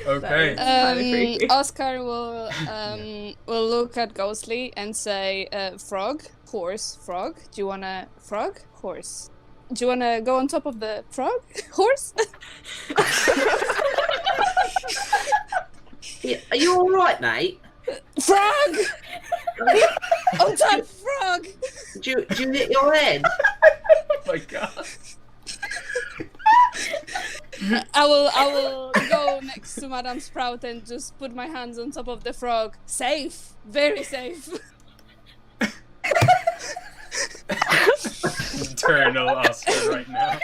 Okay. Oscar will look at Ghostly and say, "Frog, horse, frog. Do you wanna frog, horse? Do you wanna go on top of the frog, horse?" Yeah, are you all right, mate? Frog! On top, frog! Do you hit your head? Oh my god. I will go next to Madame Sprout and just put my hands on top of the frog. Safe, very safe. Eternal Oscar right now.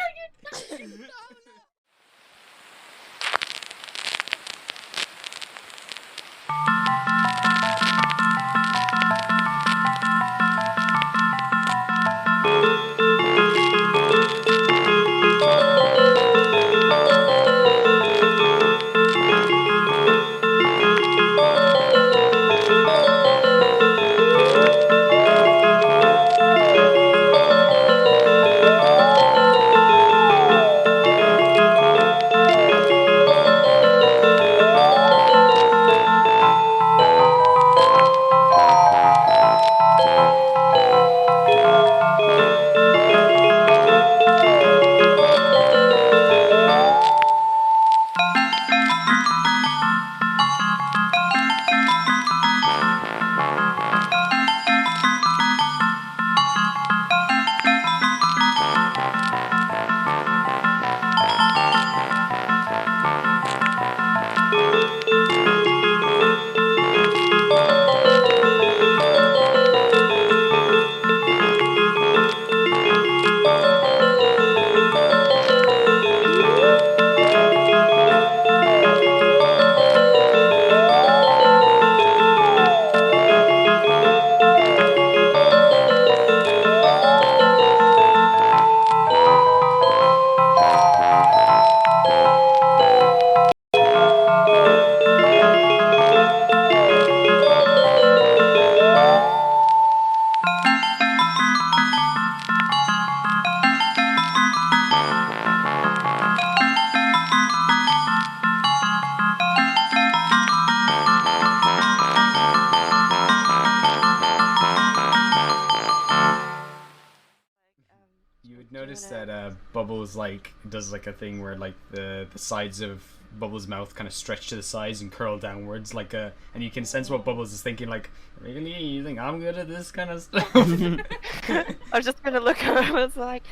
noticed that Bubbles like does like a thing where like the sides of Bubbles' mouth kind of stretch to the sides and curl downwards like a, and you can sense what Bubbles is thinking, like, really, you think I'm good at this kind of stuff? I was just gonna look at her. I was like,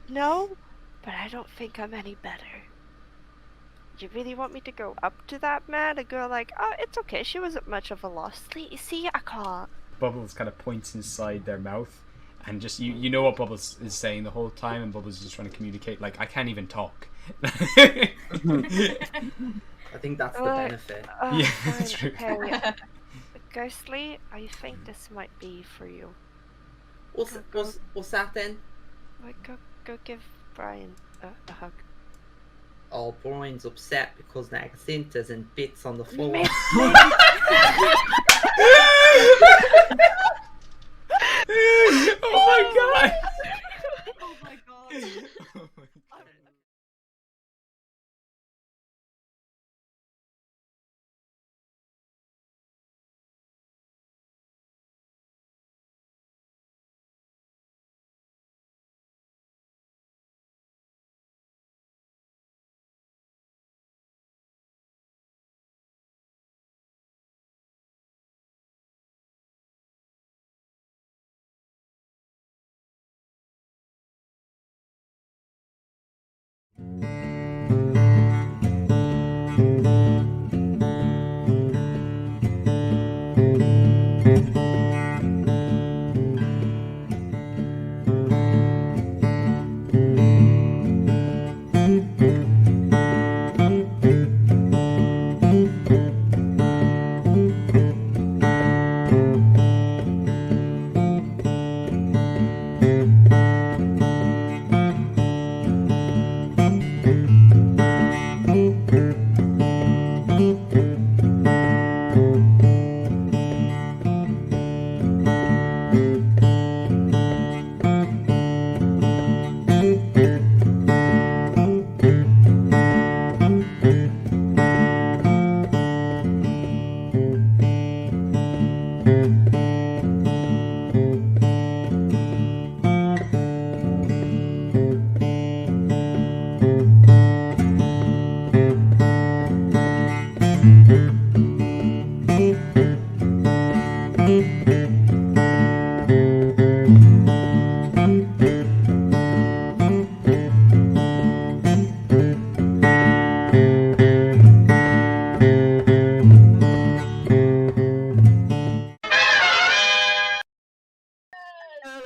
no, but I don't think I'm any better. You really want me to go up to that man and go like, oh, it's okay, she wasn't much of a loss. See, I can't. Bubbles kind of points inside their mouth, and just you know what Bubbles is saying the whole time, and Bubbles is just trying to communicate like, I can't even talk. I think that's the benefit. Yeah, that's true. Okay. Ghostly, I think this might be for you. What's that then? Like, go give Brian a hug. Oh, Brian's upset because there are splinters and bits on the floor. Oh my god! Oh my god. Oh my god.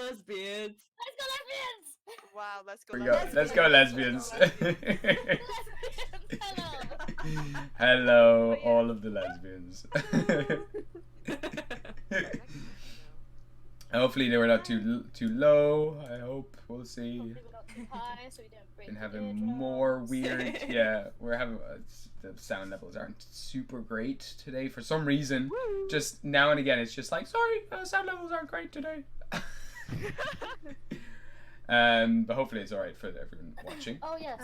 Lesbians. Wow, let's go. Here we go. Let's go, lesbians. Hello, all of the lesbians. Hopefully they were not too low. I hope. We'll see. Been having more weird. Yeah, we're having the sound levels aren't super great today for some reason. Just now and again, it's just like, sorry, sound levels aren't great today. But hopefully it's alright for everyone watching. Oh yes,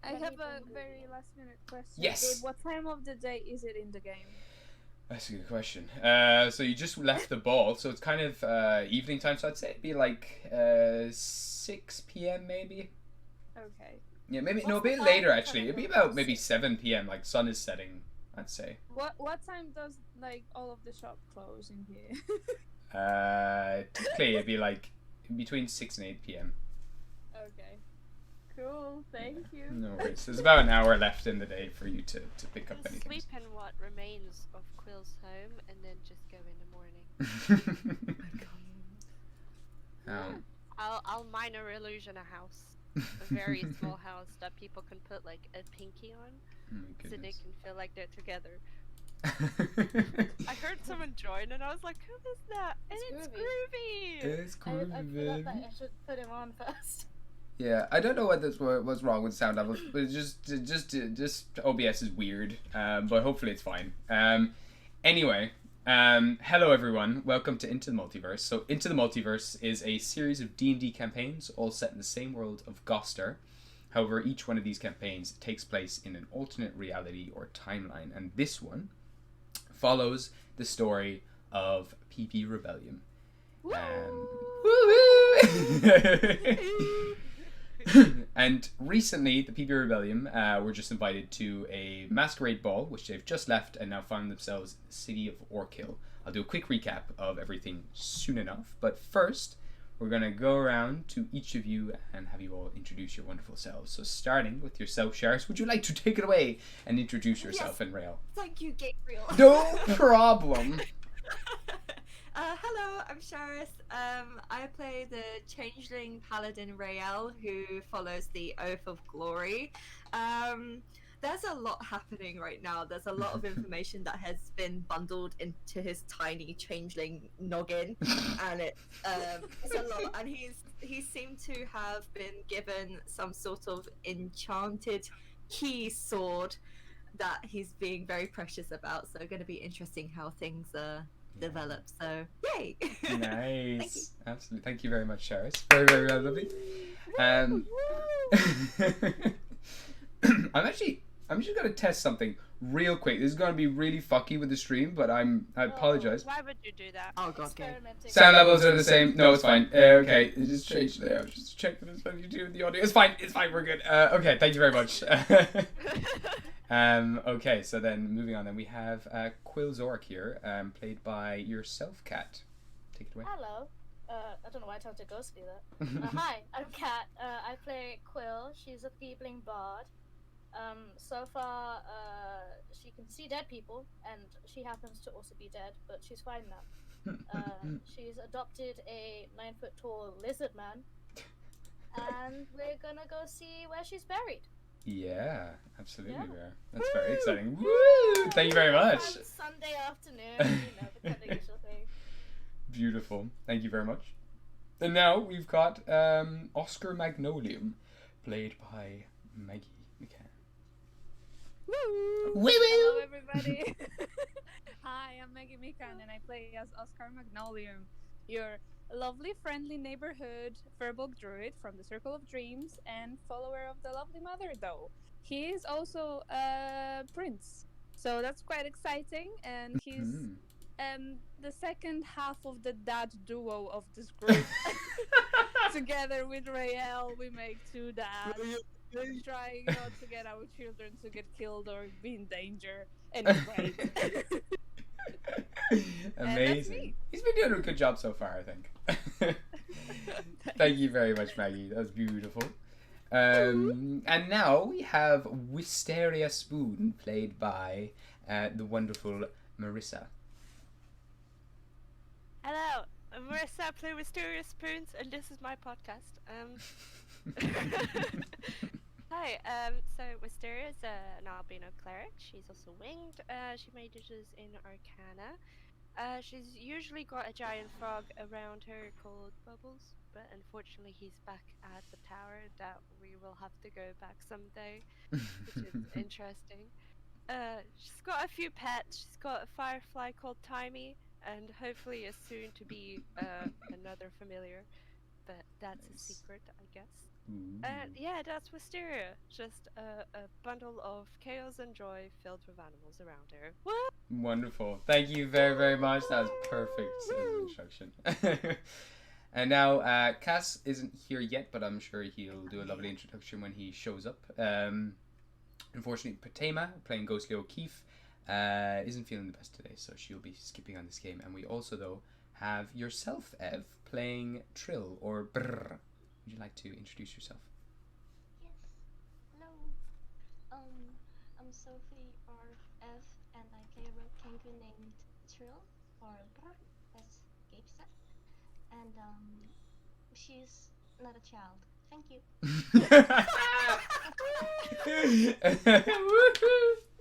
I have a very last minute question. Yes. Gabe, what time of the day is it in the game? That's a good question. So you just left the ball, so it's kind of evening time. So I'd say it'd be like 6 p.m. maybe. Okay. Yeah, maybe no, a bit later actually. It'd be about maybe 7 p.m. Like sun is setting, I'd say. What time does like all of the shop close in here? Typically it'd be like between 6 and 8 p.m. Okay. Cool. Thank you. No worries. There's about an hour left in the day for you to pick up anything. Sleep in what remains of Quill's home, and then just go in the morning. I'll minor illusion a house, a very small house that people can put like a pinky on, so they can feel like they're together. I heard someone join and I was like, who is that? And it's Groovy! It's Groovy, I baby. forgot that I should put him on first. Yeah, I don't know what's wrong with sound levels, but just OBS is weird. But hopefully it's fine. Anyway, hello everyone. Welcome to Into the Multiverse. So Into the Multiverse is a series of D&D campaigns, all set in the same world of Gostar. However, each one of these campaigns takes place in an alternate reality or timeline, and this one follows the story of PP Rebellium. And recently, the PB Rebellium were just invited to a masquerade ball, which they've just left and now found themselves in the city of Orkill. I'll do a quick recap of everything soon enough, but first, we're going to go around to each of you and have you all introduce your wonderful selves. So starting with yourself, Sharis, would you like to take it away and introduce yourself in Rail? Thank you, Gabriel. No problem. Hello, I'm Sharis. I play the changeling paladin Rael, who follows the Oath of Glory. There's a lot happening right now. There's a lot of information that has been bundled into his tiny changeling noggin, and it's a lot. And he seemed to have been given some sort of enchanted key sword that he's being very precious about. So, going to be interesting how things develop. So, yay! Nice. Absolutely. Thank you very much, Sharis. Very, very, very lovely. I'm just gonna test something real quick. This is gonna be really fucky with the stream, but I apologize. Why would you do that? Oh god, okay. Sound levels are the same. No, it's fine. Okay, it just changed there. Just check that it's funny to do with the audio. It's fine. It's fine. We're good. Okay, thank you very much. Okay, so then moving on. Then we have Quill Zork here, played by yourself, Kat. Take it away. Hello. I don't know why I told to Ghostly that. Hi, I'm Kat. I play Quill. She's a Feebling Bard. So far, she can see dead people, and she happens to also be dead, but she's fine now. She's adopted a 9-foot-tall lizard man, and we're gonna go see where she's buried. Yeah, absolutely. Yeah. We are. That's very exciting. Woo! Thank you very much. Fun Sunday afternoon, the kind of usual thing. Beautiful. Thank you very much. And now we've got Oscar Magnolium, played by Maggie McCann. Woo! Woo! Hello, everybody. Hi, I'm Maggie Mikan, and I play as Oscar Magnolium, your lovely, friendly neighborhood Furbolg druid from the Circle of Dreams and follower of the Lovely Mother, though. He is also a prince, so that's quite exciting, and he's the second half of the dad duo of this group. Together with Rael, we make two dads. Trying not to get our children to get killed or be in danger. Anyway. Amazing. He's been doing a good job so far, I think. Thank you very much, Maggie. That was beautiful. And now we have Wisteria Spoon, played by the wonderful Marissa. Hello, I'm Marissa. I play Wisteria Spoons, and this is my podcast. Hi, so Wisteria is an albino cleric. She's also winged. She mages in Arcana. She's usually got a giant frog around her called Bubbles, but unfortunately he's back at the tower that we will have to go back someday, which is interesting. She's got a few pets. She's got a firefly called Timey, and hopefully a soon to be another familiar, but that's a secret, I guess. Yeah, that's Wisteria. Just a bundle of chaos and joy filled with animals around her. Woo! Wonderful. Thank you very, very much. That was perfect instruction. And now, Cass isn't here yet, but I'm sure he'll do a lovely introduction when he shows up. Unfortunately, Patema, playing Ghostly O'Keefe, isn't feeling the best today, so she'll be skipping on this game. And we also, though, have yourself, Ev, playing Trill, or Brrr. Would you like to introduce yourself? Yes. Hello. I'm Sophie RF, and I play a rogue champion named Trill, or Brr, as Gabe said. And she's not a child. Thank you.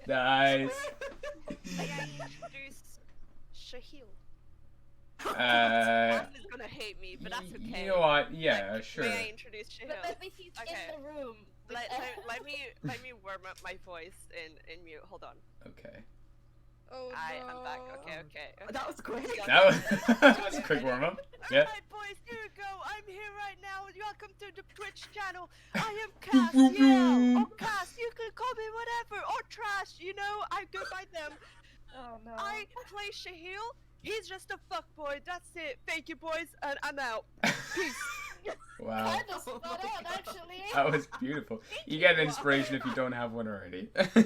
Nice. May I introduce Shahil? Is gonna hate me, but that's okay. You know what? Yeah, sure. May I introduce Shahil? But he's in the room. Let me warm up my voice in mute. Hold on. Okay. Oh, I'm back. Okay. That was great. That was a quick warm up. Yeah. Alright, boys, here we go. I'm here right now. Welcome to the Twitch channel. I am Cass. Yeah. Or Cass. You can call me whatever. Or Trash. You know, I go by them. Oh no. I play Shahil. He's just a fuckboy. That's it. Thank you, boys, and I'm out. Peace. Wow. Kind of spot on, actually. That was beautiful. You get an inspiration if you don't have one already. Hell yeah.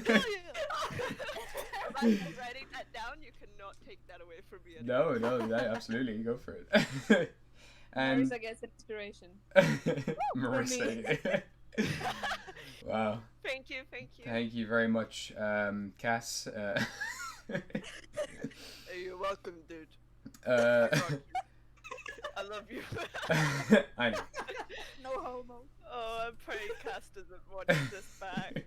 Am I writing that down? You cannot take that away from me. No, absolutely, go for it. And Marissa gets inspiration. Marissa. Wow. Thank you. Thank you very much, Cass. You're welcome, dude. I love you. I know. No homo. Oh, I'm praying Cass doesn't watch this back.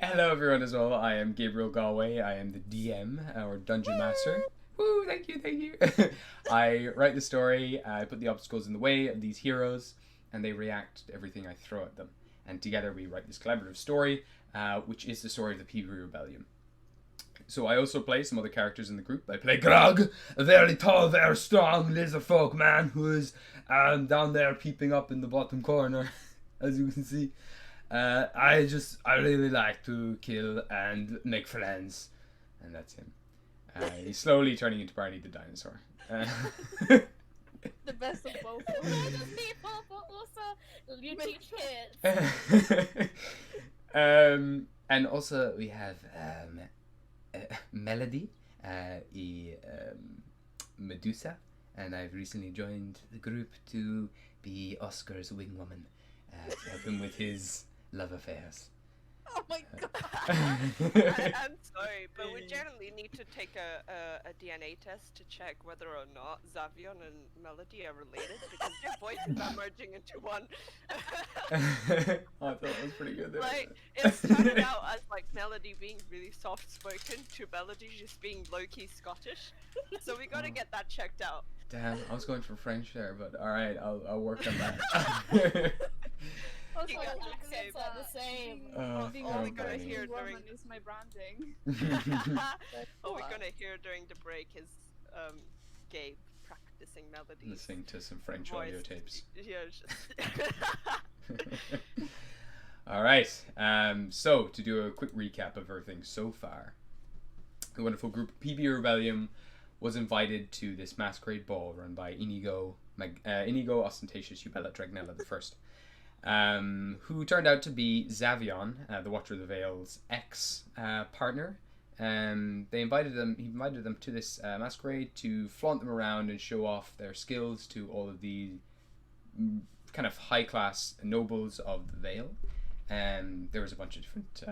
Hello everyone as well. I am Gabriel Galway. I am the DM or Dungeon Master. Woo! Thank you. I write the story. I put the obstacles in the way of these heroes, and they react to everything I throw at them. And together we write this collaborative story, which is the story of the PvP Rebellium. So I also play some other characters in the group. I play Grog, a very tall, very strong lizard folk man who is down there peeping up in the bottom corner, as you can see. I really like to kill and make friends, and that's him. He's slowly turning into Barney the dinosaur. The best of both. Just people, but also you teach kids. And also we have Melody, Medusa, and I've recently joined the group to be Oscar's wingwoman, to help him with his love affairs. Oh my god. I'm sorry, but we generally need to take a DNA test to check whether or not Xavion and Melody are related, because their voices are merging into one. I thought that was pretty good there. Like, it started out as like Melody being really soft spoken to Melody just being low-key Scottish. So we gotta get that checked out. Damn, I was going for French there, but alright, I'll work on that. Also, You got Accents are the same. being all a we gotta British hear woman during- is my branding. All we're gonna hear during the break is Gabe practicing melodies. Listening to some French Voice. audio tapes. Yeah, it's just... Alright, so to do a quick recap of everything so far, the wonderful group of PvP Rebellium was invited to this masquerade ball run by Inigo Ostentatious Ubella Dragnella the First, who turned out to be Xavion, the Watcher of the Veil's ex-partner. He invited them to this masquerade to flaunt them around and show off their skills to all of the kind of high-class nobles of the Veil. There was a bunch of different,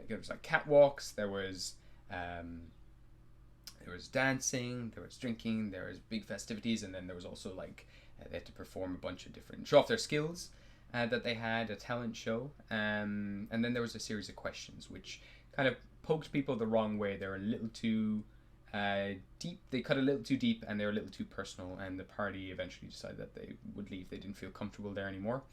there was like catwalks, there was dancing, there was drinking, there was big festivities, and then there was also like, they had to perform a bunch of different, show off their skills that they had, a talent show, and then there was a series of questions which kind of poked people the wrong way. They were a little too deep, they cut a little too deep, and they were a little too personal, and the party eventually decided that they would leave. They didn't feel comfortable there anymore.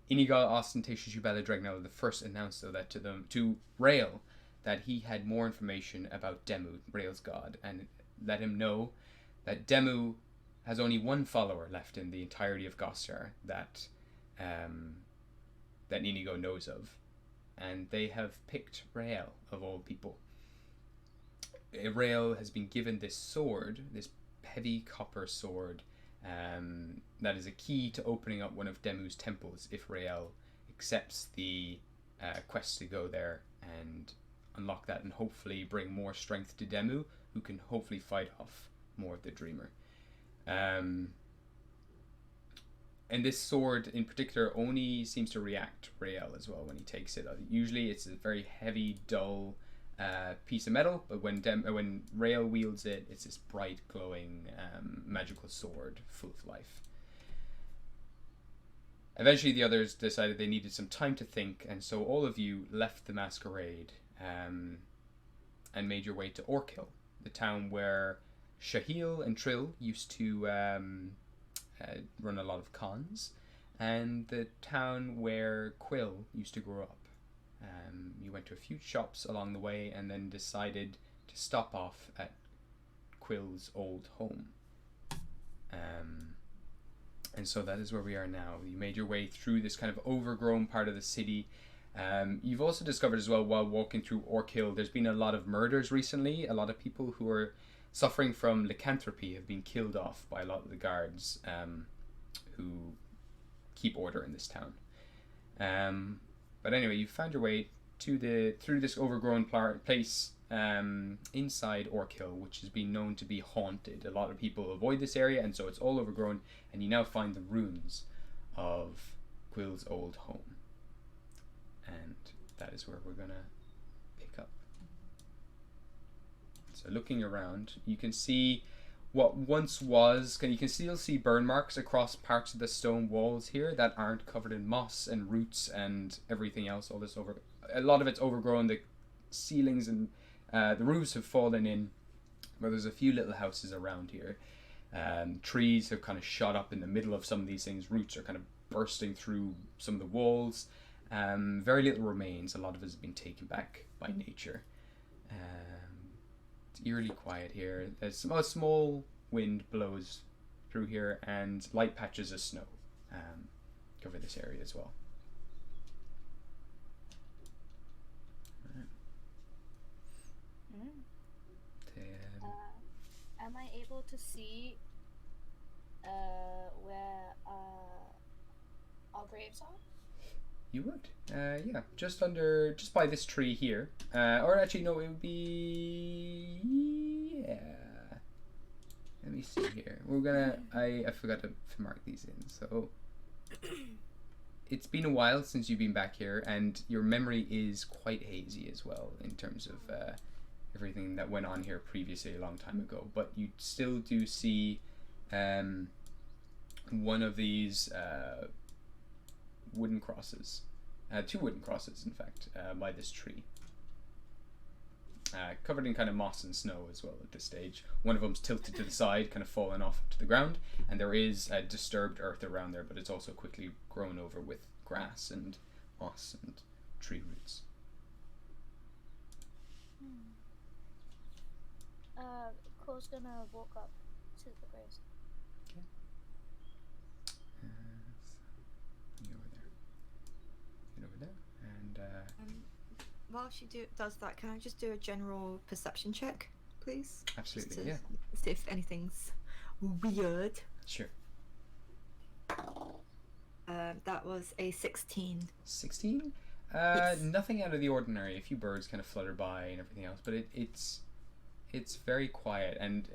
Inigo Ostentatious Ubella Dragnella the First announced though that to Rael that he had more information about Demu, Rael's god, and let him know that Demu has only one follower left in the entirety of Gostar that Inigo knows of, and they have picked Rael of all people. Rael has been given this sword, this heavy copper sword, that is a key to opening up one of Demu's temples if Rael accepts the quest to go there and unlock that and hopefully bring more strength to Demu, who can hopefully fight off more of the Dreamer. And this sword in particular only seems to react to Rael as well when he takes it. Usually it's a very heavy, dull piece of metal, but when Rael wields it, it's this bright, glowing, magical sword full of life. Eventually the others decided they needed some time to think, and so all of you left the masquerade and made your way to Orkill, the town where Shahil and Trill used to run a lot of cons, and the town where Quill used to grow up. You went to a few shops along the way and then decided to stop off at Quill's old home. And so that is where we are now. You made your way through this kind of overgrown part of the city. You've also discovered as well while walking through Orkill, there's been a lot of murders recently, a lot of people who are suffering from lycanthropy have been killed off by a lot of the guards who keep order in this town. But anyway, you found your way to through this overgrown place inside Orkill, which has been known to be haunted. A lot of people avoid this area, and so it's all overgrown, and you now find the ruins of Quill's old home. And that is where we're gonna pick up. So looking around, you can see what once was, you can still see burn marks across parts of the stone walls here that aren't covered in moss and roots and everything else. All this a lot of it's overgrown. The ceilings and the roofs have fallen in, but there's a few little houses around here. Trees have kind of shot up in the middle of some of these things. Roots are kind of bursting through some of the walls. Very little remains. A lot of it has been taken back by nature. It's eerily quiet here. There's a small wind blows through here, and light patches of snow cover this area as well. Am I able to see where our graves are? You would, yeah, just by this tree here, or actually no, it would be, yeah. Let me see here. We're gonna. I forgot to mark these in. So it's been a while since you've been back here, and your memory is quite hazy as well in terms of everything that went on here previously a long time ago. But you still do see one of these wooden crosses, two wooden crosses in fact, by this tree, covered in kind of moss and snow as well at this stage. One of them's tilted to the side, kind of fallen off to the ground, and there is disturbed earth around there, but it's also quickly grown over with grass and moss and tree roots. Cole's gonna walk up to the graves. Okay. Get over there, and While she does that, can I just do a general perception check, please? absolutely, Just to yeah, see if anything's weird. sure. That was a 16. 16? Yes. Nothing out of the ordinary. A few birds kind of flutter by and everything else, but it's very quiet, and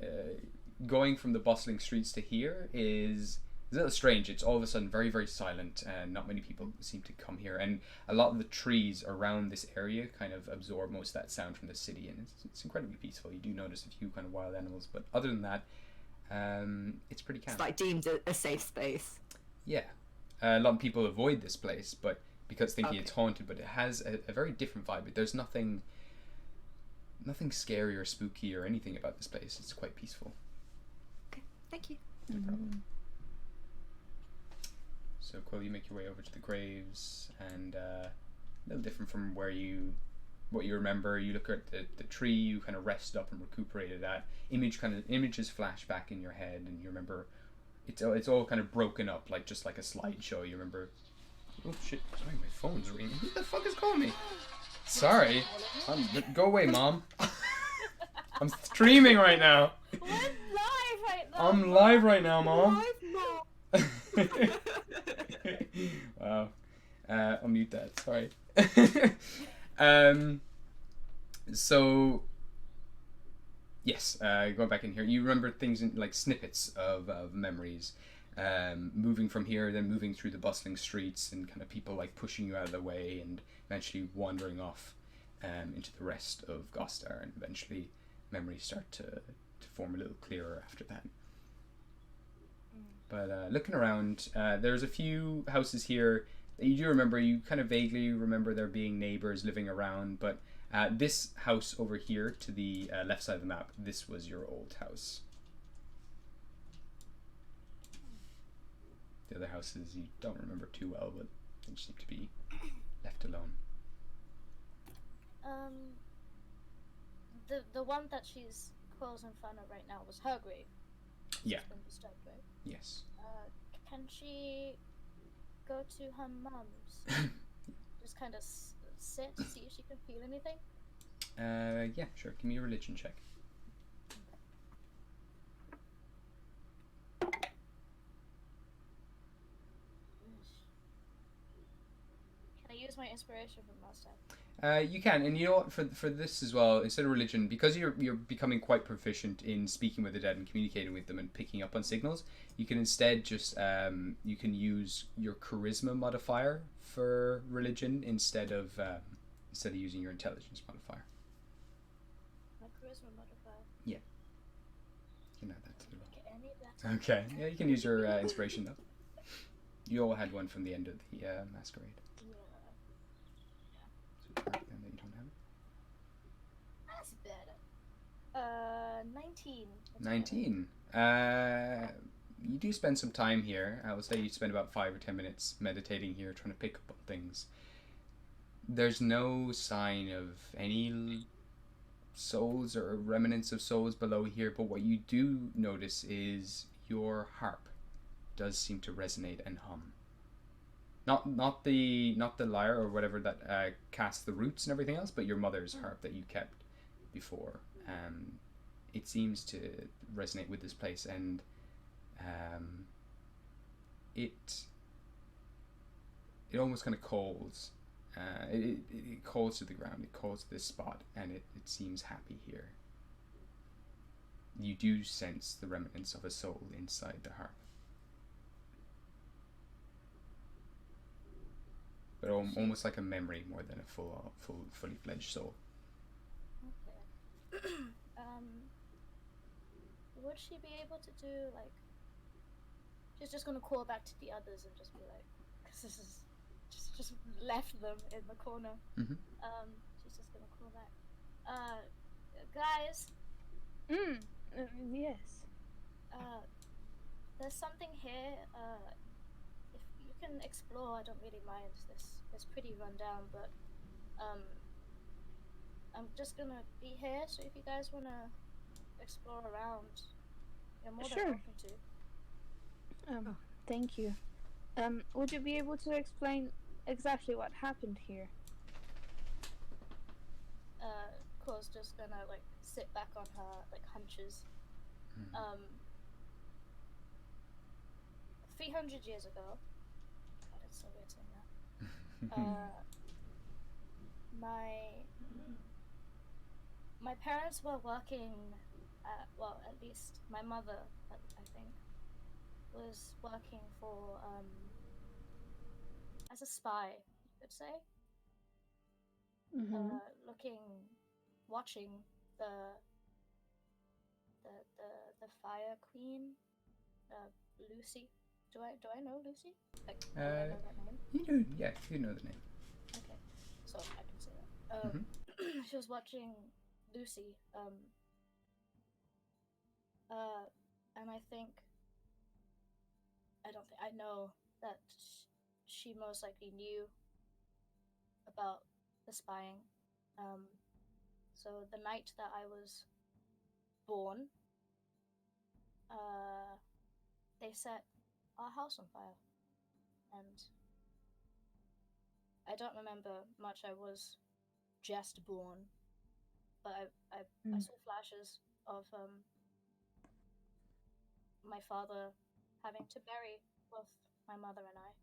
going from the bustling streets to here is a little strange. It's all of a sudden very, very silent, and not many people seem to come here, and a lot of the trees around this area kind of absorb most of that sound from the city, and it's incredibly peaceful. You do notice a few kind of wild animals, but other than that, it's pretty calm. It's like deemed a safe space. Yeah. A lot of people avoid this place, but because thinking Okay. it's haunted, but it has a very different vibe. There's nothing scary or spooky or anything about this place. It's quite peaceful. Okay, thank you. No problem. So, Quill, you make your way over to the graves, and a little different from what you remember. You look at the tree you kind of rested up and recuperated at. Images flash back in your head, and you remember it's all kind of broken up, just like a slideshow. You remember. Oh shit! Sorry, my phone's ringing. Who the fuck is calling me? Sorry. Go away, Mom. I'm streaming right now. We're live right now. I'm live right now, Mom. Live Wow. I'll mute that. Sorry. So yes, going back in here, you remember things in snippets of memories, moving from here, then moving through the bustling streets, and kind of people pushing you out of the way, and eventually wandering off into the rest of Gostar, and eventually memories start to form a little clearer after that. But looking around, there's a few houses here that you do remember. You kind of vaguely remember there being neighbors living around, but this house over here to the left side of the map, this was your old house. The other houses you don't remember too well, but they seem to be left alone. The one that she's Quill's in front of right now was her grave. Yeah. It's been disturbed, right? Yes. Can she go to her mum's? Just kind of sit, see if she can feel anything? Yeah, sure. Give me a religion check. use my inspiration from last time? You can, and you know what? For this as well, instead of religion, because you're becoming quite proficient in speaking with the dead and communicating with them and picking up on signals, you can instead just you can use your charisma modifier for religion instead of using your intelligence modifier. My charisma modifier. Yeah. You know that too. Get any better. Okay. Yeah, you can use your inspiration though. You all had one from the end of the masquerade. Yeah. So mark then that you don't have it. That's better. 19. That's 19. You do spend some time here. I will say you spend about 5 or 10 minutes meditating here, trying to pick up on things. There's no sign of any souls or remnants of souls below here, but what you do notice is your harp does seem to resonate and hum. Not the lyre or whatever that casts the roots and everything else, but your mother's harp that you kept before. It seems to resonate with this place, and it almost kind of calls. It calls to the ground. It calls to this spot, and it seems happy here. You do sense the remnants of a soul inside the harp. But almost like a memory more than a fully fledged soul. Okay. Would she be able to do like? She's just gonna call back to the others and just be like, because this is just left them in the corner. Mm-hmm. She's just gonna call back. Guys. Yes. There's something here. If you can explore, I don't really mind. It's pretty run down, but I'm just gonna be here. So if you guys wanna explore around, you're more than welcome to. Thank you. Would you be able to explain exactly what happened here? Cole's just gonna like sit back on her like hunches. 300 years ago. God, it's so weird saying that. My parents were working at, well, at least my mother, I think, was working for as a spy, you could say. Watching the Fire Queen, Lucy. Do I know Lucy? Like, do I know that name? You do, yes, you know the name. Okay, so I can say that. She was watching Lucy, and I know that she most likely knew about the spying. So the night that I was born, they set our house on fire, and I don't remember much. I was just born, but I saw flashes of my father having to bury both my mother and I,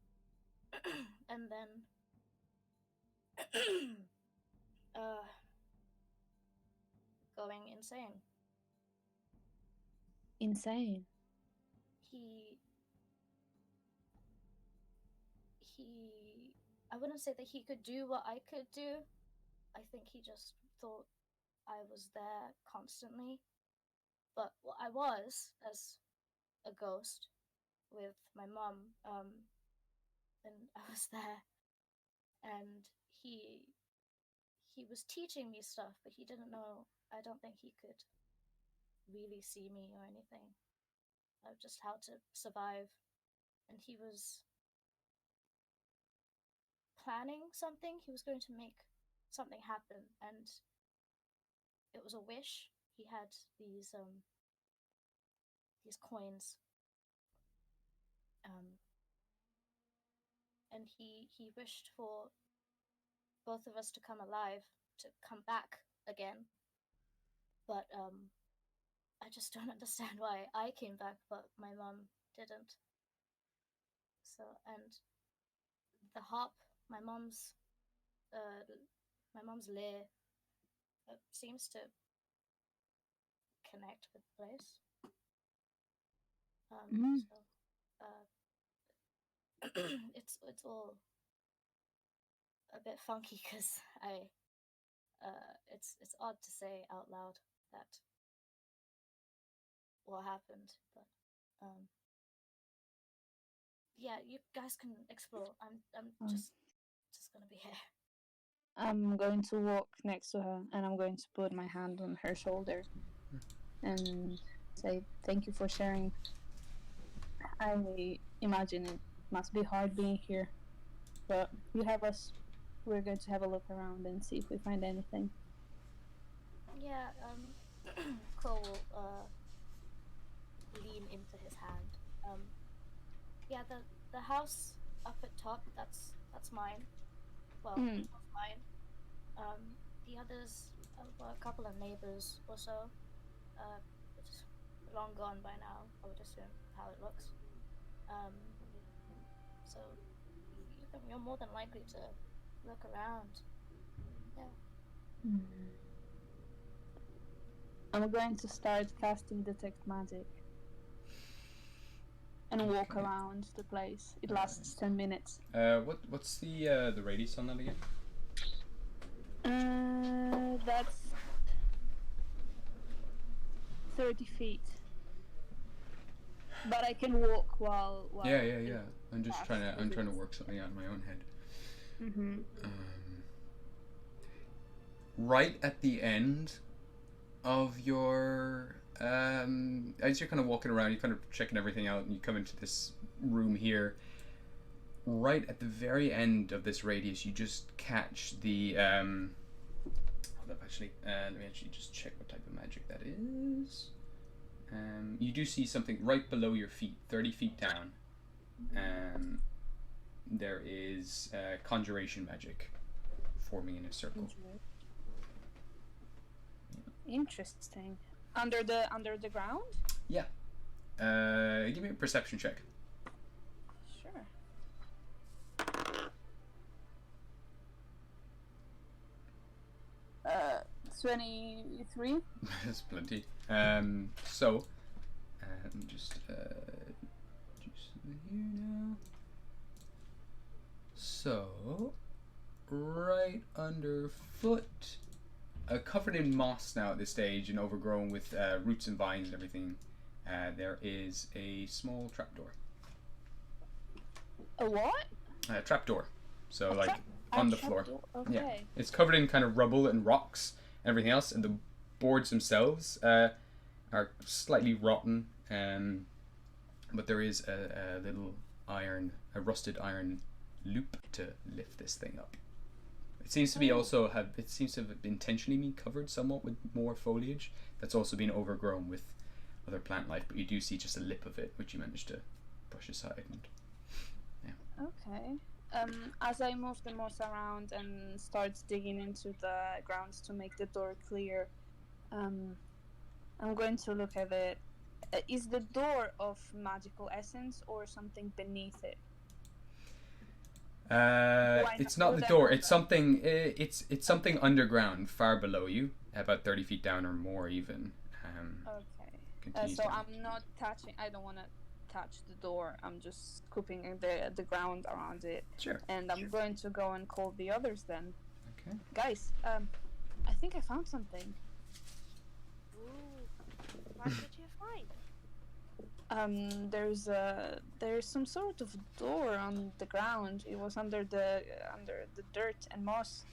and then going insane. Insane. I wouldn't say that he could do what I could do. I think he just thought I was there constantly. But well, I was as a ghost with my mum, and I was there, and he was teaching me stuff, but he didn't know. I don't think he could really see me or anything. Just how to survive, and he was planning something. He was going to make something happen, and it was a wish. He had these coins, and he wished for both of us to come alive, to come back again. But I just don't understand why I came back, but my mum didn't. So, and the harp, my mum's my mom's lair seems to connect with the place. So it's all a bit funky because it's odd to say out loud that what happened, but yeah, you guys can explore. I'm just gonna be here. I'm going to walk next to her and I'm going to put my hand on her shoulder and say thank you for sharing. I imagine it must be hard being here, but you have us. We're going to have a look around and see if we find anything. Yeah, Cole will lean into his hand. Yeah, the house up at top, that's mine. Well, it was mine. The others were a couple of neighbors or so. It's long gone by now, I would assume, how it looks. So you're more than likely to look around. Yeah. I'm going to start casting Detect Magic and walk around the place. It lasts 10 minutes. What's the radius on that again? That's 30 feet. But I can walk while Yeah. I'm just trying to work something out in my own head. Right at the end of your as you're kind of walking around, you're kind of checking everything out, and you come into this room here. Right at the very end of this radius, you just catch the hold up, actually, let me actually just check what type of magic that is. You do see something right below your feet, 30 feet down. There is conjuration magic forming in a circle. Interesting. Under the ground? Yeah. Give me a perception check. Sure. 23. That's plenty. So, let me just do something here now. So, right underfoot, covered in moss now at this stage and overgrown with roots and vines and everything, there is a small trapdoor. A what? A trapdoor. So, like, on the floor. Okay. Yeah. It's covered in kind of rubble and rocks and everything else, and the boards themselves are slightly rotten, but there is a little rusted iron loop to lift this thing up. It seems to be it seems to have intentionally been covered somewhat with more foliage that's also been overgrown with other plant life, but you do see just a lip of it, which you managed to brush aside. And yeah. Okay. As I move the moss around and start digging into the grounds to make the door clear, I'm going to look at it. Is the door of magical essence or something beneath it? It's not the door. It's something. It's something underground, far below you, about 30 feet down or more, even. Okay. So I'm not touching. I don't want to touch the door. I'm just scooping the ground around it. Sure. And I'm going to go and call the others then. Okay. Guys, I think I found something. Ooh. What did you find? There's some sort of door on the ground. It was under the dirt and moss.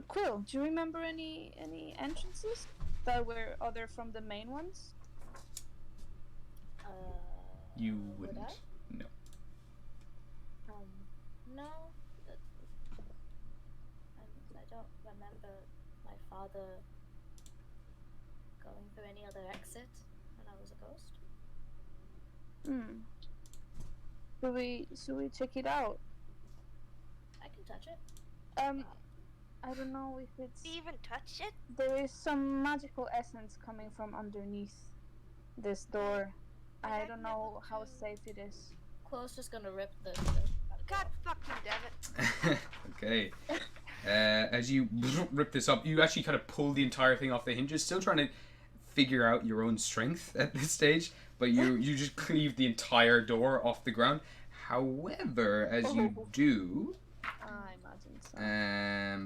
Quill, do you remember any entrances that were other from the main ones? You wouldn't. No. No. I don't remember my father going through any other exit when I was a ghost. Should we check it out? I can touch it. I don't know if it's. Do you even touch it? There is some magical essence coming from underneath this door. I don't know how safe it is. Quill's just gonna rip the God fucking damn it. Okay. As you rip this up, you actually kind of pull the entire thing off the hinges, still trying to figure out your own strength at this stage, but you just cleave the entire door off the ground. However, as you do... I imagine so. I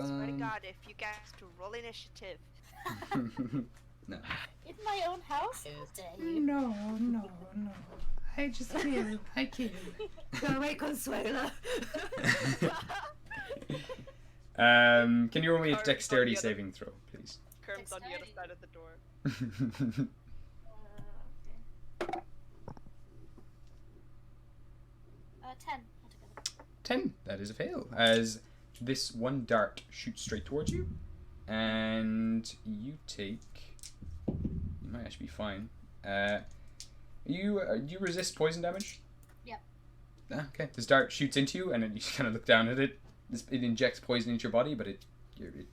swear to God, if you guys to roll initiative. No. In my own house? No. I just kill. I kill. Go away, Consuela. Can you roll me a Kerm's dexterity on the other- saving throw, please? Kerm's on the other side of the door. Okay. 10 altogether. 10. That is a fail. As this one dart shoots straight towards you, and you take... You might actually be fine. Do you resist poison damage? Yep. Okay. This dart shoots into you, and then you kind of look down at it. It injects poison into your body, but it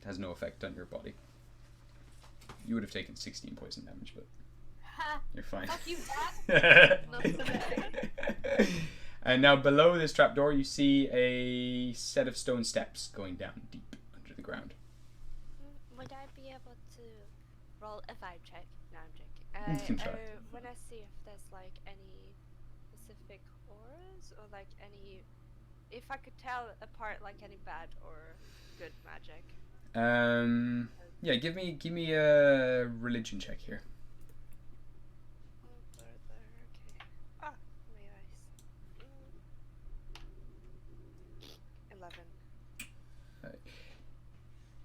has no effect on your body. You would have taken 16 poison damage, but Ha! you're fine. Fuck you, Dad! Not today. And now below this trapdoor, you see a set of stone steps going down deep under the ground. Would I be able to roll a vibe check? No, I'm You joking. can try. When I see if there's like any specific auras or like any, if I could tell apart like any bad or good magic. Yeah, give me a religion check here. Oh, okay. Ah, my eyes. 11.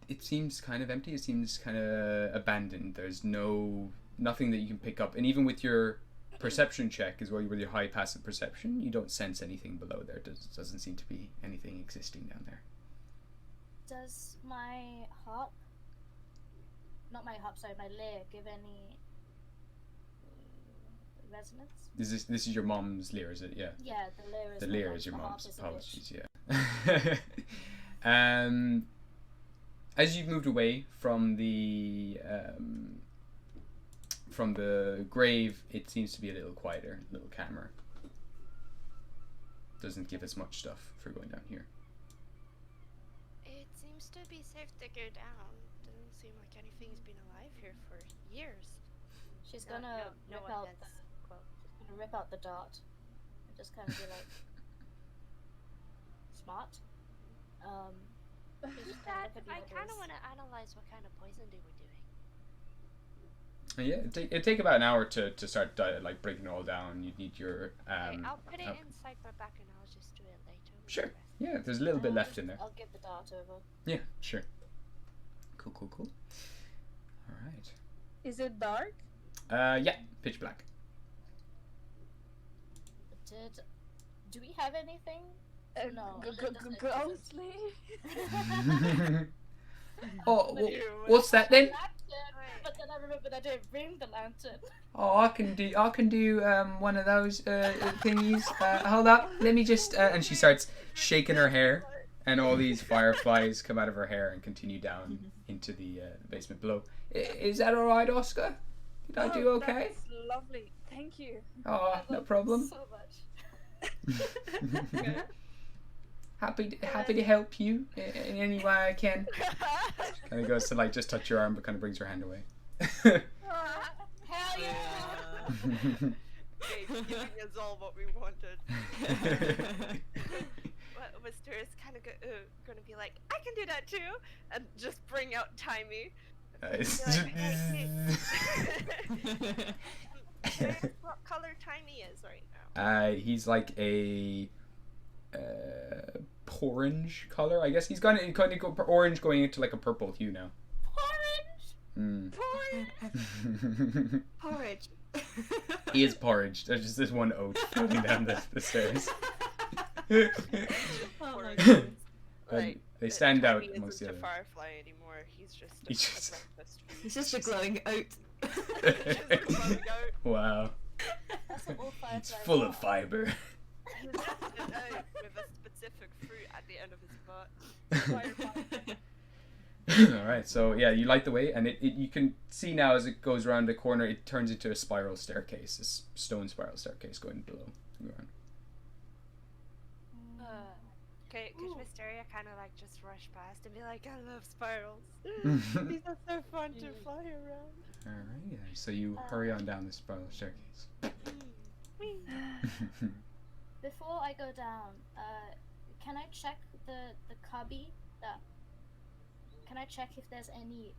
It seems kind of empty. It seems kind of abandoned. There's nothing that you can pick up, and even with your perception check as well, with your high passive perception, you don't sense anything below there. Doesn't seem to be anything existing down there. Does my harp, not my harp, sorry, my lyre, give any resonance? This is your mom's lyre, is it? Yeah. Yeah, the lyre is The my lyre mom, is your the harp mom's. is a Apologies. Yeah. As you've moved away from the grave, it seems to be a little quieter, a little calmer. Doesn't give us much stuff for going down here. It seems to be safe to go down. Doesn't seem like anything's been alive here for years. She's No- gonna no rip out offense. the, Quote. she's gonna rip out the dart and just kind of be like, smart. She's just gonna Dad, look at the I kind others. of want to analyze what kind of poison they were doing. Yeah, it'd take about an hour to start like breaking it all down. You'd need your Okay, I'll put it oh. inside my back and I'll just do it later. with Sure. the rest. Yeah, there's a little bit I'll left just- in there. I'll give the dart over. Yeah, sure. Cool. All right. Is it dark? Yeah, pitch black. Do we have anything? No. it doesn't Ghostly. Oh, But what's that then? Lantern, but then I remembered I didn't bring the lantern. Oh, I can do one of those thingies. Hold up, let me just. And she starts shaking her hair, and all these fireflies come out of her hair and continue down into the basement below. Is that all right, Oscar? Did I do okay? That's lovely. Thank you. Oh, no problem. So much. Happy to help you in any way I can. Kind of goes to like just touch your arm, but kind of brings her hand away. Hell yeah! Okay, giving us all what we wanted. Mr. is kind of gonna be like, I can do that too, and just bring out Timey. What color Timey is right now? He's like a orange color, I guess. He's kind of go orange going into like a purple hue now. Orange! Porridge. He is porridge. There's just this one oat floating down the stairs. Oh my goodness. And they stand out Timey amongst the isn't a others. firefly anymore. He's just a, He's just- a breakfast food. It's just a glowing oat. Just a glowing oat. Wow, That's what all it's fireflies full are. of fiber. He's just an oat with a specific fruit at the end of his butt. All right, so yeah, you light the way, and you can see now as it goes around the corner, it turns into a spiral staircase, this stone spiral staircase going below the ground. Could Mysteria kind of like just rush past and be like, I love spirals. These are so fun to fly around. Alright, so you hurry on down the spiral staircase. Before I go down, can I check the cubby? Can I check if there's anything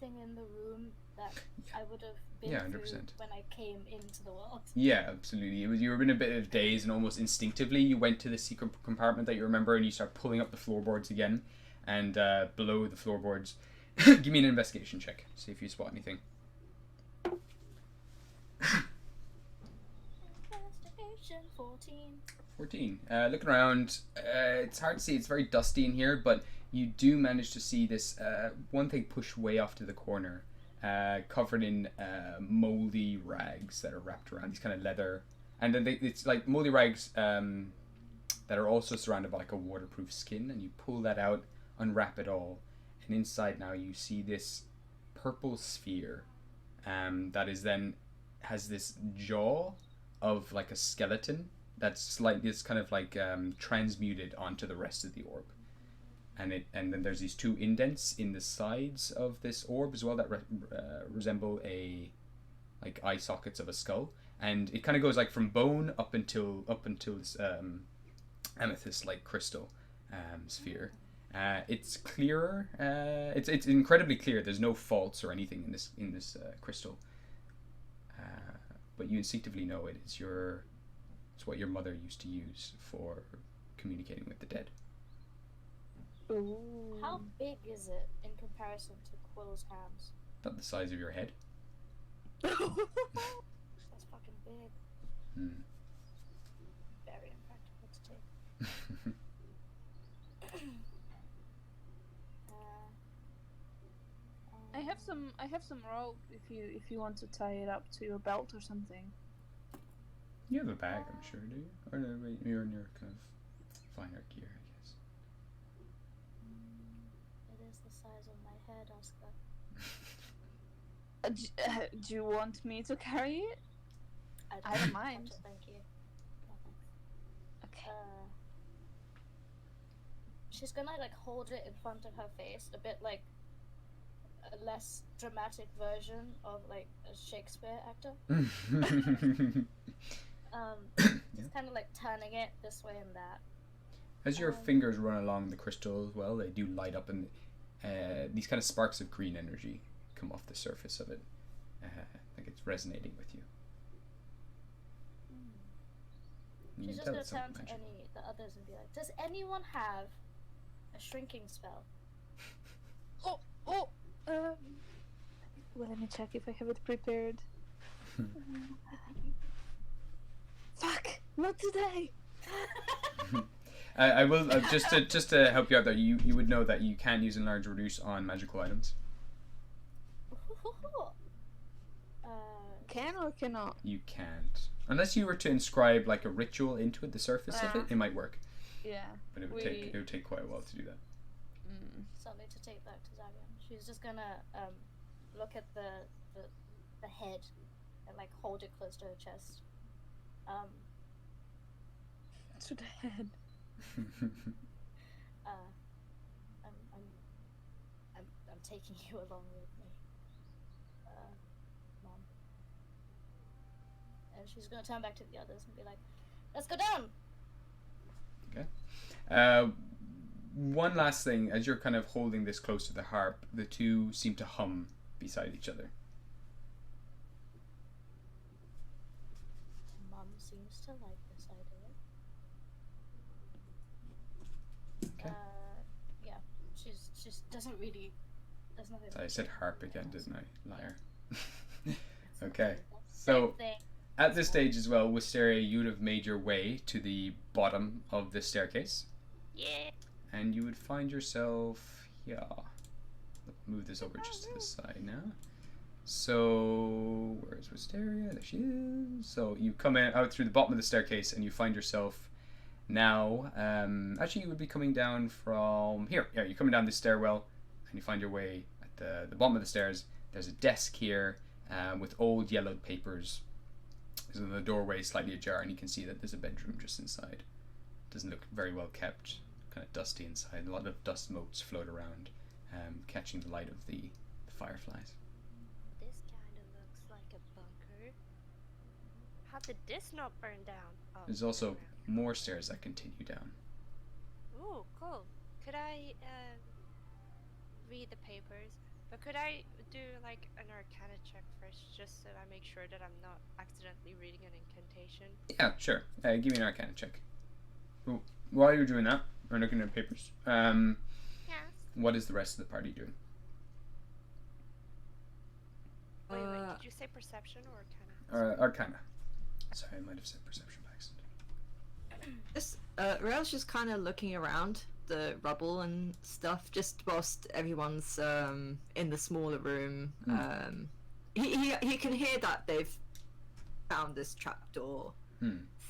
in the room that I would have been through 100%. when I came into the world? Yeah, absolutely. You were in a bit of daze, and almost instinctively you went to the secret compartment that you remember, and you start pulling up the floorboards again. And below the floorboards, give me an investigation check. See if you spot anything. Investigation 14. 14. Looking around, it's hard to see. It's very dusty in here, but you do manage to see this one thing pushed way off to the corner, covered in moldy rags that are wrapped around these kind of leather, and then it's like moldy rags that are also surrounded by like a waterproof skin. And you pull that out, unwrap it all, and inside now you see this purple sphere that is then has this jaw of like a skeleton that's slightly, it's kind of like transmuted onto the rest of the orb, and then there's these two indents in the sides of this orb as well that resemble like eye sockets of a skull, and it kind of goes like from bone up until this amethyst like crystal sphere. It's clearer. It's incredibly clear. There's no faults or anything in this crystal. But you instinctively know it. It's what your mother used to use for communicating with the dead. Ooh. How big is it in comparison to Quill's hands? About the size of your head. That's fucking big. Very impractical to take. I have some rope if you want to tie it up to your belt or something. You have a bag, I'm sure, do you? Or no, wait, you're in your kind of fine art gear, I guess. It is the size of my head, Oscar. Do you want me to carry it? I don't mind. Thank you. Okay. She's gonna like hold it in front of her face, a bit like a less dramatic version of like a Shakespeare actor. Just kind of like turning it this way and that. As your fingers run along the crystal as well, they do light up, and these kind of sparks of green energy come off the surface of it, like it's resonating with you. She's just gonna turn to the others and be like, "Does anyone have a shrinking spell?" Well, let me check if I have it prepared. Fuck! Not today. I will just to help you out there. You would know that you can use enlarge or reduce on magical items. Can or cannot? You can't, unless you were to inscribe like a ritual into it, the surface of it. It might work. Yeah. But it would take quite a while to do that. Something to take back to Zarian. She's just gonna look at the head and like hold it close to her chest. To the head. I'm taking you along with me, Mom. And she's gonna turn back to the others and be like, "Let's go down." Okay. One last thing, as you're kind of holding this close to the harp, the two seem to hum beside each other. Mom seems to like this idea. Okay. Yeah, she's doesn't really. There's nothing. I said harp again, didn't I? Liar. Okay. That's the So same thing. at this stage as well, Wisteria, you would have made your way to the bottom of the staircase. Yeah. And you would find yourself here. Move this over just to the side now. So, where's Wisteria? There she is. So you come out through the bottom of the staircase, and you find yourself now. Actually, you would be coming down from here. Yeah, you're coming down this stairwell, and you find your way at the bottom of the stairs. There's a desk here with old yellowed papers. There's the doorway slightly ajar, and you can see that there's a bedroom just inside. doesn't look very well kept, kind of dusty inside. A lot of dust motes float around, catching the light of the fireflies. This kind of looks like a bunker. How did this not burn down? Oh, There's also more stairs that continue down. Ooh, cool. Could I read the papers? But could I do like an Arcana check first, just so I make sure that I'm not accidentally reading an incantation? Yeah, sure. Give me an Arcana check. While you're doing that, or looking at papers, Yes. what is the rest of the party doing? Wait, did you say perception or Arcana? Arcana. Sorry, I might have said perception by accident. Rael's just kind of looking around the rubble and stuff, just whilst everyone's in the smaller room. He can hear that they've found this trapdoor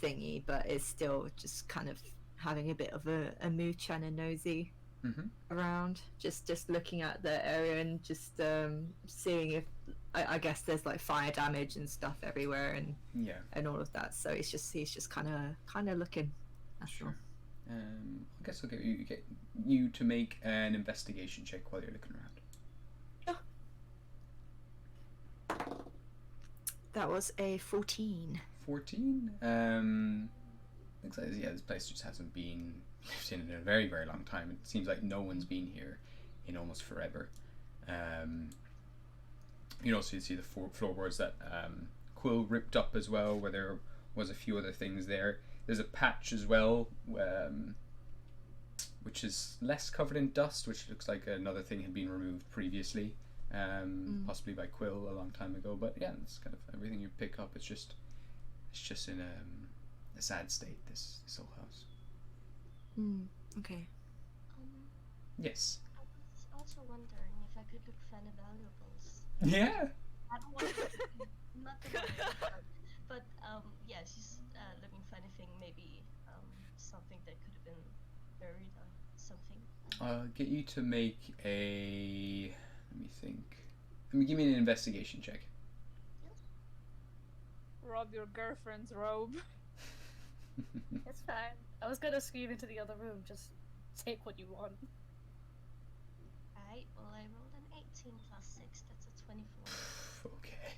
thingy, but is still just kind of having a bit of a mooch and a nosy around, just looking at the area and just seeing if I guess there's like fire damage and stuff everywhere and all of that. So he's just kind of looking. That's sure. I guess I'll get you to make an investigation check while you're looking around. That was a 14. 14? Looks like this place just hasn't been lived in a very, very long time. It seems like no one's been here in almost forever. So you see the floorboards that Quill ripped up as well, where there was a few other things there. There's a patch as well, which is less covered in dust, which looks like another thing had been removed previously, possibly by Quill a long time ago. But yeah, it's kind of everything you pick up. It's just in a sad state. This whole house. Okay. Yes. I was also wondering if I could look for any valuables. Yeah. I don't want to, not the one, but yeah, she's looking for anything, maybe something that could have been buried or something. I'll get you to make a. Let me think. Give me an investigation check. Rob your girlfriend's robe. It's fine. I was gonna scream into the other room, just take what you want. Alright, well I rolled an 18 plus 6, that's a 24. Okay.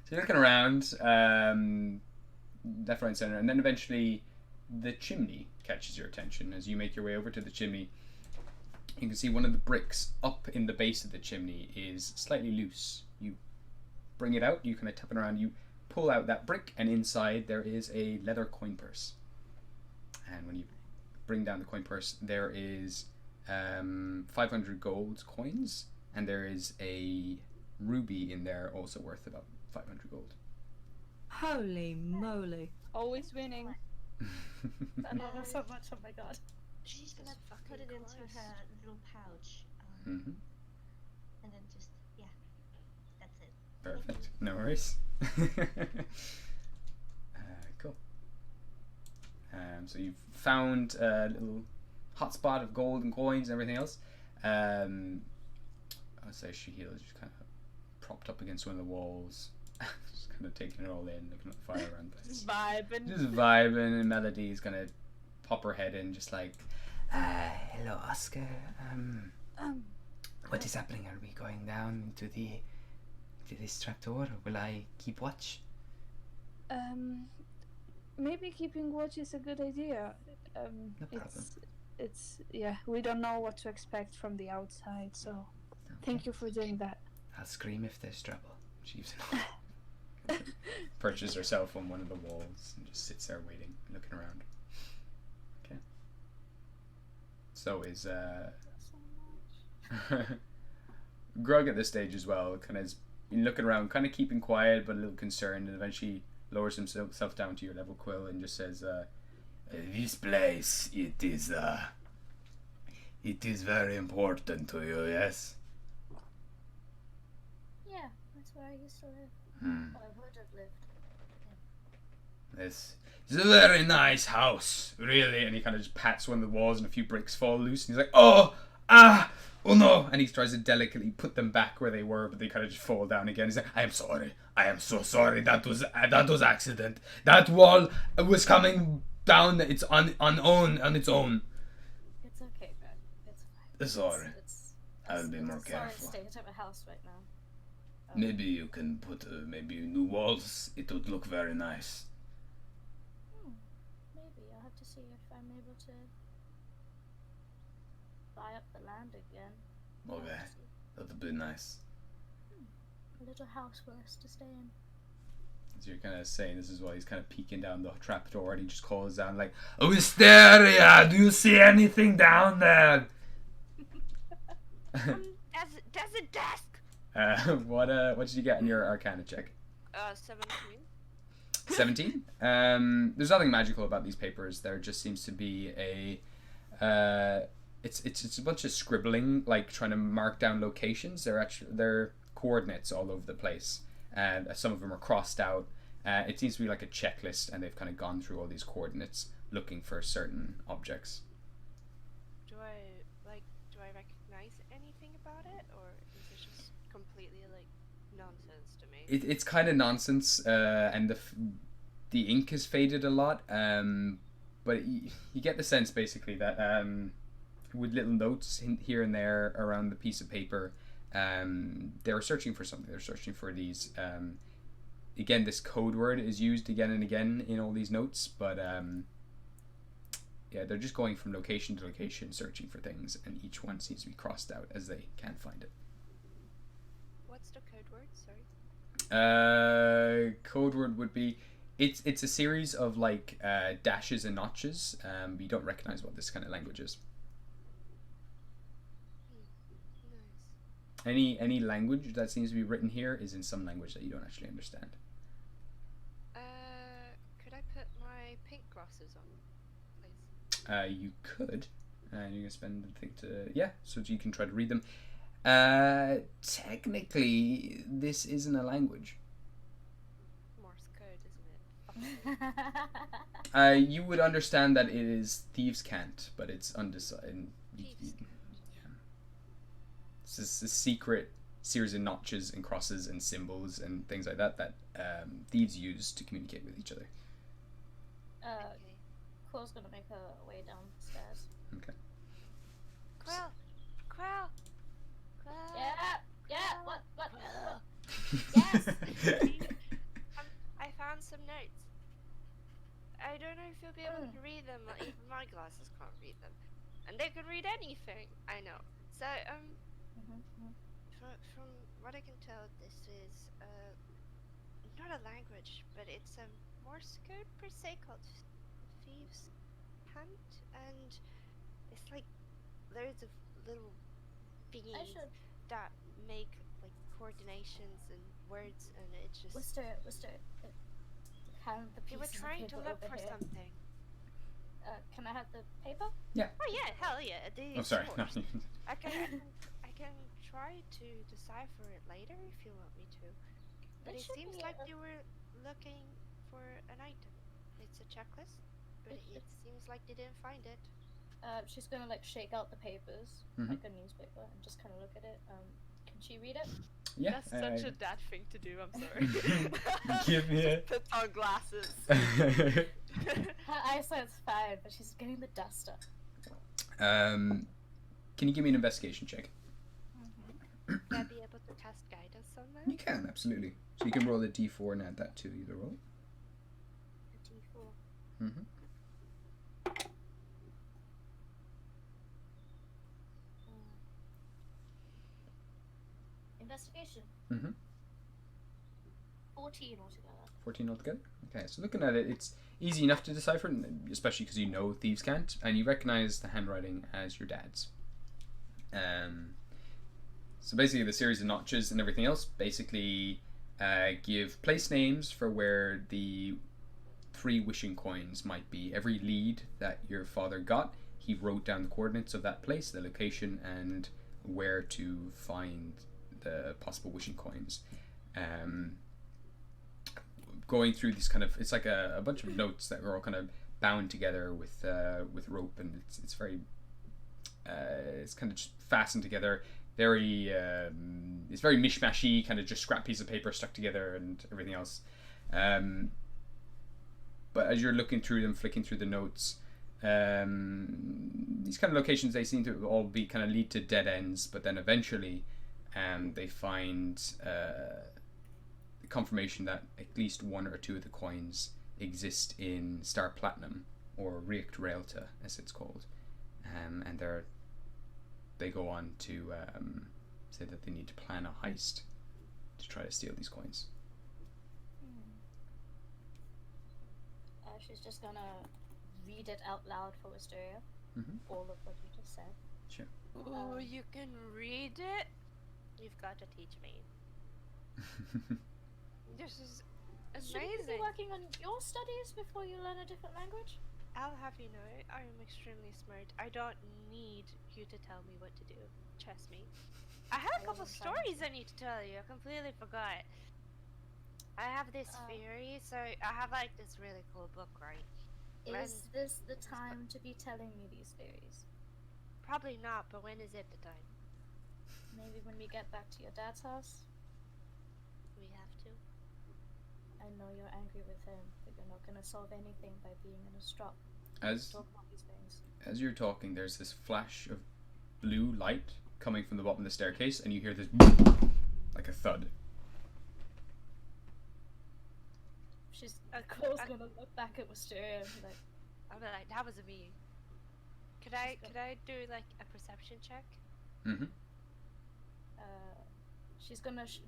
So you're looking around, left, right, and center, and then eventually the chimney catches your attention. As you make your way over to the chimney, you can see one of the bricks up in the base of the chimney is slightly loose. You bring it out, you kind of tap it around, you pull out that brick, and inside there is a leather coin purse. And when you bring down the coin purse, there is 500 gold coins, and there is a ruby in there, also worth about 500 gold. Holy moly! Always winning. I love her so much. Oh my god. She's gonna put it into her little pouch, Mm-hmm. and then just, yeah, that's it. Perfect. No worries. Cool. So you've found a little hotspot of gold and coins and everything else. I would say Shahil is just kind of propped up against one of the walls, just kind of taking it all in, looking at the fire around the place. Just vibing, and Melody's gonna pop her head in, just like, hello, Oscar. What is happening? Are we going down into this trapdoor, or will I keep watch? Maybe keeping watch is a good idea. No problem. It's yeah, we don't know what to expect from the outside, so thank you for doing that. I'll scream if there's trouble. She's perches herself on one of the walls and just sits there waiting, looking around. Okay. So is Grug at this stage as well, kind of looking around, kind of keeping quiet but a little concerned, and eventually lowers himself down to your level, Quill, and just says, this place, it is very important to you, yes? Yeah, that's where I used to live. Or I would have lived. This is a very nice house, really. And he kind of just pats one of the walls and a few bricks fall loose, and he's like, oh no. And he tries to delicately put them back where they were, but they kind of just fall down again. He's like, I am sorry. I am so sorry. That was accident. That wall was coming down. It's on its own. It's okay, bro. It's fine. It's alright. I'll be more Sorry, careful. state of a house right now. Maybe you can put maybe new walls. It would look very nice. Maybe I'll have to see if I'm able to buy up the land again. Okay, that would be nice. A little house for us to stay in. So you're kind of saying this is why he's kind of peeking down the trapdoor, and he just calls down like, "Wisteria, do you see anything down there?" There's a desk. What did you get in your Arcana check? 17. 17. There's nothing magical about these papers. There just seems to be it's a bunch of scribbling, like trying to mark down locations. They're coordinates all over the place, and some of them are crossed out. It seems to be like a checklist, and they've kind of gone through all these coordinates looking for certain objects. Do I recognize anything about it, or is it just completely like nonsense to me? It's kind of nonsense, and the ink has faded a lot. But you get the sense basically that with little notes here and there around the piece of paper, they're searching for something. They're searching for these. Again, this code word is used again and again in all these notes, but yeah, they're just going from location to location searching for things, and each one seems to be crossed out as they can't find it. What's the code word? Sorry. Code word would be it's a series of like dashes and notches. You don't recognize what this kind of language is. Nice. Any language that seems to be written here is in some language that you don't actually understand. Could I put my pink glasses on, please? You could, and you're gonna spend I think so you can try to read them. Technically, this isn't a language. Morse code, isn't it? You would understand that it is thieves' cant, but it's undecided. Thieves' Yeah. It's just a secret series of notches and crosses and symbols and things like that thieves use to communicate with each other. Okay. Quill's gonna make her way downstairs. Okay. Quill. Yeah, what? Yes. I found some notes. I don't know if you'll be able to read them. Even my glasses can't read them, and they can read anything. I know. So from what I can tell, this is not a language, but it's a Morse code per se called thieves' cant, and it's like loads of little thingies that make like coordinations and words, and it's just. Wister. Hand the You were pieces of trying to paper look over for here. something. Can I have the paper? Oh yeah, hell yeah. Oh, sorry. No. I can try to decipher it later if you want me to. But it should seems be like a- you were looking for an item. It's a checklist, but it seems like they didn't find it. She's gonna like shake out the papers Mhm. like a newspaper and just kind of look at it. Can she read it? Yeah. That's such a dad thing to do. I'm sorry. Give me a- Put on glasses. Her eyesight's fine, but she's getting the duster. Can you give me an investigation check? Would I be able to cast guidance on that? You can, absolutely. So you can roll a d4 and add that to the roll. A D4. Mm-hmm. Investigation. Mm-hmm. 14 altogether. 14 altogether? Okay, so looking at it, it's easy enough to decipher, especially because you know thieves can't, and you recognize the handwriting as your dad's. So basically the series of notches and everything else basically give place names for where the 3 wishing coins might be. Every lead that your father got, he wrote down the coordinates of that place, the location, and where to find the possible wishing coins. Going through these kind of, it's like a bunch of notes that are all kind of bound together with rope, and it's very it's kind of just fastened together. Very it's very mishmashy, kind of just scrap piece of paper stuck together and everything else. But but as you're looking through them, flicking through the notes, these kind of locations, they seem to all be kind of lead to dead ends, but then eventually they find confirmation that at least one or two of the coins exist in Star Platinum, or Richt Realta as it's called, and they go on to say that they need to plan a heist to try to steal these coins. She's just gonna read it out loud for Wisteria. All of what you just said. Sure. Ooh, you can read it? You've got to teach me. This is Shouldn't you amazing. be working on your studies before you learn a different language? I'll have you know, I am extremely smart. I don't need you to tell me what to do. Trust me. I had a couple stories I need to tell you. I completely forgot. I have this theory, so I have like this really cool book, right? Is this the time to be telling me these theories? Probably not, but when is it the time? Maybe when we get back to your dad's house? We have to. I know you're angry with him, but you're not gonna solve anything by being in a strop. As Talk about these things. as you're talking, there's this flash of blue light coming from the bottom of the staircase, and you hear this like a thud. Quill's gonna look back at Wisteria and be like, I'll be like, that was me. Could I do like a perception check?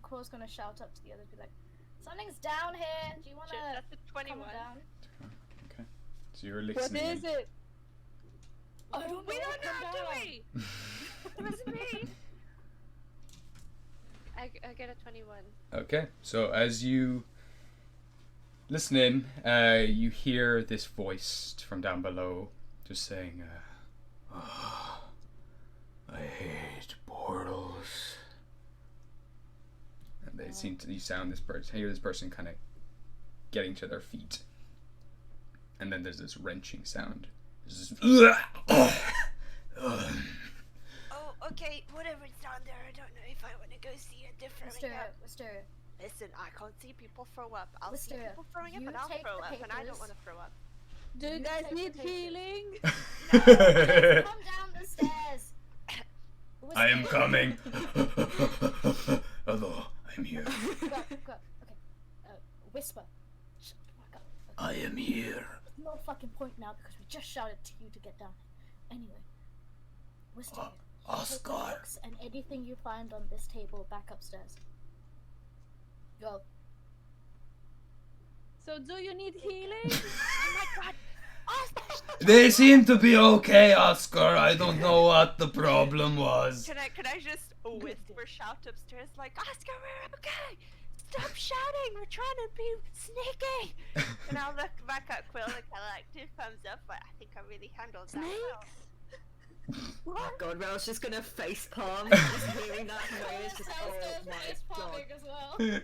Quill's gonna shout up to the others, be like, something's down here. Do you wanna Shit, that's a 21. come down? Okay. So you're listening. What is it? I don't know. We don't come know, down. do we? It wasn't me. I get a 21. Okay. So as you listen in, you hear this voice from down below, just saying, "Oh, I hate portals." And they seem to, you hear this person kind of getting to their feet, and then there's this wrenching sound. There's this Oh, okay, whatever's down there, I don't know if I want to go see it differently. Wisteria. Listen, I can't see people throw up. I'll see Wisteria, people throwing up you and I'll take throw the up, and I don't papers. want to throw up. Do you guys take need the papers. healing? Come down the stairs. I am Wisteria. coming. Hello, I'm here. Go. Okay. Whisper. Shut the fuck up. I am here. No fucking point now because we just shouted to you to get down. Anyway, Wisteria. Take the Oscar. books and anything you find on this table back upstairs. Go. So do you need healing? Oh my god! Oscar! They seem to be okay, Oscar. I don't know what the problem was. Can I just whisper shout upstairs like, Oscar, we're okay! Stop shouting! We're trying to be sneaky! And I'll look back at Quill and kind of like 2 thumbs up, but I think I really handled that well. Oh god, Rel's just gonna face palm. Just hearing that noise, just oh my god.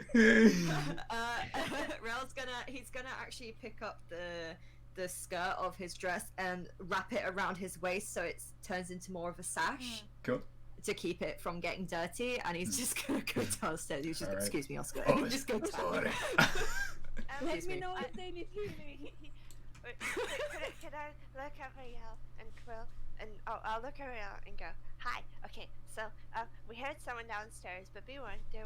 Rel's he's gonna actually pick up the skirt of his dress and wrap it around his waist so it turns into more of a sash. Cool. To keep it from getting dirty, and he's just gonna go downstairs. He's just Alright. excuse me, Oscar. Oh, just go down. sorry. Let Excuse me me. know if they need healing. Wait, can I look at Riel and Quill and I'll look at Riel and go, hi, okay, so we heard someone downstairs, but be warned, they're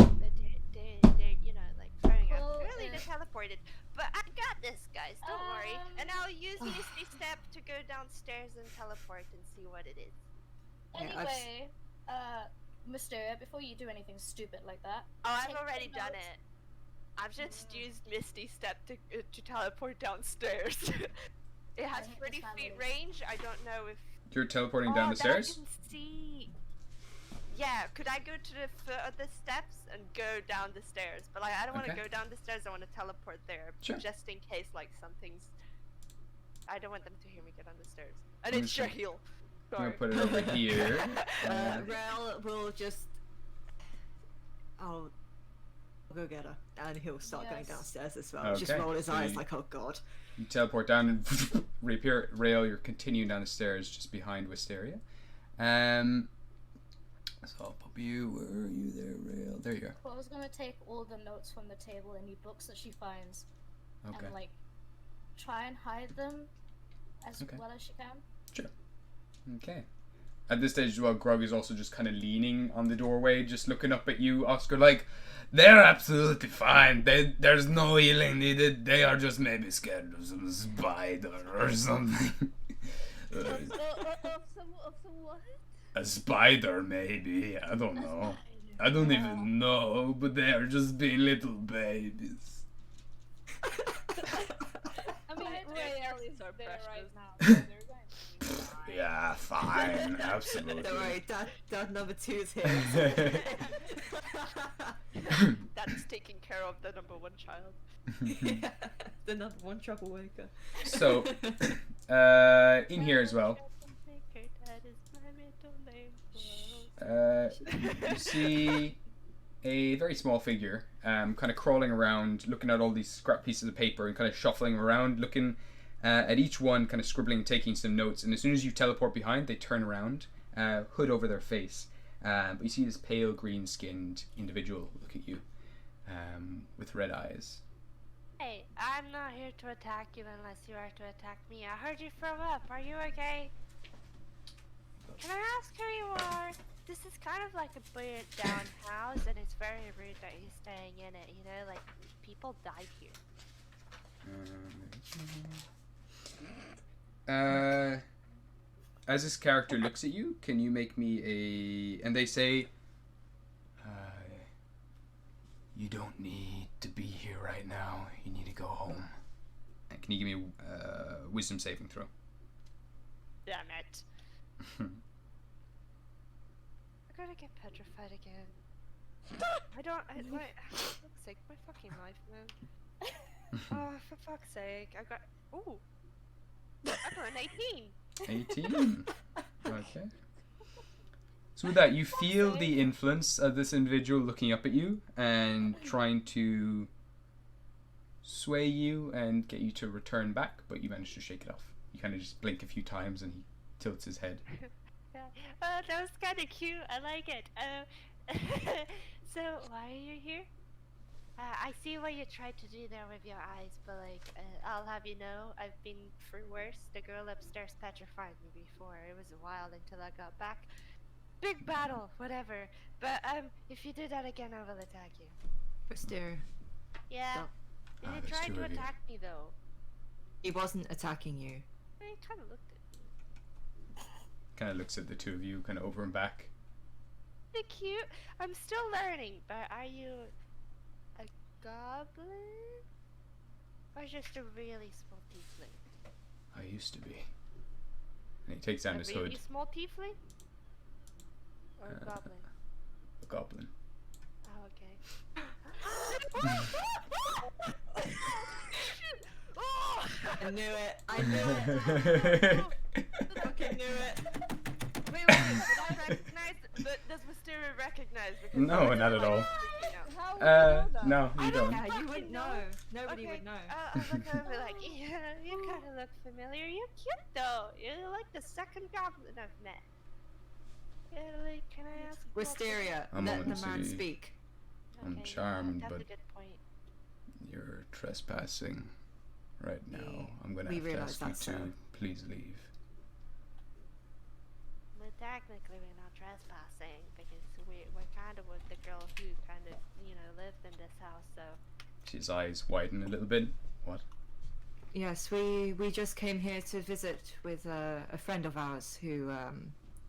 you know, like throwing up. Well, Really, they teleported. But I got this, guys, don't worry. And I'll use Misty Step to go downstairs and teleport and see what it is. Yeah, Anyway, Wisteria, before you do anything stupid like that. Oh, I've take the already done notes. it. I've just used Misty Step to teleport downstairs. It has I hate 30 this feet family. range. I don't know if You're teleporting down the that I stairs? can see. Yeah, could I go to the foot of the steps and go down the stairs? But like, I don't want to Okay. go down the stairs. I want to teleport there, Sure. just in case like something's. I don't want them to hear me get on the stairs. And it's Understood. Shahil. I'm gonna Sorry. put it over here. Rel will just. I'll go get her, and he'll start going Yes. downstairs as well. Just Okay, roll his so eyes you- like, oh god. You teleport down and reappear at Rail. You're continuing down the stairs just behind Wisteria. So I'll pop you. Where are you there, Rail? There you are. Quill's gonna take all the notes from the table, any books that she finds, Okay. and like try and hide them as Okay. well as she can. Sure. Okay. At this stage as well, Grog is also just kind of leaning on the doorway, just looking up at you, Oscar, like, they're absolutely fine. There's no healing needed. They are just maybe scared of some spider or something. Of some what? A spider, maybe. I don't know. I don't even know, but they are just being little babies. I mean, Rael is so there right precious. now, so they're going to be fine. Yeah, fine. Absolutely. Don't worry, dad number 2's here. That's taking care of the number 1 child. Yeah, the number 1 troublemaker. So, in here as well, you see a very small figure, kind of crawling around, looking at all these scrap pieces of paper and kind of shuffling around, looking at each one, kind of scribbling, taking some notes. And as soon as you teleport behind, they turn around, hood over their face. But you see this pale green-skinned individual look at you with red eyes. Hey, I'm not here to attack you unless you are to attack me. I heard you throw up. Are you okay? Can I ask who you are? This is kind of like a burnt down house, and it's very rude that you're staying in it, you know? Like, people died here. As this character looks at you, can you make me a... And they say, you don't need to be here right now. You need to go home. And can you give me a wisdom saving throw? Damn it. I'm gonna get petrified again. Fuck's sake, my fucking life, man. Oh, for fuck's sake, I got an 18. 18. Okay. So with that, you feel the influence of this individual looking up at you and trying to sway you and get you to return back, but you manage to shake it off. You kind of just blink a few times and he tilts his head. Yeah. Oh, that was kind of cute. I like it. So why are you here? I see what you tried to do there with your eyes, but like, I'll have you know, I've been through worse. The girl upstairs petrified me before. It was a while until I got back. Big battle, whatever. But if you do that again, I will attack you. Wisteria. Yeah. Stop. And he there's tried two to of you. attack me though. He wasn't attacking you. He kind of looked at me. Kind of looks at the two of you, kind of over and back. They're cute. I'm still learning, but are you a goblin? Or just a really small tiefling? I used to be. And he takes down A his really hood. small tiefling? Or a goblin? A goblin. Oh, okay. I knew it. I knew it. Fucking knew it. Wait, did I recognize? But does Wisteria recognize? Because No, not at all. How would you know that? No, you don't. Yeah, you fucking wouldn't know. know. Nobody Okay, would know. I'm gonna be like, yeah, you kind of look familiar. You're cute though. You're like the second goblin I've met. Yeah, like, can I ask? Wisteria, A let the moment man to- speak. I'm Okay, charmed, that's but a good point. you're trespassing right now. I'm gonna we have to realise ask you that, to sir. please leave. But technically, we're not trespassing because we're kind of with the girl who kind of, you know, lived in this house. So His eyes widen a little bit. What? Yes, we just came here to visit with a friend of ours who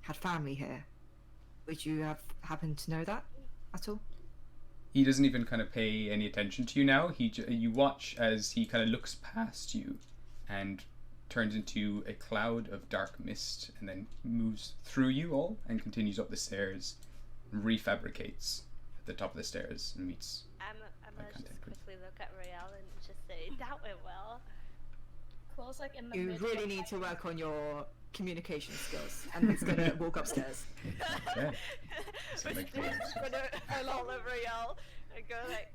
had family here. Would you have happened to know that at all? He doesn't even kind of pay any attention to you now. You watch as he kind of looks past you and turns into a cloud of dark mist and then moves through you all and continues up the stairs and refabricates at the top of the stairs and meets. I'm gonna contact just with- quickly look at Rael and just say that went well. Quill's like in the You middle really of need to hiding. work on your communication skills. And he's gonna walk upstairs. Okay. So make the Wistaria's moves. gonna fall over Rael and go like,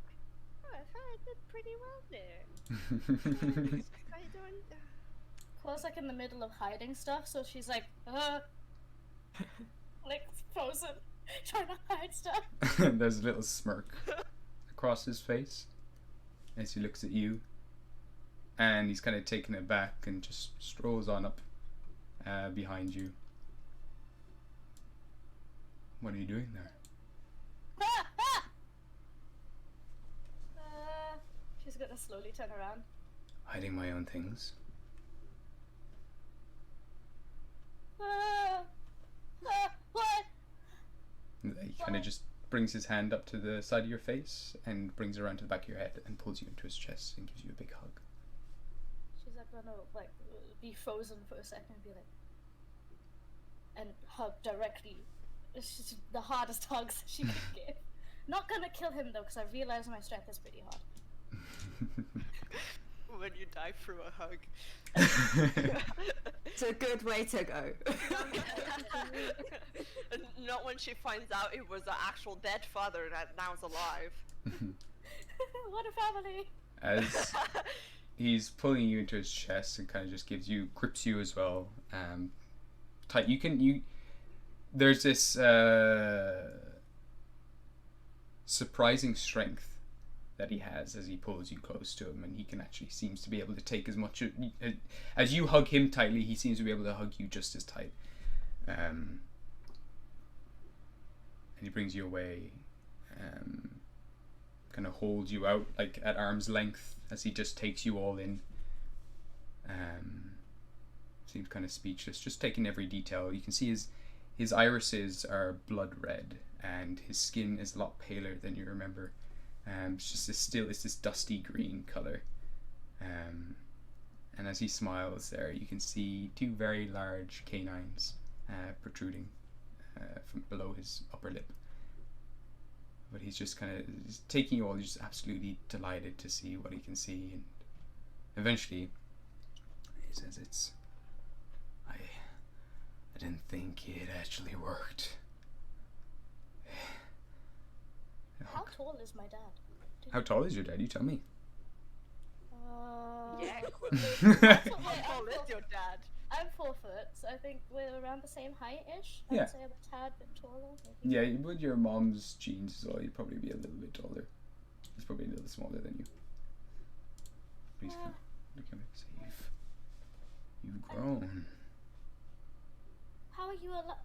oh, I thought I did pretty well there. I don't. Quill's like in the middle of hiding stuff, so she's like frozen, trying to hide stuff. There's a little smirk across his face as he looks at you. and he's kind of taken it back and just strolls on up behind you. What are you doing there? She's gonna slowly turn around. Hiding my own things. What? He kind of just brings his hand up to the side of your face and brings it around to the back of your head and pulls you into his chest and gives you a big hug. She's like gonna like be frozen for a second and be like, and hug directly. It's just the hardest hugs she can give. Not gonna kill him though, because I realize my strength is pretty hard. When you die through a hug. It's a good way to go. Not when she finds out it was an actual dead father that now is alive. What a family! As he's pulling you into his chest and kind of just grips you as well. Tight. There's this surprising strength that he has as he pulls you close to him, and he can actually seems to be able to take as much as you hug him tightly. He seems to be able to hug you just as tight, and he brings you away, kind of holds you out like at arm's length as he just takes you all in. Seems kind of speechless, just taking every detail. You can see his irises are blood red, and his skin is a lot paler than you remember. It's just it's this dusty green color, and as he smiles there, you can see two very large canines protruding from below his upper lip. But he's just kind of taking you all. He's just absolutely delighted to see what he can see, and eventually he says, I didn't think it actually worked." How tall is my dad? How tall is your dad? You tell me. Yeah. How tall is your dad? I'm 4 foot, so I think we're around the same height-ish. I Yeah. would say I'm a tad bit taller. Maybe. Yeah, with your mom's genes as well, you'd probably be a little bit taller. He's probably a little smaller than you. But he's kind of safe. You've grown. How are you alive?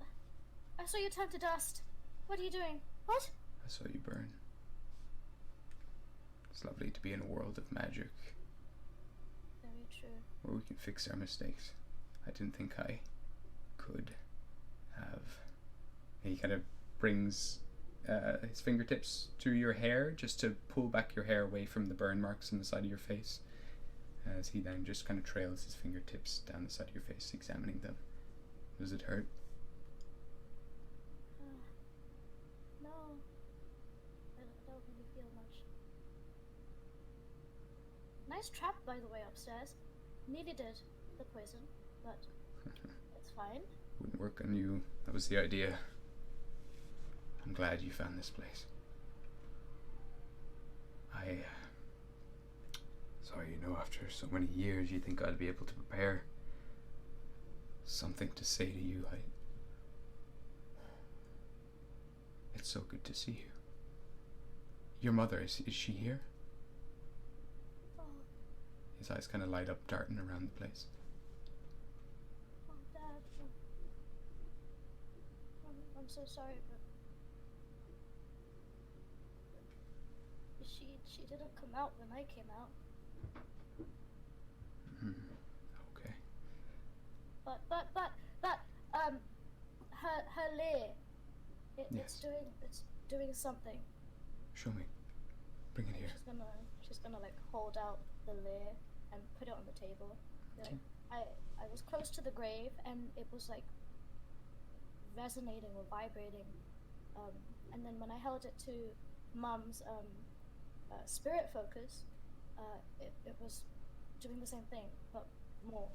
I saw you turn to dust. What are you doing? What? I saw you burn. It's lovely to be in a world of magic Very true. where we can fix our mistakes. I didn't think I could have. And he kind of brings his fingertips through your hair just to pull back your hair away from the burn marks on the side of your face, as he then just kind of trails his fingertips down the side of your face, examining them. Does it hurt? No. I don't really feel much. Nice trap, by the way, upstairs. Nearly did the poison, but it's fine. Wouldn't work on you. That was the idea. I'm glad you found this place. Sorry, after so many years, you think I'd be able to prepare something to say to you. It's so good to see you. Your mother, is she here? Oh, His eyes kind of light up, darting around the place. oh, Dad. I'm so sorry, but she didn't come out when I came out. Okay. But her lair, it's doing something. Show me. Bring it here. She's gonna like hold out the lair and put it on the table. Like, I was close to the grave and it was like resonating or vibrating, and then when I held it to Mum's spirit focus, it was doing the same thing but more.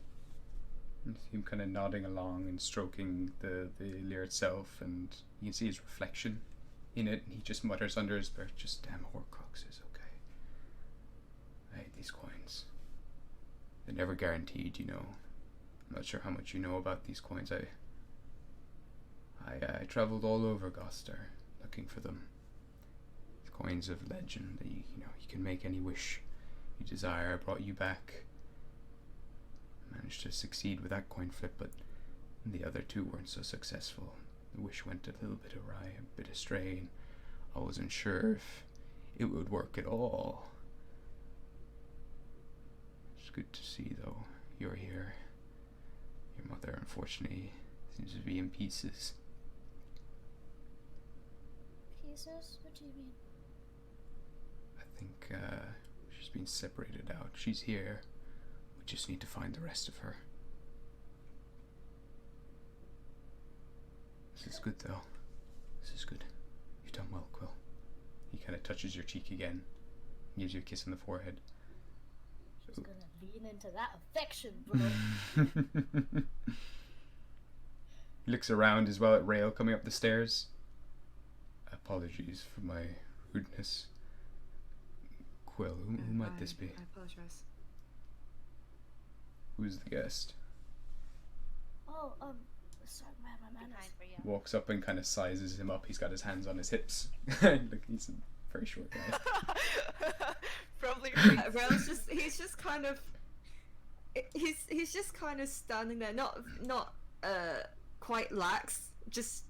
You see him kind of nodding along and stroking the lyre itself, and you can see his reflection in it, and he just mutters under his breath, just damn Horcruxes, okay. I hate these coins. They're never guaranteed, I'm not sure how much you know about these coins. I traveled all over Gostar looking for them. Coins of legend that you can make any wish you desire. I brought you back Managed to succeed with that coin flip, but the other two weren't so successful. The wish went a little bit awry, a bit astray, and I wasn't sure if it would work at all. It's good to see, though, you're here. Your mother, unfortunately, seems to be in pieces. Pieces? What do you mean? I think she's been separated out. She's here. We just need to find the rest of her. This is good, though. This is good. You've done well, Quill. He kind of touches your cheek again, gives you a kiss on the forehead. She's gonna lean into that affection, bro. He looks around as well at Rail coming up the stairs. Apologies for my rudeness. Quill, who might this be? I apologize. Who's the guest? Oh, sorry, man, my manners. Fine for you. Walks up and kind of sizes him up. He's got his hands on his hips. Look, he's a very short guy. Probably. Rail's he's just kind of standing there, not quite lax, just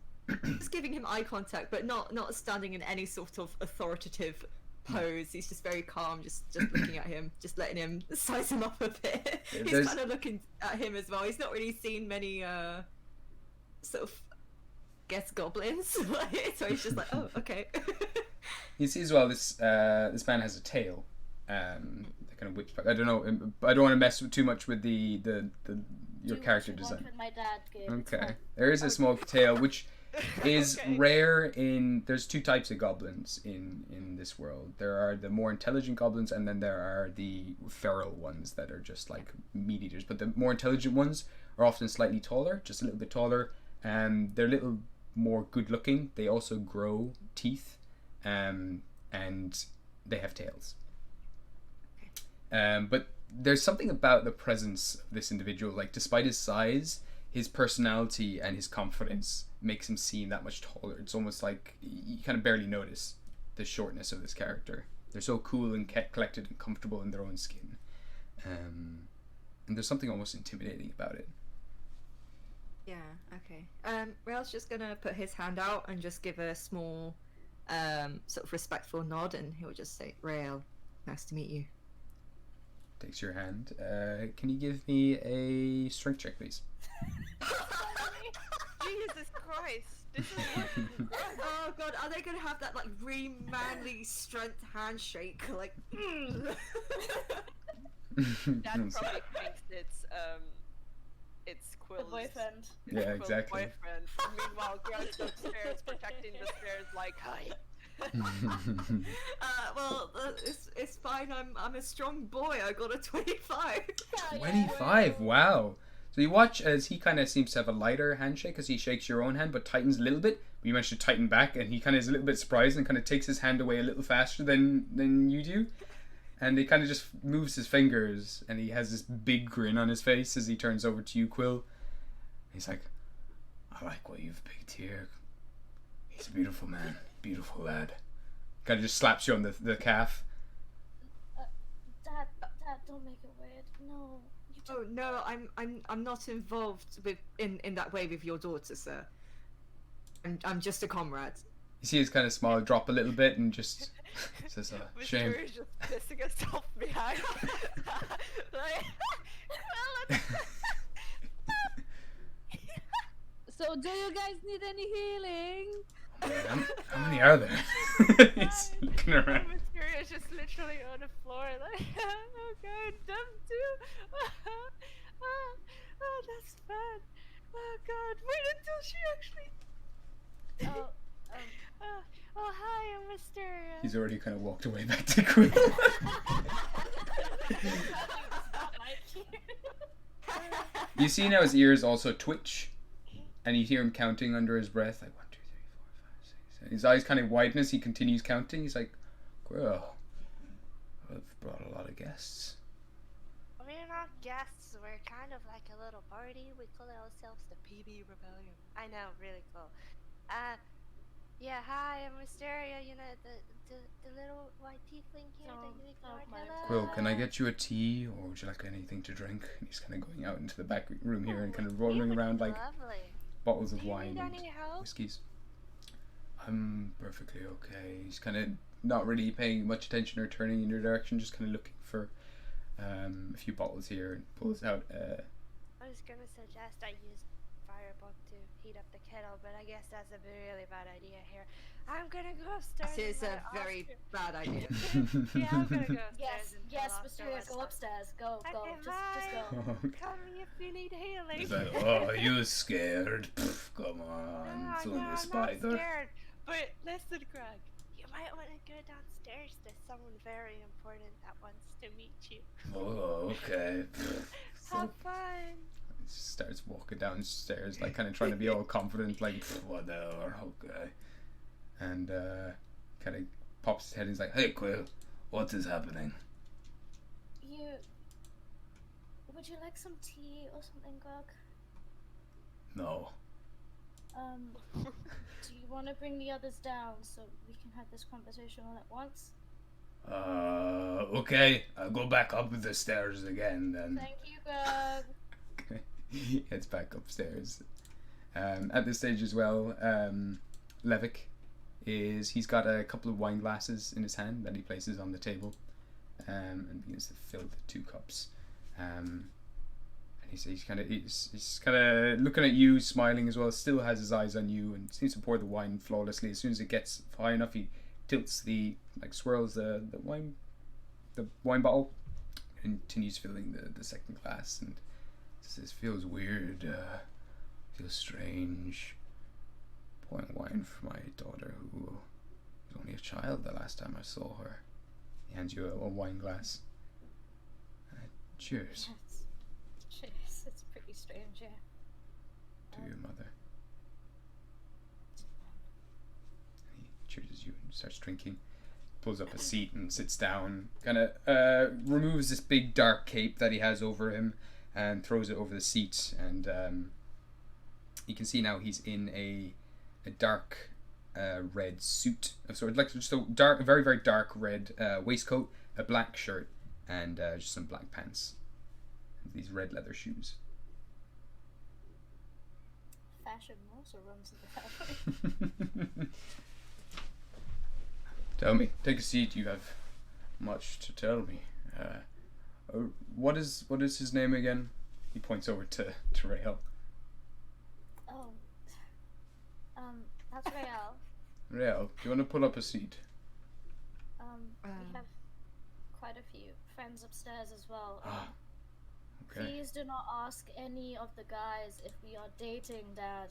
giving him eye contact, but not standing in any sort of authoritative pose. He's just very calm, just looking at him, just letting him size him up a bit. He's kind of looking at him as well. He's not really seen many sort of guest goblins, so he's just like, oh, okay. You see as well, this man has a tail. That kind of whips back. I don't know. I don't want to mess too much with your character design. My dad gave. Okay, there is a small tail, which is rare in. There's two types of goblins in this world. There are the more intelligent goblins, and then there are the feral ones that are just like meat eaters. But the more intelligent ones are often slightly taller, just a little bit taller. They're a little more good looking. They also grow teeth, and they have tails. But there's something about the presence of this individual, like despite his size, his personality and his confidence makes him seem that much taller. It's almost like you kind of barely notice the shortness of this character. They're so cool and collected and comfortable in their own skin. And there's something almost intimidating about it. Yeah, okay. Rail's just gonna put his hand out and just give a small sort of respectful nod, and he'll just say, Rail, nice to meet you. Takes your hand. Can you give me a strength check, please? Jesus Christ! This is Oh god, are they gonna have that like really manly strength handshake? Like, Dad probably thinks it's Quill's The boyfriend. Yeah, Quill's exactly. boyfriend. Meanwhile, Grant's upstairs protecting the stairs like, hi. well, it's fine. I'm a strong boy. I got a 25. 25, wow. So you watch as he kind of seems to have a lighter handshake as he shakes your own hand, but tightens a little bit. But you manage to tighten back, and he kind of is a little bit surprised and kind of takes his hand away a little faster than you do. And he kind of just moves his fingers, and he has this big grin on his face as he turns over to you, Quill. He's like, I like what you've picked here. He's a beautiful man, beautiful lad. Kind of just slaps you on the calf. Dad, don't make it weird. No. Oh no, I'm not involved in that way with your daughter, sir. I'm just a comrade. You see his kind of smile drop a little bit and just says, shame. Mysterio is just pissing herself behind. Like, well, So, do you guys need any healing? How many are there? He's looking around. Mysterio's just literally on the floor, like, oh god, them too. Oh, that's bad. Oh god, wait until she actually. Oh, hi, I'm Mysterio. He's already kind of walked away back to Quill. You see now his ears also twitch, and you hear him counting under his breath, like 1, 2, 3, 4, 5, 6. And his eyes kind of widen as he continues counting. He's like, Quill, I've brought a lot of guests. We're not guests, we're kind of like a little party. We call ourselves the PB Rebellium. I know, really cool. Yeah, hi, I'm Mysterio. You know, the little white tiefling here that you ignored. my Hello. Quill, can I get you a tea, or would you like anything to drink? And he's kind of going out into the back room here and kind of rolling around like Lovely. bottles of Do you wine need and any help? whiskies. I'm perfectly okay. He's kind of not really paying much attention or turning in your direction, just kind of looking for a few bottles here and pulls out. I was gonna suggest I use fireball to heat up the kettle, but I guess that's a really bad idea here. I'm gonna go upstairs. This is and a let very Oscar- bad idea. Yeah, I'm gonna go upstairs. Yes, and yes, tell Oscar Mysteria, what's go up. upstairs. Go, go. Okay, Just go. Okay. Call me if you need healing. He's like, oh, are you scared? Pff, come on, it's only a I'm not spider. scared. But listen, Greg, you might want to go downstairs. There's someone very important that wants to meet you. Oh, okay. Pff, Have so fun. he starts walking downstairs, like kind of trying to be all confident, like "Pff, whatever, okay. And kind of pops his head and he's like, hey Quill, what is happening? Would you like some tea or something, Greg? No. Do you want to bring the others down so we can have this conversation all at once? Okay, I'll go back up the stairs again then. Thank you, Greg. Okay. He heads back upstairs. At this stage as well, Levick he's got a couple of wine glasses in his hand that he places on the table, and begins to fill the 2 cups. And he's kind of looking at you, smiling as well. Still has his eyes on you, and seems to pour the wine flawlessly. As soon as it gets high enough, he tilts swirls the wine bottle, and continues filling the second glass. And says, "Feels weird. Feels strange. Pouring wine for my daughter, who was only a child the last time I saw her." He hands you a wine glass. Cheers. Cheers. It's pretty strange, yeah. To your mother. And he cheers you and starts drinking. Pulls up a seat and sits down. Kind of removes this big dark cape that he has over him and throws it over the seat. And you can see now he's in a dark red suit of sorts, like just a dark, very very dark red waistcoat, a black shirt, and just some black pants. And these red leather shoes. Fashion also runs in the family. Tell me, take a seat. You have much to tell me. What is his name again? He points over to Rael. Oh, that's Rael. Rael, do you want to pull up a seat? We have quite a few friends upstairs as well. Okay. Please do not ask any of the guys if we are dating, Dad.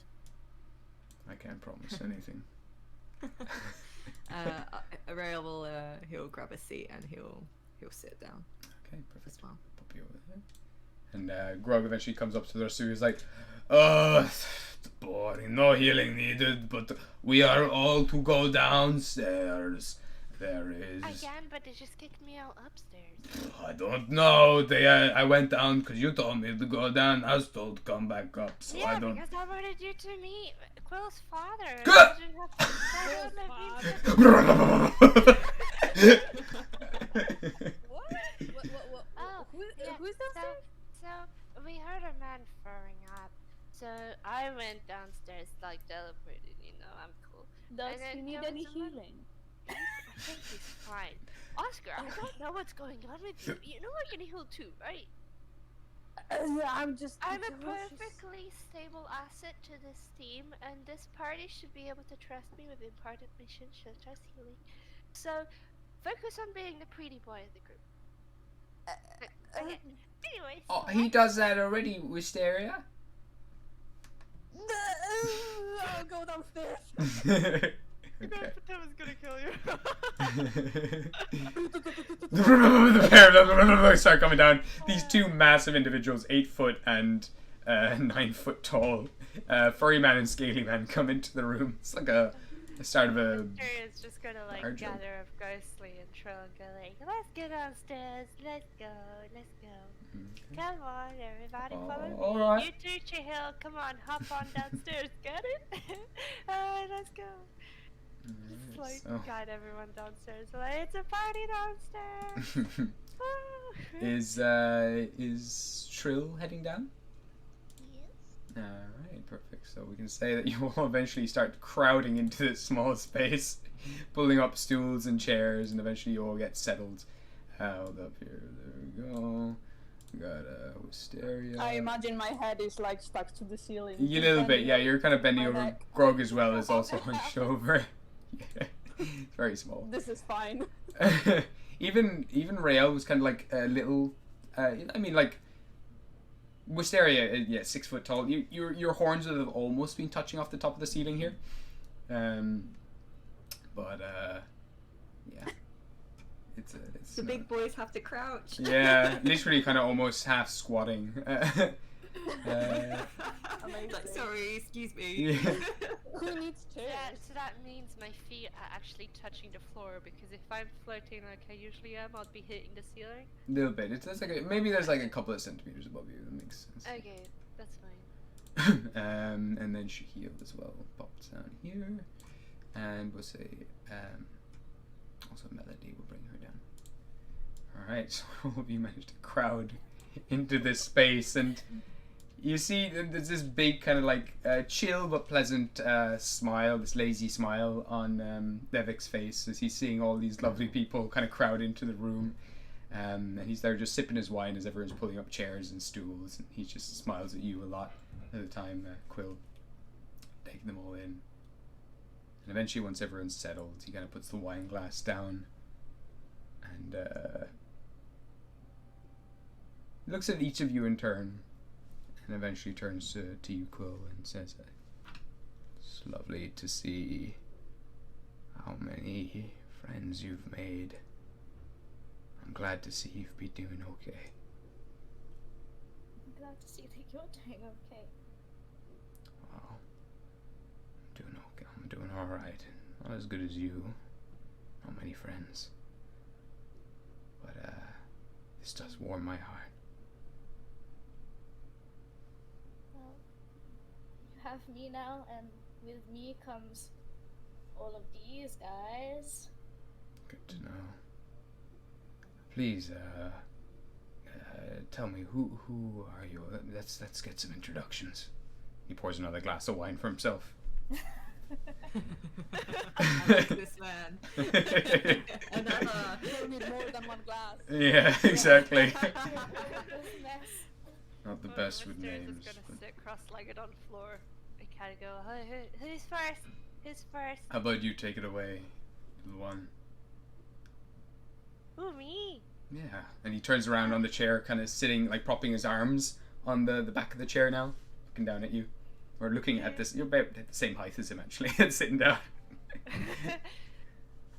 I can't promise anything. Rael will he'll grab a seat and he'll sit down. Okay, perfect. As well. Pop you over there. And Grog eventually comes up to the rest of you. He's like, "Oh, boring. No healing needed. But we are all to go downstairs. There is." Again, but they just kicked me out upstairs. I don't know. I went down because you told me to go down. I was told to come back up. So Yeah, I don't. because I wanted you to meet Quill's father. Good! What? Oh, yeah. Who's downstairs? So we heard a man throwing up. So I went downstairs, like teleported. I'm cool. Does And then he need there any was someone- healing? I think he's fine. Oscar, I don't know what's going on with you. You know I can heal too, right? I'm just. I'm a cautious. perfectly stable asset to this team, and this party should be able to trust me with important missions such as healing. So, focus on being the pretty boy of the group. Okay. Anyways. Oh, he does that already, Wisteria. I'll go downstairs. Okay. That was gonna kill you. The pair of start coming down. These 2 massive individuals, 8 foot and 9 foot tall, furry man and scaly man, come into the room. It's like the start of a. Is just gonna bar joke. gather up Ghostly and Trill and go like, let's get downstairs, let's go. Okay. Come on, everybody, follow me. All right. You too, Chihil. Come on, hop on downstairs. Get it? Alright, let's go. Just like so- guide everyone downstairs. Like, it's a party downstairs. Is Trill heading down? Yes. Alright, perfect. So we can say that you will eventually start crowding into this small space, pulling up stools and chairs, and eventually you all get settled. Hold up here. There we go. We got Wisteria. I imagine my head is like stuck to the ceiling. A little bit, yeah. You're kind of bending My over. neck. Grog as well is also hunched over. Yeah, it's very small. This is fine. even Rael was kind of like a little. I mean, like Wisteria, yeah, 6 foot tall. Your horns would have almost been touching off the top of the ceiling here. But yeah, it's The big boys have to crouch. yeah, literally kind of almost half squatting. Like, sorry, excuse me. Yeah. Who needs chairs? So that means my feet are actually touching the floor, because if I'm floating like I usually am, I'll be hitting the ceiling. A little bit. It's like maybe there's like a couple of centimeters above you. That makes sense. Okay, that's fine. And then she healed as well. Pops down here, and we'll say also Melody will bring her down. All right, so all of you managed to crowd into this space, and you see there's this big kind of like chill but pleasant smile, this lazy smile on Devik's face as he's seeing all these lovely people kind of crowd into the room. And he's there just sipping his wine as everyone's pulling up chairs and stools, and he just smiles at you a lot at the time, Quill, taking them all in. And eventually, once everyone's settled, he kind of puts the wine glass down and looks at each of you in turn, and eventually turns to you, Quill, and says, "It's lovely to see how many friends you've made. I'm glad to see you've been doing okay." I'm glad to see that you're doing okay. Well, I'm doing okay. I'm doing alright. Not as good as you. Not many friends. But, this does warm my heart. Well, you have me now, and with me comes all of these guys. Good to know. Please, tell me, who are you? Let's get some introductions. He pours another glass of wine for himself. I like this man. Another. You need more than one glass. Yeah, exactly. This mess. Not the best with Wisteria names. is gonna but- sit cross-legged on the floor and kind of go, who's first? Who's first? How about you take it away, little one? Ooh, me. Yeah. And he turns around on the chair, kind of sitting, like propping his arms on the back of the chair now, looking down at you. Or looking at this. You're about at the same height as him, actually, and sitting down.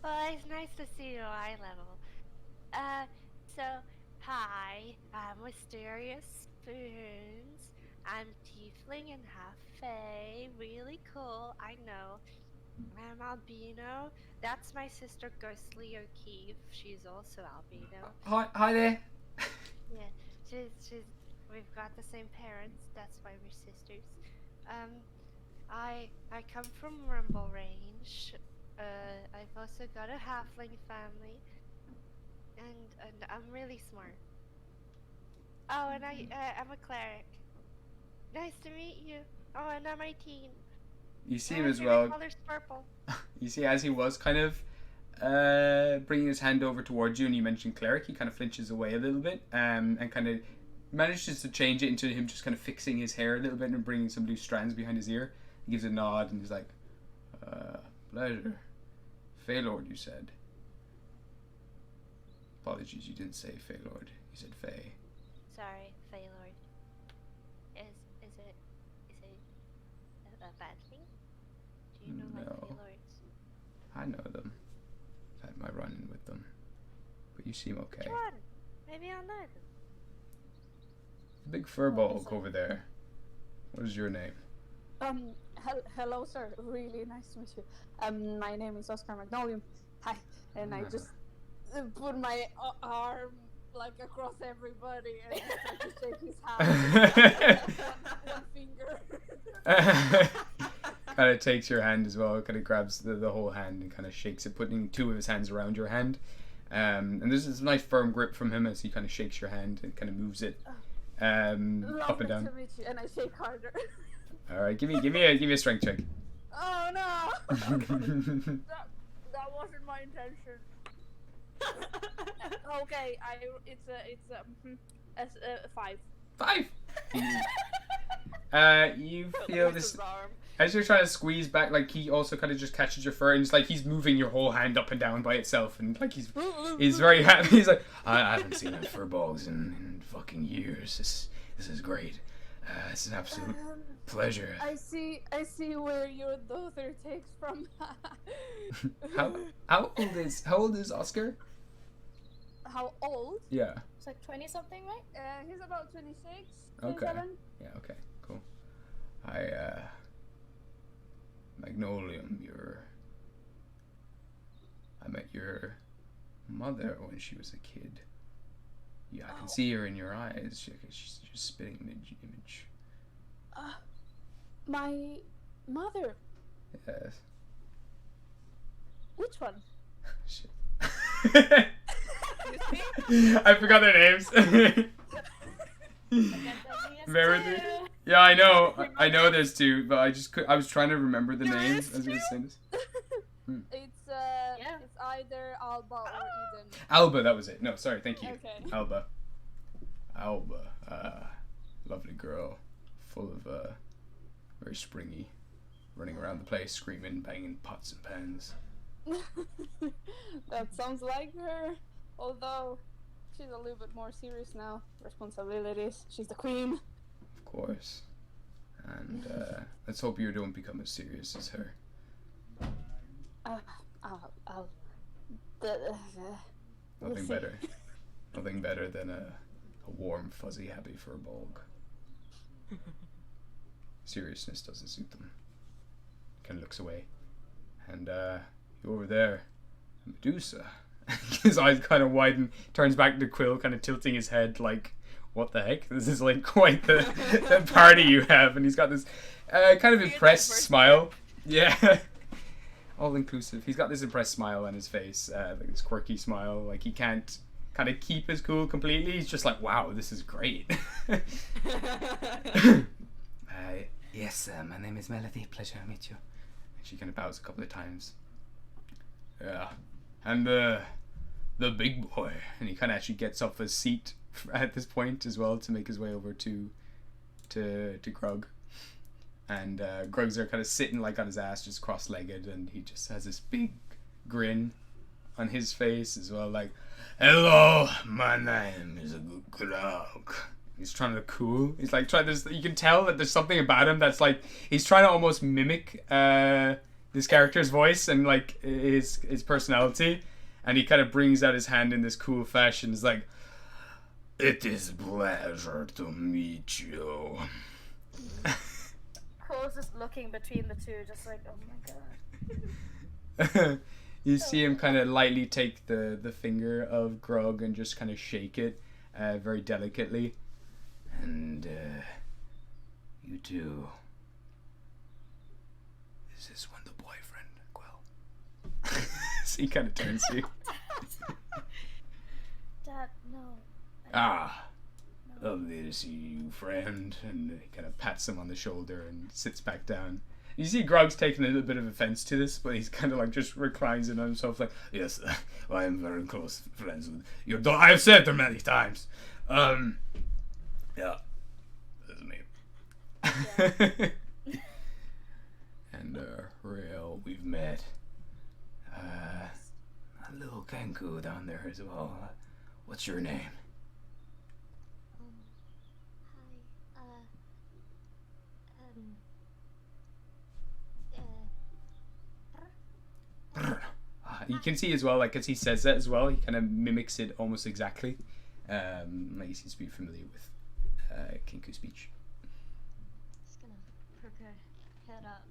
Well, it's nice to see you eye level. So, hi, I'm Wisteria Spoons. I'm tiefling and half fae. Really cool, I know. I'm albino. That's my sister Ghostly O'Keefe. She's also albino. Hi there. Yeah, we've got the same parents. That's why we're sisters. I come from Rumble Range. I've also got a halfling family, and I'm really smart. Oh, and I'm a cleric. Nice to meet you. Oh, and I'm 18. You see Oh, him my as favorite well. color's purple. You see, as he was kind of bringing his hand over towards you, and you mentioned cleric, he kind of flinches away a little bit, and kind of manages to change it into him just kind of fixing his hair a little bit and bringing some loose strands behind his ear. He gives a nod and he's like, pleasure. Feylord, you said. Apologies, you didn't say Feylord. You said Fey. Sorry, Feylord. Is it a bad thing? Do you know like No. Feylords? I know them. I've had my run-in with them. But you seem okay. Which one? Maybe I'll know them. The big furball over there. What is your name? Hello, sir. Really nice to meet you. My name is Oscar Magnolium. Hi. And I just put my arm like across everybody and try to shake his hand. one finger. kind of takes your hand as well, kind of grabs the whole hand and kind of shakes it, putting two of his hands around your hand. And there's this nice firm grip from him as he kind of shakes your hand and kind of moves it up and down. To meet you, and I shake harder. All right, give me a strength check. Oh no! that wasn't my intention. Okay, it's a 5. 5. You feel this as you're trying to squeeze back, like he also kind of just catches your fur, and it's like he's moving your whole hand up and down by itself, and like he's very happy. He's like, I haven't seen a fur balls in fucking years. This is great. It's an absolute pleasure. I see where your daughter takes from. How old is Oscar? How old? Yeah. It's like 20 something, right? He's about 26. Okay. 27. Yeah. Okay. Cool. Magnolium, I met your mother when she was a kid. Yeah, I can see her in your eyes. She's just spitting image. My mother. Yes. Which one? Shit. I forgot their names. Meredith. Yeah, I know there's 2, but I was trying to remember the names as we were saying this. It's either Alba or Eden. Alba, that was it. No, sorry, thank you. Okay. Alba, lovely girl, full of very springy, running around the place, screaming, banging pots and pans. That sounds like her, although she's a little bit more serious now. Responsibilities. She's the queen. Of course. And let's hope you don't become as serious as her. Nothing better. Nothing better than a warm, fuzzy, happy fur bulg. Seriousness doesn't suit them. Kind of looks away. And you over there, Medusa. His eyes kind of widen, turns back to Quill, kind of tilting his head like, what the heck? This is like quite the party you have. And he's got this kind of impressed smile. Yeah. All inclusive. He's got this impressed smile on his face, like this quirky smile. Like he can't kind of keep his cool completely. He's just like, wow, this is great. Yes, my name is Melody. Pleasure to meet you. And she kind of bows a couple of times. Yeah. And the big boy. And he kind of actually gets off his seat at this point as well to make his way over to Grug. And Grug's there kind of sitting like on his ass, just cross-legged, and he just has this big grin on his face as well, like, hello, my name is Grug. He's trying to look cool. He's like trying to. You can tell that there's something about him that's like he's trying to almost mimic this character's voice and like his personality, and he kind of brings out his hand in this cool fashion. He's like, "It is a pleasure to meet you." Cole's just looking between the two, just like, oh my god. You see him kind of lightly take the finger of Grug and just kind of shake it very delicately. And you two, is this one the boyfriend, Quill? So he kind of turns to you. Dad, no. Lovely to see you, friend. And he kind of pats him on the shoulder and sits back down. You see Grog's taking a little bit of offense to this, but he's kind of like just reclines in on himself like, yes, I am very close friends with your daughter. I've said it many times. Yeah, this is me. Yeah. And Rael, we've met. A little Kanku down there as well. What's your name? You can see as well, like as he says that as well, he kind of mimics it almost exactly. Like he seems to be familiar with Kinku speech. Just gonna perk her head up,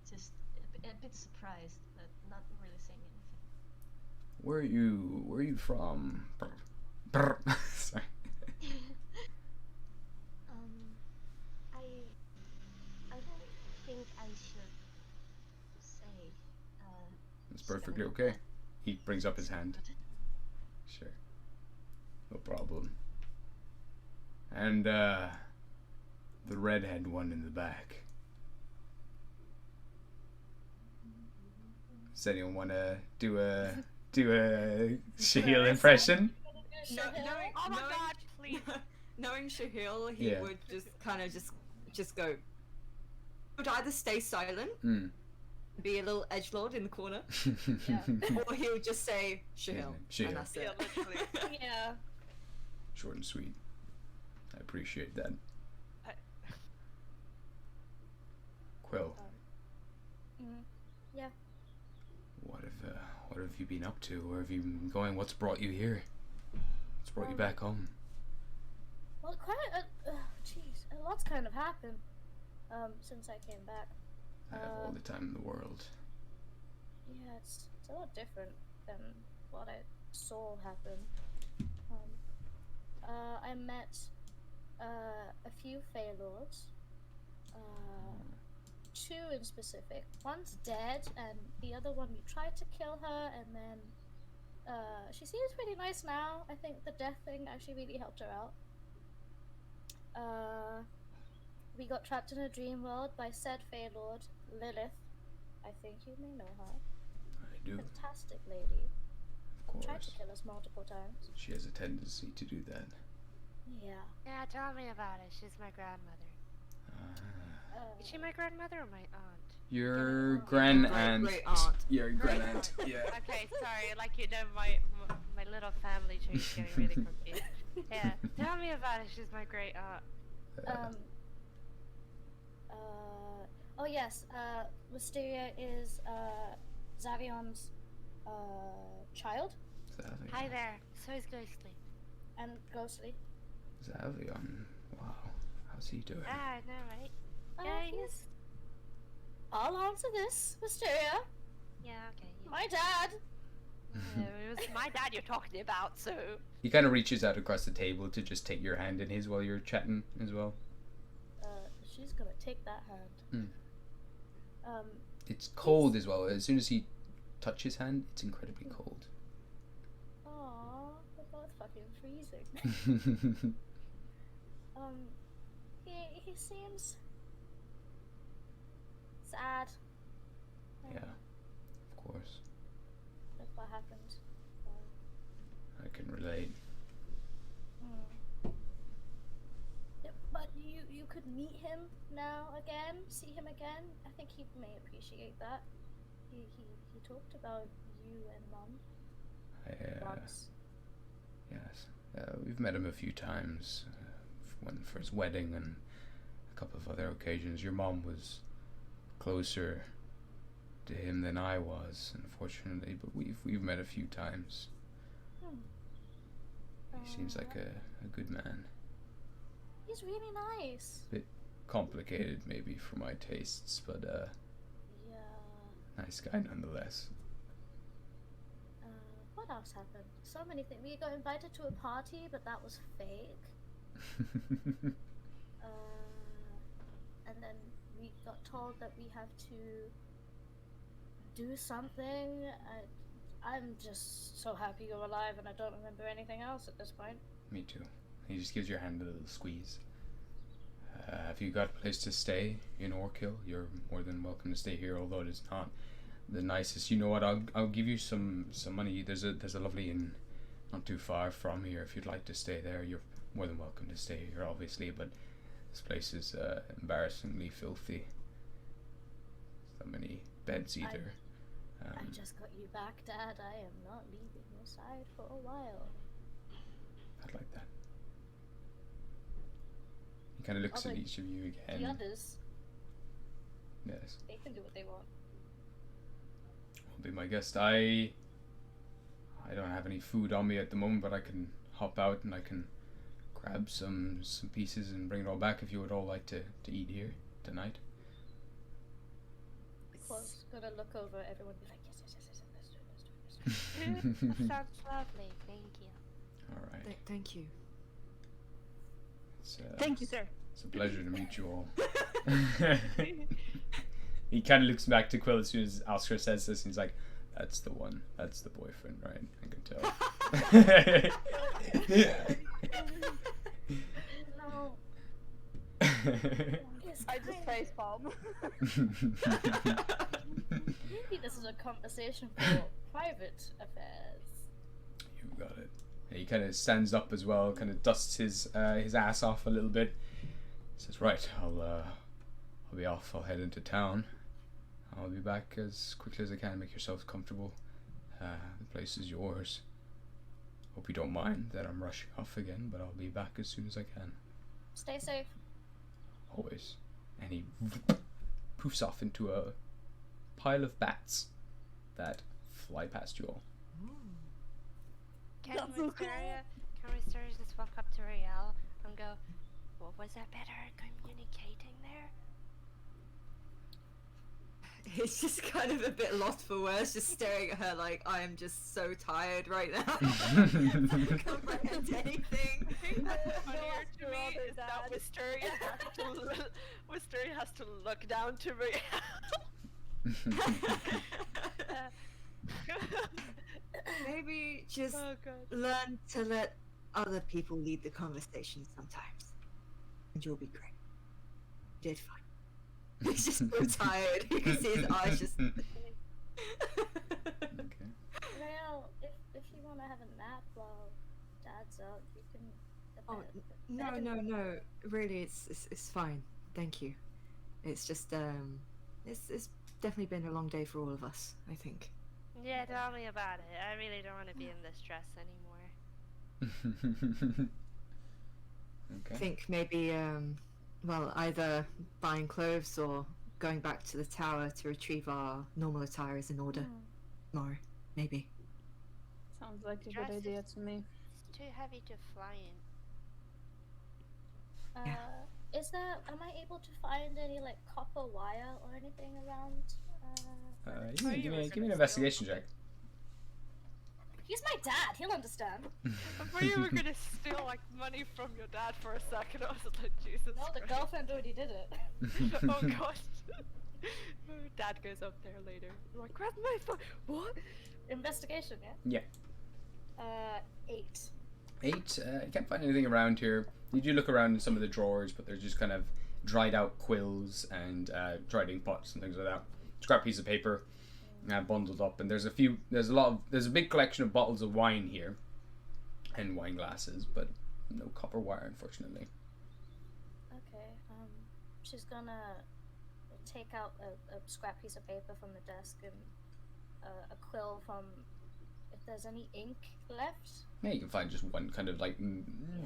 just a bit surprised, but not really saying anything. Where are you from? Sorry. I don't perfectly okay. He brings up his hand. Sure. No problem. And, the redhead one in the back. Does anyone want to do a Shahil impression? No, knowing, Oh my knowing, god, please. knowing Shahil, he Yeah. would just kind of just go. He would either stay silent, Hmm. be a little edgelord in the corner, Yeah. or he would just say Shahil, Shahil. and that's it. Yeah, literally. Yeah. Short and sweet. I appreciate that. Quill, Yeah. what have you been up to? Where have you been going? What's brought you here? What's brought you back home? Well, jeez, a lot's kind of happened since I came back. I have all the time in the world. Yeah, it's a lot different than what I saw happen. I met a few Fey Lords. Two in specific. One's dead, and the other one, we tried to kill her, and then she seems pretty nice now. I think the death thing actually really helped her out. We got trapped in a dream world by said Fey Lord, Lilith. I think you may know her. I do, Fantastic lady. of Tried to course. kill us multiple times. She has a tendency to do that. Yeah. Yeah, tell me about it. She's my grandmother. Is she my grandmother or my aunt? Your grand Great- aunt. great aunt. Your grand aunt. Yeah. Okay, sorry. Like, you know, my little family tree is getting really confused. Yeah, tell me about it. She's my great aunt. Oh yes, Wisteria is Zavion's child Hi there. So is Ghostly. and Ghostly. Zavion. Wow. How's he doing? Ah, I know, right? Uh, Yeah, he's- he's. I'll answer this, Wisteria. Yeah, okay. Yeah. My dad. It was my dad you're talking about, so. He kind of reaches out across the table to just take your hand in his while you're chatting as well. She's gonna take that hand. It's cold as well. As soon as he touches hand, it's incredibly cold. Aww, we're both fucking freezing. He seems sad. Yeah, of course. That's what happened. I can relate. Yeah, but you could meet him now again, see him again. I think he may appreciate that. He talked about you and Mom once. Yes. We've met him a few times. One for his wedding and a couple of other occasions. Your mom was closer to him than I was, unfortunately, but we've met a few times. He seems like a good man. He's really nice. Complicated maybe for my tastes, but Yeah. nice guy nonetheless. What else happened? So many things. We got invited to a party, but that was fake. And then we got told that we have to do something. I'm just so happy you're alive, and I don't remember anything else at this point. Me too. He just gives your hand a little squeeze. Have you got a place to stay in Orkill? You're more than welcome to stay here, although it is not the nicest. You know what? I'll give you some money. There's a lovely inn not too far from here. If you'd like to stay there, you're more than welcome to stay here, obviously. But this place is embarrassingly filthy. So many beds either. I just got you back, Dad. I am not leaving your side for a while. I'd like that. He kind of looks at Although each of you The again. others, Yes. they can do what they want. Will be my guest. I don't have any food on me at the moment, but I can hop out and I can grab some pieces and bring it all back if you would all like to eat here tonight. Quo's gonna look over at everyone and be like, yes, let's do it, let's do it, let's do it. Sounds lovely, thank you. All right. Thank you. It's, Thank you, sir. it's a pleasure to meet you all. He kind of looks back to Quill as soon as Oscar says this, and he's like, That's the one. That's the boyfriend, right? I can tell. No. Yes, I just facepalm. Maybe this is a conversation for private affairs. You got it. Yeah, he kind of stands up as well, kind of dusts his ass off a little bit. Says, "Right, I'll be off. I'll head into town. I'll be back as quickly as I can. Make yourselves comfortable. The place is yours. Hope you don't mind that I'm rushing off again, but I'll be back as soon as I can. Stay safe. Always." And he poofs off into a pile of bats that fly past you all. Can Wisteria just walk up to Riel and go, "What was that better at communicating there?" He's just kind of a bit lost for words, just staring at her like, I am just so tired right now. I can't comprehend anything. Funnier to me is that Wisteria has to look down to Riel. Maybe just Oh god. learn to let other people lead the conversation sometimes. And you'll be great. You did fine. He's just so tired. You can see his eyes just... Okay. Well, if you want to have a nap while Dad's out, you can. Oh, no. Really, it's fine. Thank you. It's just, it's definitely been a long day for all of us, I think. Yeah, tell me about it. I really don't want to be in this stress anymore. I Okay. think maybe, well, either buying clothes or going back to the tower to retrieve our normal attire is in order. Tomorrow, maybe. Sounds like a good Dress idea to me. It's too heavy to fly in. Is there? Am I able to find any like copper wire or anything around? Give me an investigation check. He's my dad. He'll understand. I thought you were gonna steal like money from your dad for a second. I was like, Jesus. No, the Christ. girlfriend already did it. Oh gosh. Dad goes up there later. Like, grab my phone. What? Investigation, yeah. Yeah. 8. 8. You can't find anything around here. You do look around in some of the drawers, but they're just kind of dried out quills and dried ink pots and things like that. Scrap piece of paper, bundled up, and there's a big collection of bottles of wine here, and wine glasses, but no copper wire, unfortunately. Okay. She's gonna take out a scrap piece of paper from the desk and a quill from. If there's any ink left. Yeah, you can find just one kind of like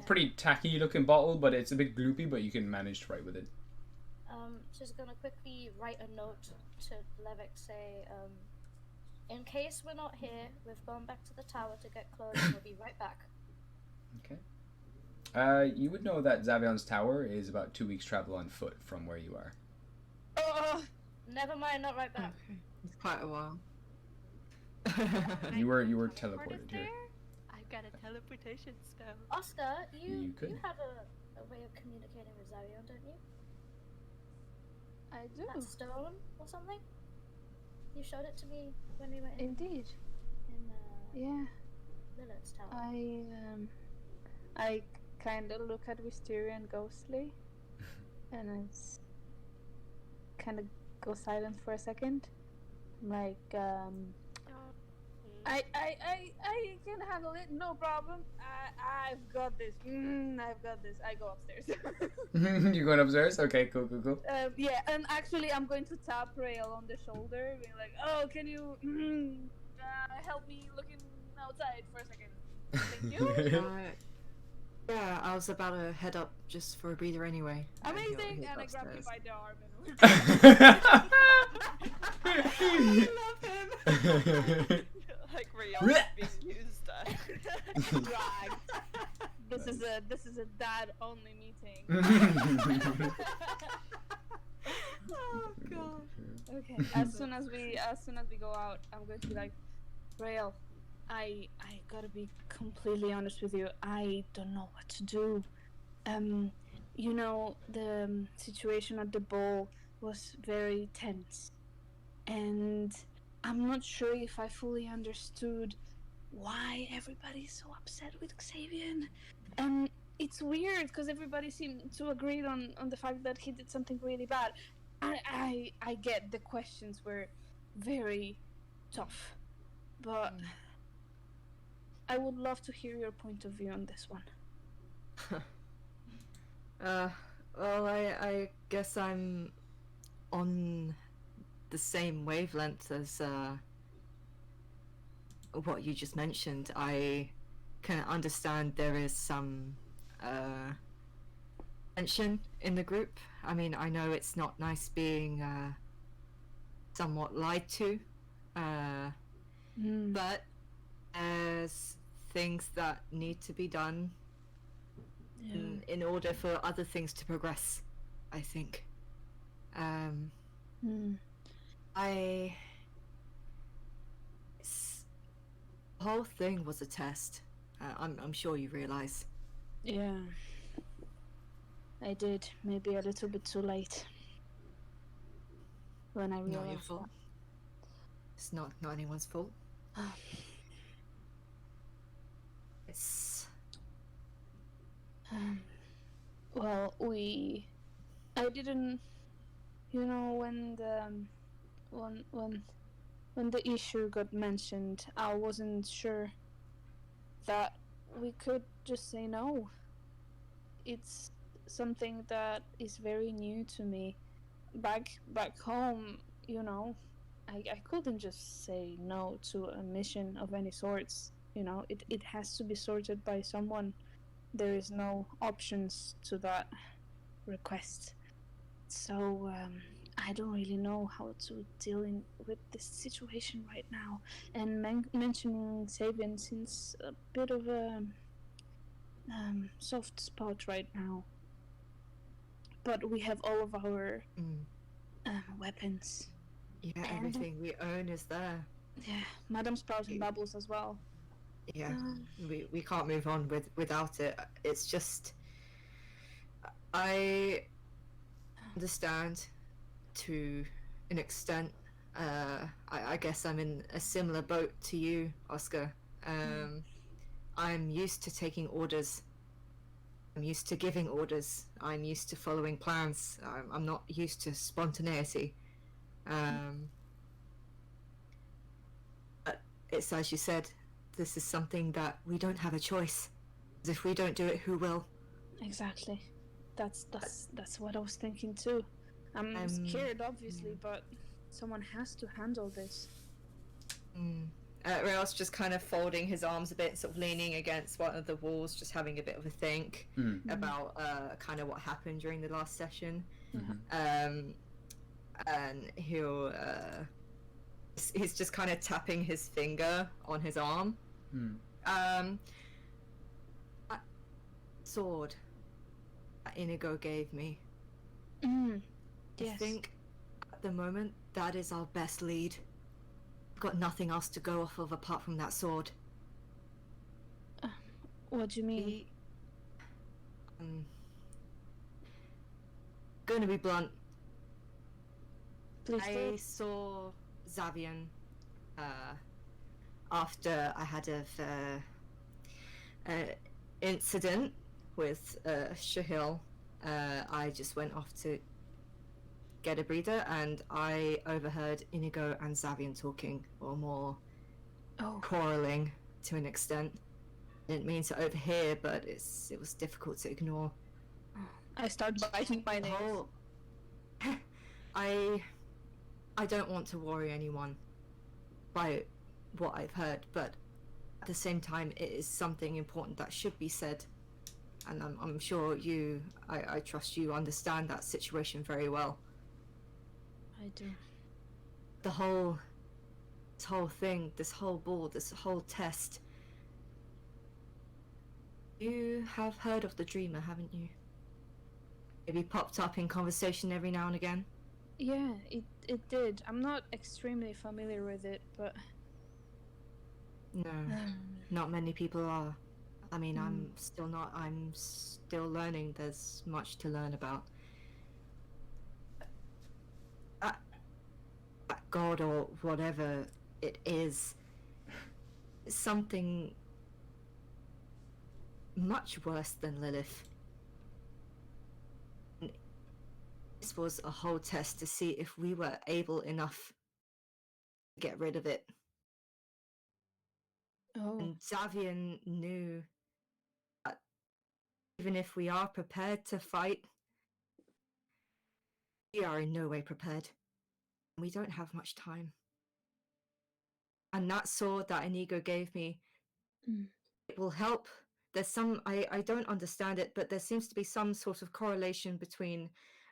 pretty tacky looking bottle, but it's a bit gloopy, but you can manage to write with it. She's gonna quickly write a note to Levick, say, in case we're not here, we've gone back to the tower to get clothes and we'll be right back. Okay. You would know that Zavion's tower is about 2 weeks travel on foot from where you are. Never mind, not right back. Okay. It's quite a while. You were teleported here. I've got a teleportation spell. Oscar, You could. you have a way of communicating with Zavion, don't you? I do. That stone or something? You showed it to me when we were in Indeed. Yeah. Lilith's tower. I kind of look at Wisteria and Ghostly, and it's kind of go silent for a second. Like, I can handle it, no problem. I've got this. I've got this. I go upstairs. You going upstairs? Okay, cool. Yeah, and actually, I'm going to tap Rael on the shoulder, being like, "Oh, can you help me looking outside for a second? Thank you." Yeah, I was about to head up just for a breather anyway. Amazing, and I grab you by the arm I love him. Like Riel being used. drag. This is a dad only meeting. Oh god. Okay. As soon as we go out, I'm going to be like, Rael, I gotta be completely honest with you. I don't know what to do. You know, the situation at the ball was very tense, and I'm not sure if I fully understood why everybody's so upset with Xavier. And it's weird because everybody seemed to agree on the fact that he did something really bad. I get the questions were very tough, but I would love to hear your point of view on this one. Well, I guess I'm on the same wavelength as what you just mentioned. I can understand there is some tension in the group. I mean, I know it's not nice being somewhat lied to, but there's things that need to be done in order for other things to progress, I think. The whole thing was a test. I'm sure you realize. Yeah, I did. Maybe a little bit too late when I realized Not your fault. It's not anyone's fault. It's well, I didn't, when the issue got mentioned, I wasn't sure that we could just say no. It's something that is very new to me. Back home, I couldn't just say no to a mission of any sorts. It has to be sorted by someone. There is no options to that request. So I don't really know how to deal with this situation right now. And mentioning Sabian seems a bit of a soft spot right now. But we have all of our weapons. Yeah, everything we own is there. Yeah, Madame Sprout and Bubbles as well. Yeah, we can't move on without it. It's just, I understand to an extent. I guess I'm in a similar boat to you, Oscar. I'm used to taking orders. I'm used to giving orders. I'm used to following plans. I'm not used to spontaneity. But it's as you said, this is something that we don't have a choice. If we don't do it, who will? Exactly. That's what I was thinking too. I'm scared, obviously, but someone has to handle this. Rael's just kind of folding his arms a bit, sort of leaning against one of the walls, just having a bit of a think about kind of what happened during the last session. And he's just kind of tapping his finger on his arm. That sword that Inigo gave me. Yes. I think at the moment that is our best lead. Got nothing else to go off of apart from that sword. What do you mean? Going to be blunt. Please do. I saw Xavian after I had a incident with Shahil. I just went off to get a breather, and I overheard Inigo and Xavian talking, or more quarreling to an extent. Didn't mean to overhear, but it was difficult to ignore. I start biting my nails. I don't want to worry anyone by what I've heard, but at the same time, it is something important that should be said. And I'm sure I trust you understand that situation very well. I do. This whole thing, this whole ball, this whole test. You have heard of the Dreamer, haven't you? Maybe popped up in conversation every now and again? Yeah, it did. I'm not extremely familiar with it, but... No, not many people are. I mean, I'm still learning. There's much to learn about. That God or whatever it is something much worse than Lilith. This was a whole test to see if we were able enough to get rid of it. Oh. And Xavian knew that even if we are prepared to fight, we are in no way prepared. We don't have much time. And that sword that Inigo gave me, it will help. There's some, I don't understand it, but there seems to be some sort of correlation between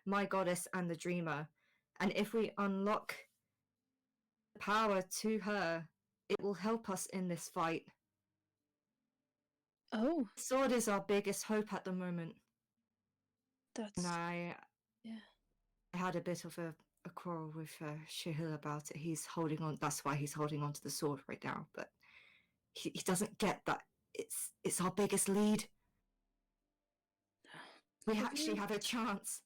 my goddess and the dreamer. And if we unlock the power to her, it will help us in this fight. Oh. The sword is our biggest hope at the moment. That's... And I Yeah. I had a bit of a quarrel with Shahil about it. He's holding on, that's why he's holding on to the sword right now, but he doesn't get that it's our biggest lead. We actually have a chance.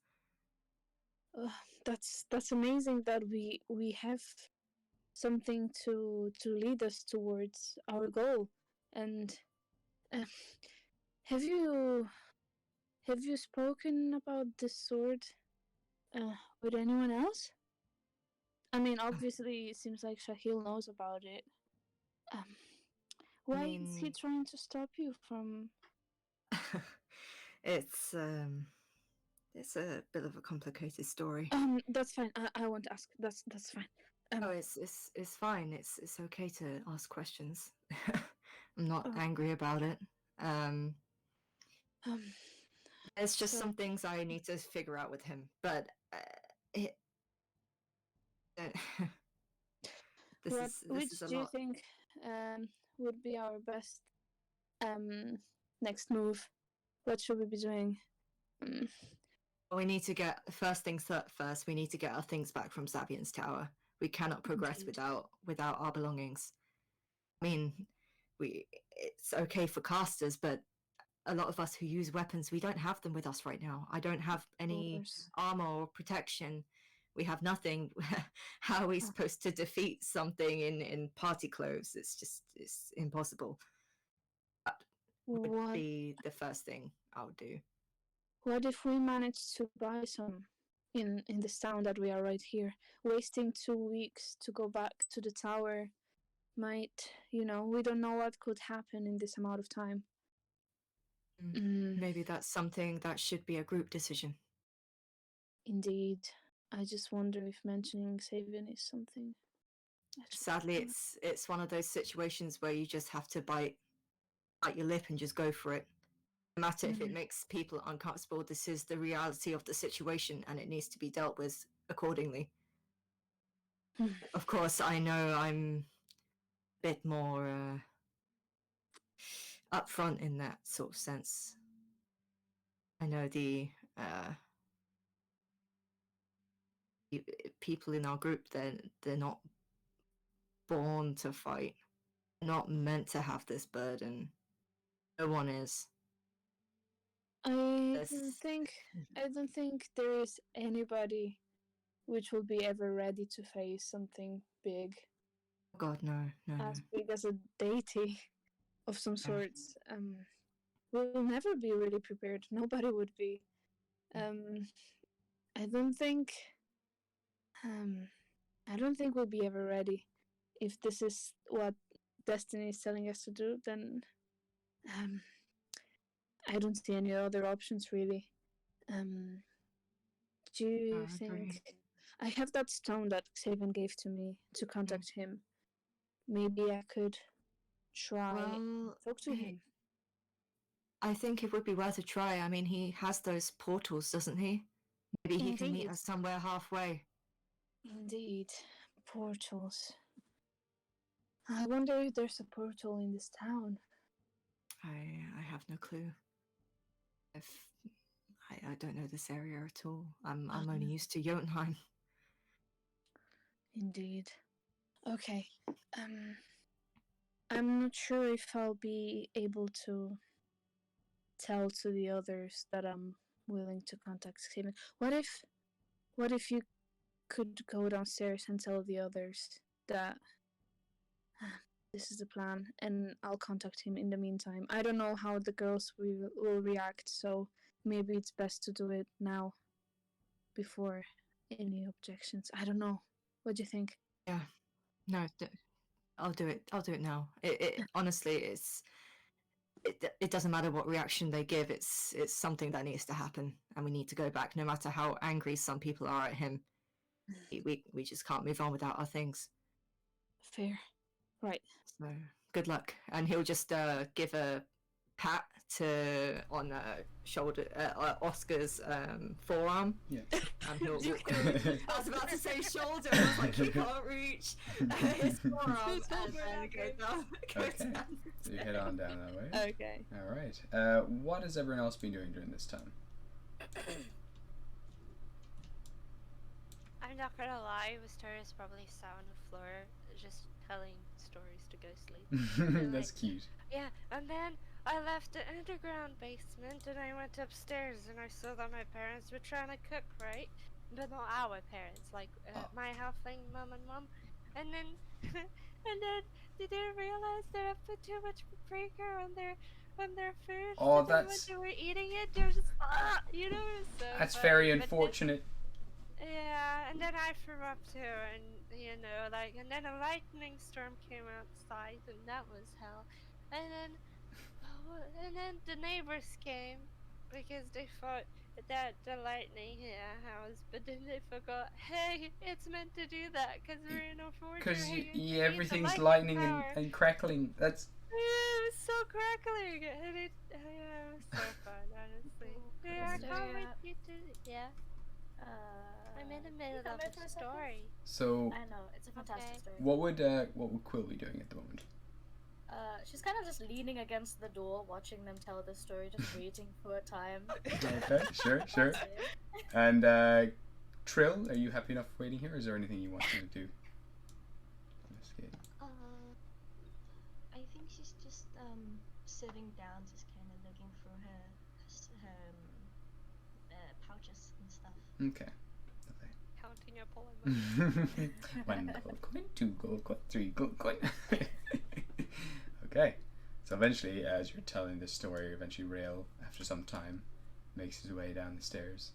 That's amazing that we have something to lead us towards our goal. And have you spoken about this sword with anyone else? I mean, obviously, it seems like Shahil knows about it. Why is he trying to stop you from? It's a bit of a complicated story. That's fine. I won't ask. That's fine. Oh, it's fine. It's okay to ask questions. I'm not angry about it. There's just some things I need to figure out with him, but which do you think would be our best next move? What should we be doing? We need to get, first things first, we need to get our things back from Xavian's tower. We cannot progress without our belongings. I mean, it's okay for casters, but a lot of us who use weapons, we don't have them with us right now. I don't have any armor or protection. We have nothing. How are we supposed to defeat something in party clothes? It's impossible. That would be the first thing I would do. What if we manage to buy some in this town that we are right here? Wasting 2 weeks to go back to the tower might, we don't know what could happen in this amount of time. Maybe that's something that should be a group decision. Indeed. I just wonder if mentioning Xavian is something. Sadly, it's one of those situations where you just have to bite your lip and just go for it. No matter if it makes people uncomfortable, this is the reality of the situation and it needs to be dealt with accordingly. Of course, I know I'm a bit more upfront in that sort of sense. I know the people in our group, they're not born to fight, not meant to have this burden. No one is. I don't think there is anybody which will be ever ready to face something big. God, no. As big as a deity of some sorts. We'll never be really prepared. Nobody would be. I don't think we'll be ever ready. If this is what destiny is telling us to do, then I don't see any other options really. Do you think I have that stone that Xavian gave to me to contact him? Maybe I could try talk to him. I think it would be worth a try. I mean, he has those portals, doesn't he? Maybe he can meet us somewhere halfway. Indeed. Portals. I wonder if there's a portal in this town. I have no clue. I don't know this area at all. I'm only used to Jotunheim. Indeed. Okay. I'm not sure if I'll be able to tell to the others that I'm willing to contact Xavian. What if you could go downstairs and tell the others that This is the plan, and I'll contact him in the meantime. I don't know how the girls will react, so maybe it's best to do it now before any objections. I don't know. What do you think? Yeah. No, I'll do it. I'll do it now. It honestly, it doesn't matter what reaction they give. It's something that needs to happen, and we need to go back. No matter how angry some people are at him, we just can't move on without our things. Fair. Right. So good luck, and he'll just give a pat on shoulder Oscar's forearm. Yeah. And he'll walk. I was about to say shoulder. I was like, he can't reach his forearm, and then go down. Okay. So you head on down that way. Okay. All right. What has everyone else been doing during this time? I'm not gonna lie, Wisteria's probably sat on the floor just telling stories to go sleep. That's cute. Yeah, and then I left the underground basement and I went upstairs and I saw that my parents were trying to cook, right? But not our parents, like my halfling mum and mum. And then, and then they didn't realize that I put too much paprika on their food. Oh, so then that's. when they were eating it, they were just you know. It was so That's funny, very but then- unfortunate. yeah, and then I threw up too, and you know, like, and then a lightning storm came outside, and that was hell. And then the neighbors came because they thought that the lightning hit our house, but then they forgot. Hey, it's meant to do that because we're in a fortress. Because everything's lightning and crackling. That's. Yeah, it was so crackling, and it was so fun, honestly. Yeah, I can't wait you to. Yeah. I'm in the middle of a story. So. I know, it's a fantastic story. What would Quill be doing at the moment? She's kind of just leaning against the door, watching them tell the story, just waiting for a time. Okay, sure. And Trill, are you happy enough waiting here? Or is there anything you want to do? Investigate. I think she's just sitting down, just kind of looking through her pouches and stuff. Okay. Counting your poem. 1 gold coin, 2 gold coin, 3 gold coin. Okay. So eventually, as you're telling this story, eventually Rail, after some time, makes his way down the stairs.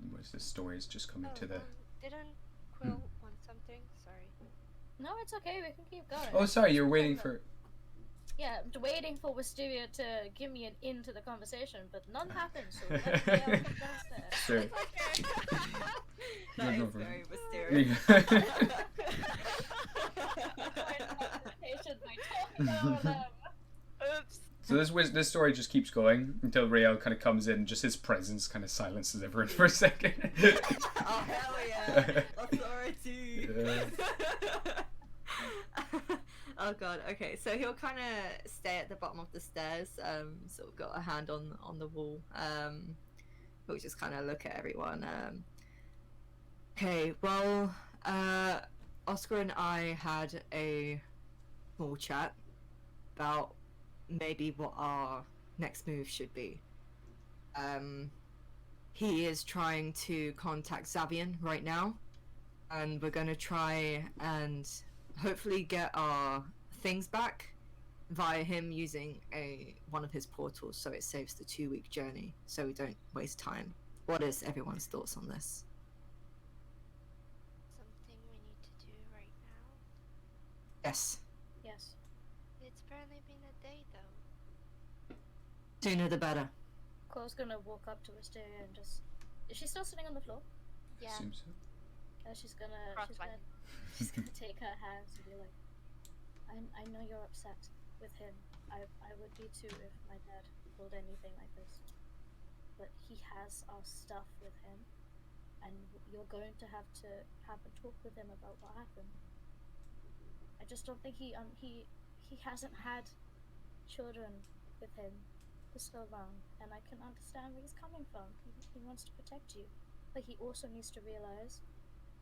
What's the story is just coming to the... Didn't Quill want something? Sorry. No, it's okay, we can keep going. Oh, sorry, you're waiting for... Yeah, I'm waiting for Wisteria to give me an in to the conversation, but none happened, so let's see how it comes downstairs. Sure. That Go is for it. very mysterious. Oops. So this story just keeps going until Rael kind of comes in. Just his presence kind of silences everyone for a second. Oh hell yeah! Authority. Yeah. Oh god. Okay, so he'll kind of stay at the bottom of the stairs. Sort of got a hand on the wall. He'll just kind of look at everyone. Okay. Well, Oscar and I had a small chat about maybe what our next move should be. He is trying to contact Zavian right now, and we're gonna try and hopefully get our things back via him using one of his portals, so it saves the 2-week journey, so we don't waste time. What is everyone's thoughts on this? Something we need to do right now. Yes. Yes. It's barely been a day though. Sooner the better. Quill's gonna walk up to Wisteria and just... Is she still sitting on the floor? Yeah. Assume so. She's gonna take her hands and be like, I know you're upset with him. I would be too if my dad pulled anything like this. But he has our stuff with him, and you're going to have a talk with him about what happened. I just don't think he hasn't had children with him for so long, and I can understand where he's coming from. He wants to protect you, but he also needs to realize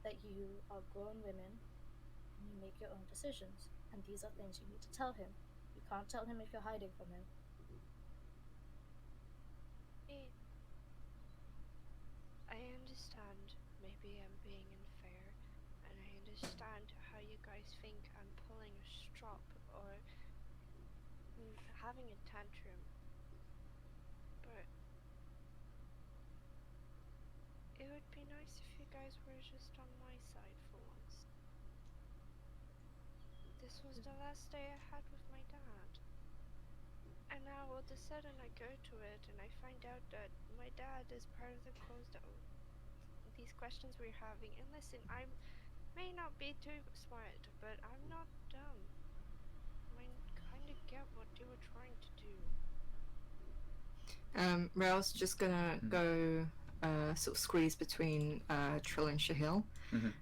that you are grown women and you make your own decisions, and these are things you need to tell him. You can't tell him if you're hiding from him. I understand. Maybe I'm being unfair, and I I understand how you guys think I'm pulling a strop or having a tantrum, but it would be nice if you guys were just on my side for once. This was the last day I had with my dad. And now all of a sudden I go to it and I find out that my dad is part of the closed out. These questions we're having, and listen, I may not be too smart, but I'm not dumb. I kind of get what you were trying to do. Rail's just gonna go sort of squeeze between Trill and Shahil,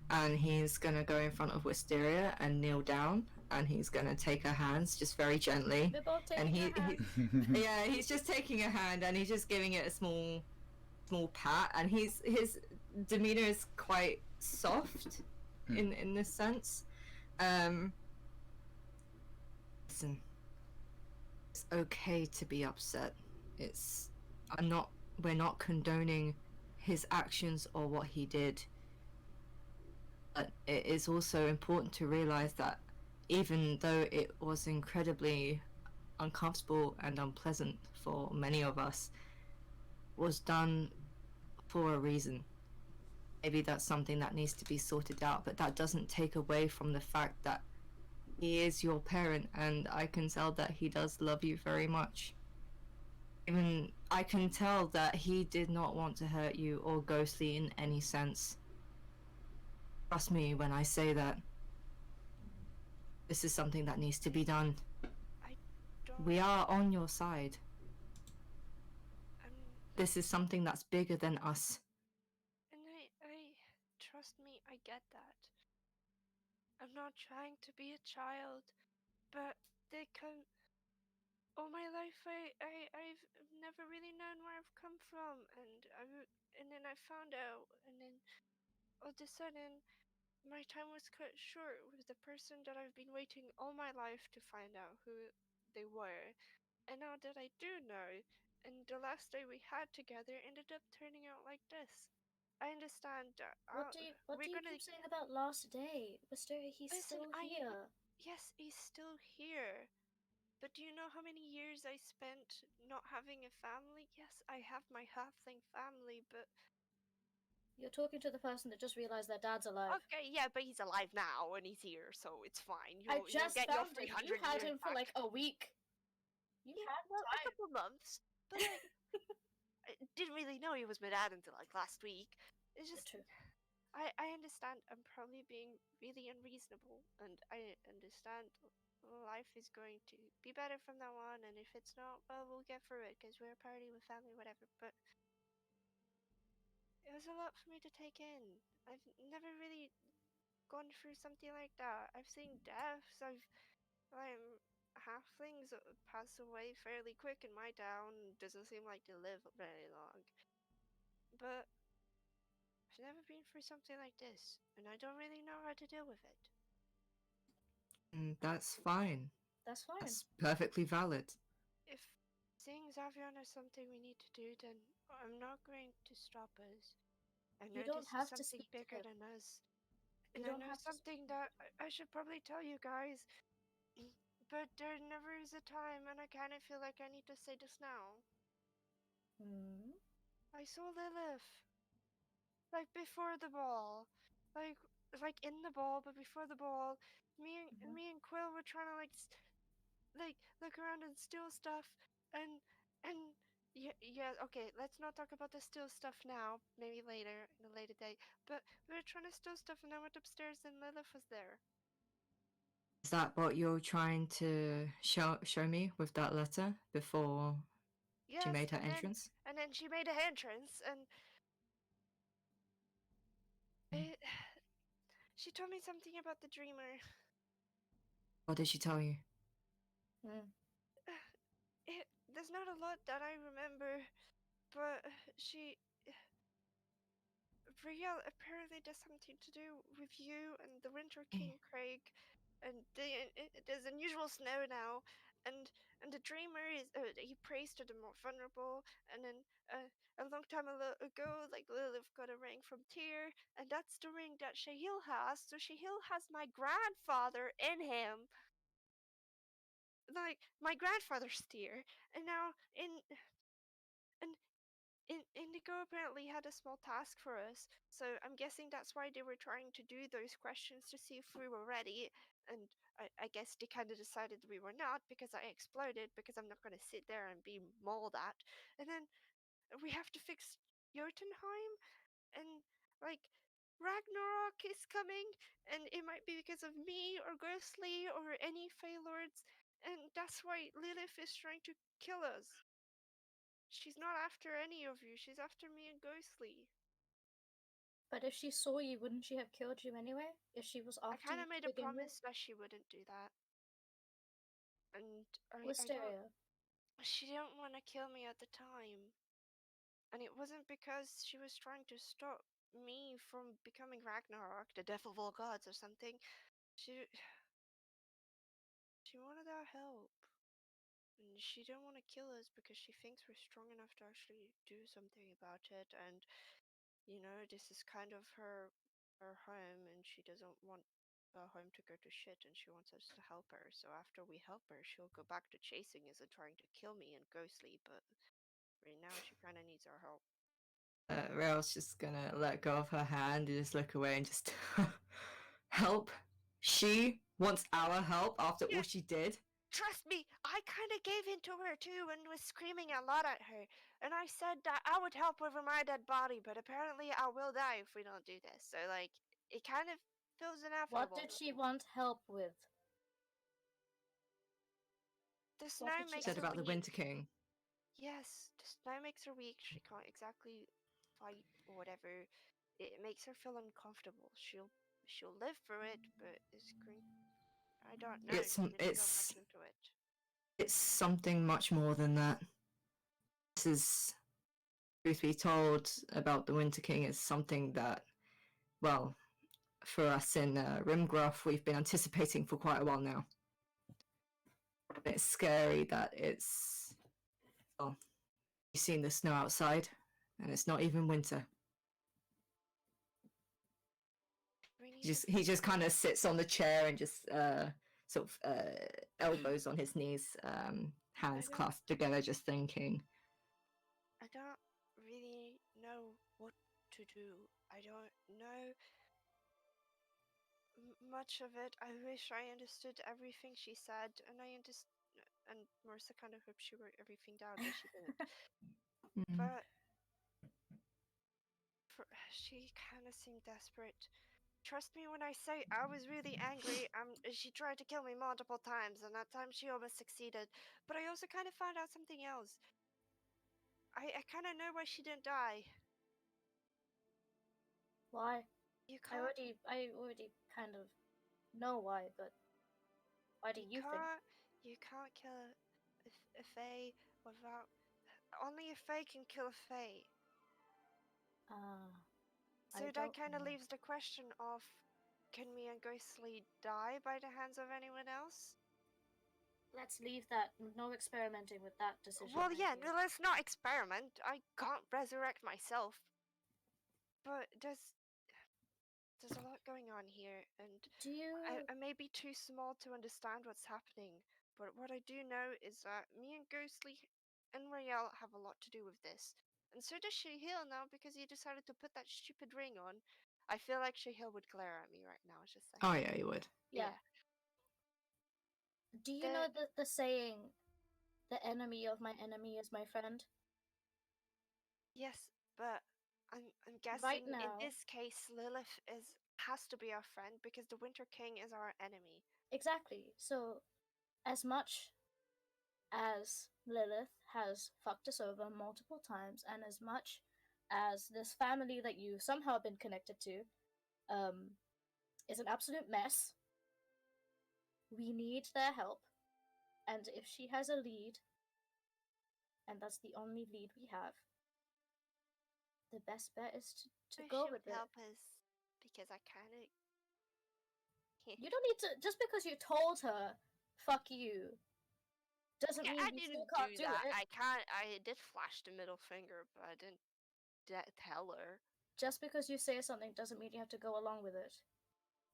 and he's gonna go in front of Wisteria and kneel down, and he's gonna take her hands just very gently. They're both taking And her hand. yeah, he's just taking her hand and he's just giving it a small pat, and his demeanor is quite soft in this sense. Listen, it's okay to be upset. We're not condoning his actions or what he did. But it is also important to realize that even though it was incredibly uncomfortable and unpleasant for many of us, was done for a reason. Maybe that's something that needs to be sorted out, but that doesn't take away from the fact that he is your parent, and I can tell that he does love you very much. Even I can tell that he did not want to hurt you or Ghostly in any sense. Trust me when I say that. This is something that needs to be done. We are on your side. This is something that's bigger than us. And I trust me, I get that. I'm not trying to be a child, but they come. All my life, I've never really known where I've come from, and then I found out, and then all of a sudden, my time was cut short with the person that I've been waiting all my life to find out who they were. And now that I do know, and the last day we had together ended up turning out like this. I understand that. What do you keep saying about last day? Wisteria, he's still here. Yes, he's still here. But do you know how many years I spent not having a family? Yes, I have my halfling family, but... You're talking to the person that just realized their dad's alive. Okay, yeah, but he's alive now, and he's here, so it's fine. I just get found your him. 300 You had years him for back. like a week. You had a time. couple months, but like, I didn't really know he was my dad until like last week. It's just... True. I understand I'm probably being really unreasonable, and I understand life is going to be better from now on, and if it's not, well, we'll get through it, because we're a party with family, whatever, but it was a lot for me to take in. I've never really gone through something like that. I've seen deaths, halflings pass away fairly quick in my town, doesn't seem like they live very long. But I've never been through something like this, and I don't really know how to deal with it. That's fine. That's fine. That's perfectly valid. If seeing Xavion is something we need to do, then I'm not going to stop us. I know You don't this have is to something speak to bigger him. than us. You And don't I know have to something that I should probably tell you guys. But there never is a time, and I kind of feel like I need to say this now. I saw Lilith. Like before the ball. Like in the ball, but before the ball. Me and Quill were trying to like look around and steal stuff, and yeah, okay, let's not talk about the steal stuff now, maybe later, in a later day, but we were trying to steal stuff, and I went upstairs and Lilith was there. Is that what you're trying to show me with that letter before Yes, she made her entrance? and then she made her entrance, and she told me something about the dreamer. What did she tell you? There's not a lot that I remember, but Brielle apparently does something to do with you and the Winter King, Craig, and there's unusual snow now, and the dreamer is he prays to the more vulnerable, and then a long time ago, like Lilith got a ring from Tyr, and that's the ring that Shahil has. So Shahil has my grandfather in him, like my grandfather's Tyr, and now and Indigo apparently had a small task for us, so I'm guessing that's why they were trying to do those questions to see if we were ready. And I guess they kind of decided we were not because I exploded, because I'm not going to sit there and be mauled at. And then we have to fix Jotunheim, and like Ragnarok is coming, and it might be because of me or Ghostly or any Fey Lords, and that's why Lilith is trying to kill us. She's not after any of you. She's after me and Ghostly. But if she saw you, wouldn't she have killed you anyway? If she was I after kind you of made to a begin with? promise that she wouldn't do that. And I don't... Wisteria. She didn't want to kill me at the time. And it wasn't because she was trying to stop me from becoming Ragnarok, the death of all gods or something. She wanted our help. And she didn't want to kill us because she thinks we're strong enough to actually do something about it. And you know, this is kind of her home, and she doesn't want her home to go to shit, and she wants us to help her. So after we help her, she'll go back to chasing us and trying to kill me and Ghostly, but right now she kind of needs our help. Rael's just gonna let go of her hand and just look away and just help. She wants our help after all she did. Trust me, I kind of gave in to her too and was screaming a lot at her. And I said that I would help over my dead body, but apparently I will die if we don't do this. So, like, it kind of feels inevitable. What did she want help with? The snow makes said her about the weak. Winter King. Yes, the snow makes her weak. She can't exactly fight or whatever. It makes her feel uncomfortable. She'll live through it, but it's going... I don't know. It's She didn't go it's much into it. it's something much more than that. This is, truth be told, about the Winter King is something that, well, for us in Rimgroff, we've been anticipating for quite a while now. It's scary that it's, well, you've seen the snow outside, and it's not even winter. He just kind of sits on the chair and just sort of elbows on his knees, hands clasped together, just thinking. I don't really know what to do. I don't know much of it. I wish I understood everything she said, and and Marissa kind of hoped she wrote everything down, but she didn't. But she kind of seemed desperate. Trust me when I say I was really angry. She tried to kill me multiple times, and that time she almost succeeded. But I also kind of found out something else. I kind of know why she didn't die. Why? You can't... I already kind of know why, but why do you think? You can't kill a Fae without... Only a Fae can kill a Fae. So that kind of leaves the question of, can me and Ghostly die by the hands of anyone else? Let's leave that. No experimenting with that decision. Well, yeah, no, let's not experiment. I can't resurrect myself. But there's a lot going on here, and I may be too small to understand what's happening, but what I do know is that me and Ghostly and Rael have a lot to do with this. And so does Shahil now, because he decided to put that stupid ring on. I feel like Shahil would glare at me right now, just saying. Oh yeah, he would. Yeah. Do you know the saying, the enemy of my enemy is my friend? Yes, but I'm guessing right now, in this case Lilith has to be our friend because the Winter King is our enemy. Exactly. So, as much as Lilith has fucked us over multiple times, and as much as this family that you somehow been connected to is an absolute mess, we need their help. And if she has a lead, and that's the only lead we have, the best bet is to go with it. Help us, because I kind of... You don't need to... Just because you told her, fuck you, doesn't Yeah, mean I you still didn't can't do do that. it. I did flash the middle finger, but I didn't tell her. Just because you say something doesn't mean you have to go along with it.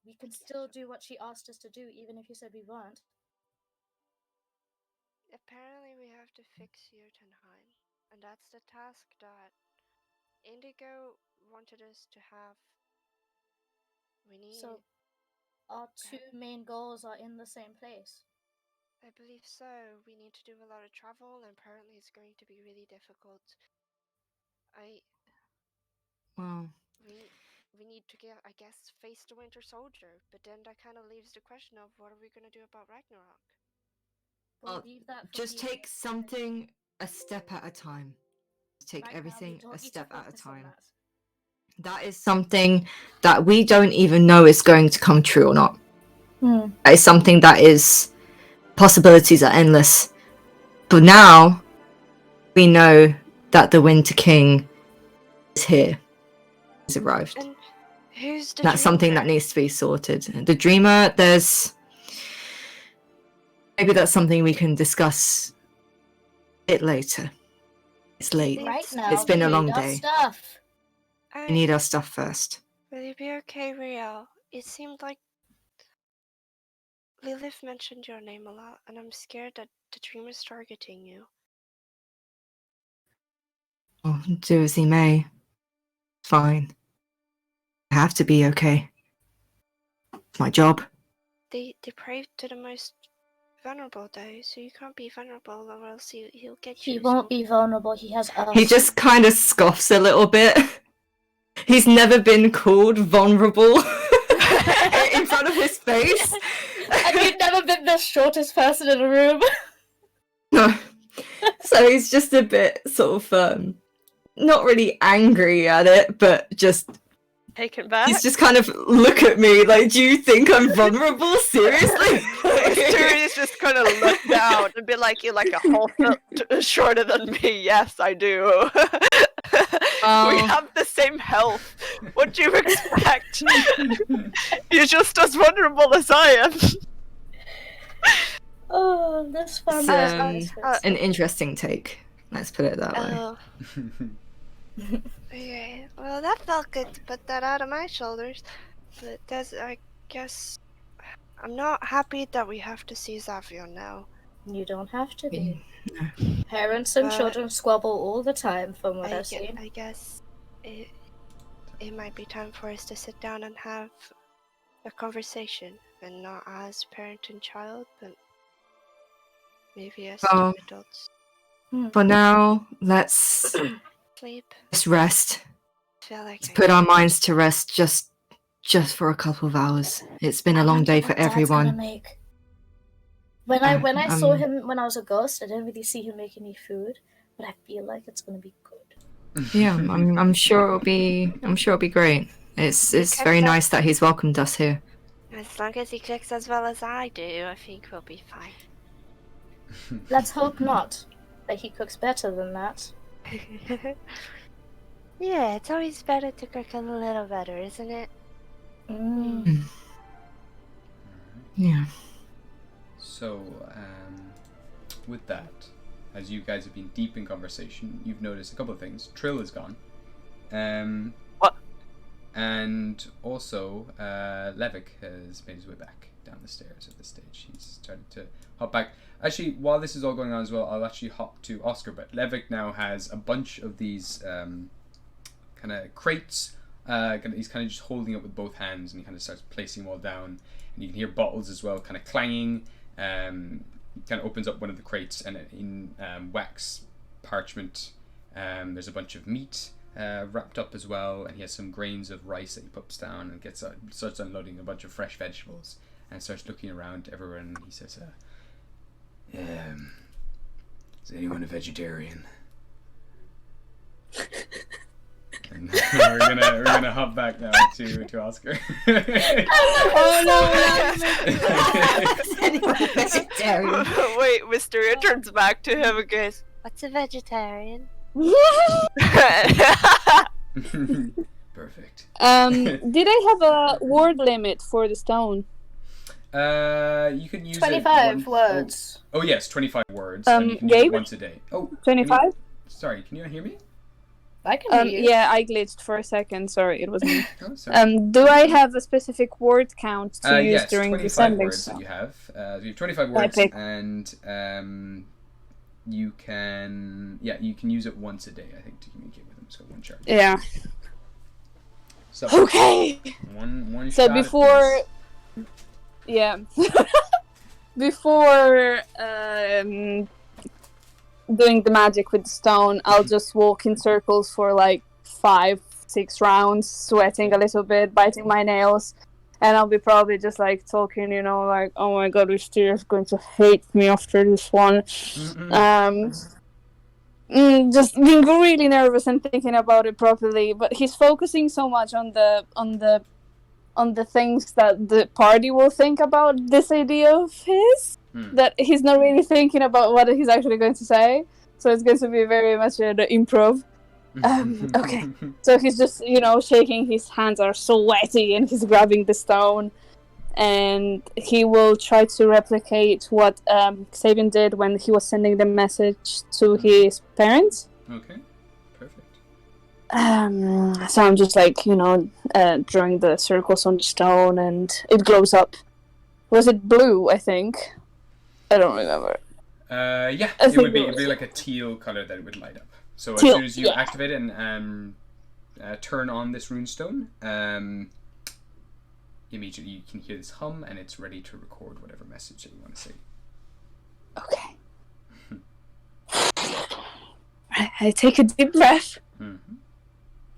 We can still do what she asked us to do, even if you said we weren't. Apparently, we have to fix Jotunheim, and that's the task that Indigo wanted us to have. We need. So, our two main goals are in the same place. I believe so. We need to do a lot of travel, and apparently it's going to be really difficult. Well, We need to get, I guess, face the Winter Soldier, but then that kind of leaves the question of what are we gonna do about Ragnarok? We'll leave that for just the- take something a step at a time. Take Right now, we everything don't a need to step at a focus on time. that. That is something that we don't even know is going to come true or not. That is something that is possibilities are endless. But now we know that the Winter King is here. He's arrived. And who's the That's something that dreamer? needs to be sorted. The dreamer, maybe that's something we can discuss it later. It's late. Right now, It's been we a long need our day. stuff. We need our stuff first. Will you be okay, Riel? It seemed like Lilith mentioned your name a lot, and I'm scared that the dreamer's targeting you. Oh, do as he may. Fine. I have to be okay. It's my job. They pray to the most vulnerable, though, so you can't be vulnerable, or else he'll get you. He won't be vulnerable. He has us. He just kind of scoffs a little bit. He's never been called vulnerable in front of his face. And you've never been the shortest person in a room. No. So he's just a bit sort of, not really angry at it, but just taken back. He's just kind of look at me like, do you think I'm vulnerable? Seriously? Mysterious just kind of look down and be like, you're like a whole foot shorter than me. Yes, I do. We have the same health. What do you expect? You're just as vulnerable as I am. Oh, this It's an interesting take. Let's put it that way. Oh. Okay, well that felt good to put that out of my shoulders. But I guess I'm not happy that we have to see Zavion now. You don't have to be. Parents and children squabble all the time, from what I've seen. I guess it might be time for us to sit down and have a conversation, and not as parent and child, but maybe as two adults. For now, let's sleep. Just rest. Feel like Let's put our minds to rest just for a couple of hours. It's been a long day for everyone. When I saw him when I was a ghost, I didn't really see him making any food, but I feel like it's gonna be good. Yeah, I'm sure it'll be great. It's very nice that he's welcomed us here. As long as he cooks as well as I do, I think we'll be fine. Let's hope not. That he cooks better than that. Yeah, it's always better to cook a little better, isn't it? Yeah. So, with that, as you guys have been deep in conversation, you've noticed a couple of things. Trill is gone. What? And also, Levick has made his way back down the stairs at this stage. He's started to hop back. Actually, while this is all going on as well, I'll actually hop to Oscar, but Levick now has a bunch of these kind of crates. He's kind of just holding it with both hands, and he kind of starts placing them all down. And you can hear bottles as well, kind of clanging. He kind of opens up one of the crates, and in wax parchment, there's a bunch of meat wrapped up as well, and he has some grains of rice that he puts down, and starts unloading a bunch of fresh vegetables, and starts looking around everywhere, and he says, is anyone a vegetarian? And we're gonna hop back now to Oscar. Oh no! Vegetarian. Wait, Mysteria turns back to him and goes, "What's a vegetarian?" Perfect. Did I have a word limit for the stone? You can use 25 it words. Oh yes, 25 words. And you can use Gabe? it once a day. Oh, 25? Sorry, can you hear me? I can hear you. Yeah, I glitched for a second. Sorry, it was me. Oh, sorry. Do I have a specific word count to use Yes, during 25 the sending? words that you have. So you have 25 words, Epic. and you can use it once a day, I think, to communicate with them. So one charge. Yeah. So Okay. one So shot at before, this. yeah, before doing the magic with the stone, I'll just walk in circles for like 5-6 rounds, sweating a little bit, biting my nails, and I'll be probably just like talking, like, oh my god, Wistir's going to hate me after this one. Just being really nervous and thinking about it properly, but he's focusing so much on the things that the party will think about this idea of his, that he's not really thinking about what he's actually going to say. So it's going to be very much an improv. Okay. So he's just, shaking, his hands are sweaty, and he's grabbing the stone. And he will try to replicate what Xavier did when he was sending the message to his parents. Okay, perfect. So I'm just like, drawing the circles on the stone, and it glows up. Was it blue, I think? I don't remember. Yeah, I it think would be, it it'd be was. like a teal color that it would light up. So as Teal, soon as you yeah. activate it and turn on this runestone, immediately you can hear this hum, and it's ready to record whatever message that you want to say. Okay. I take a deep breath,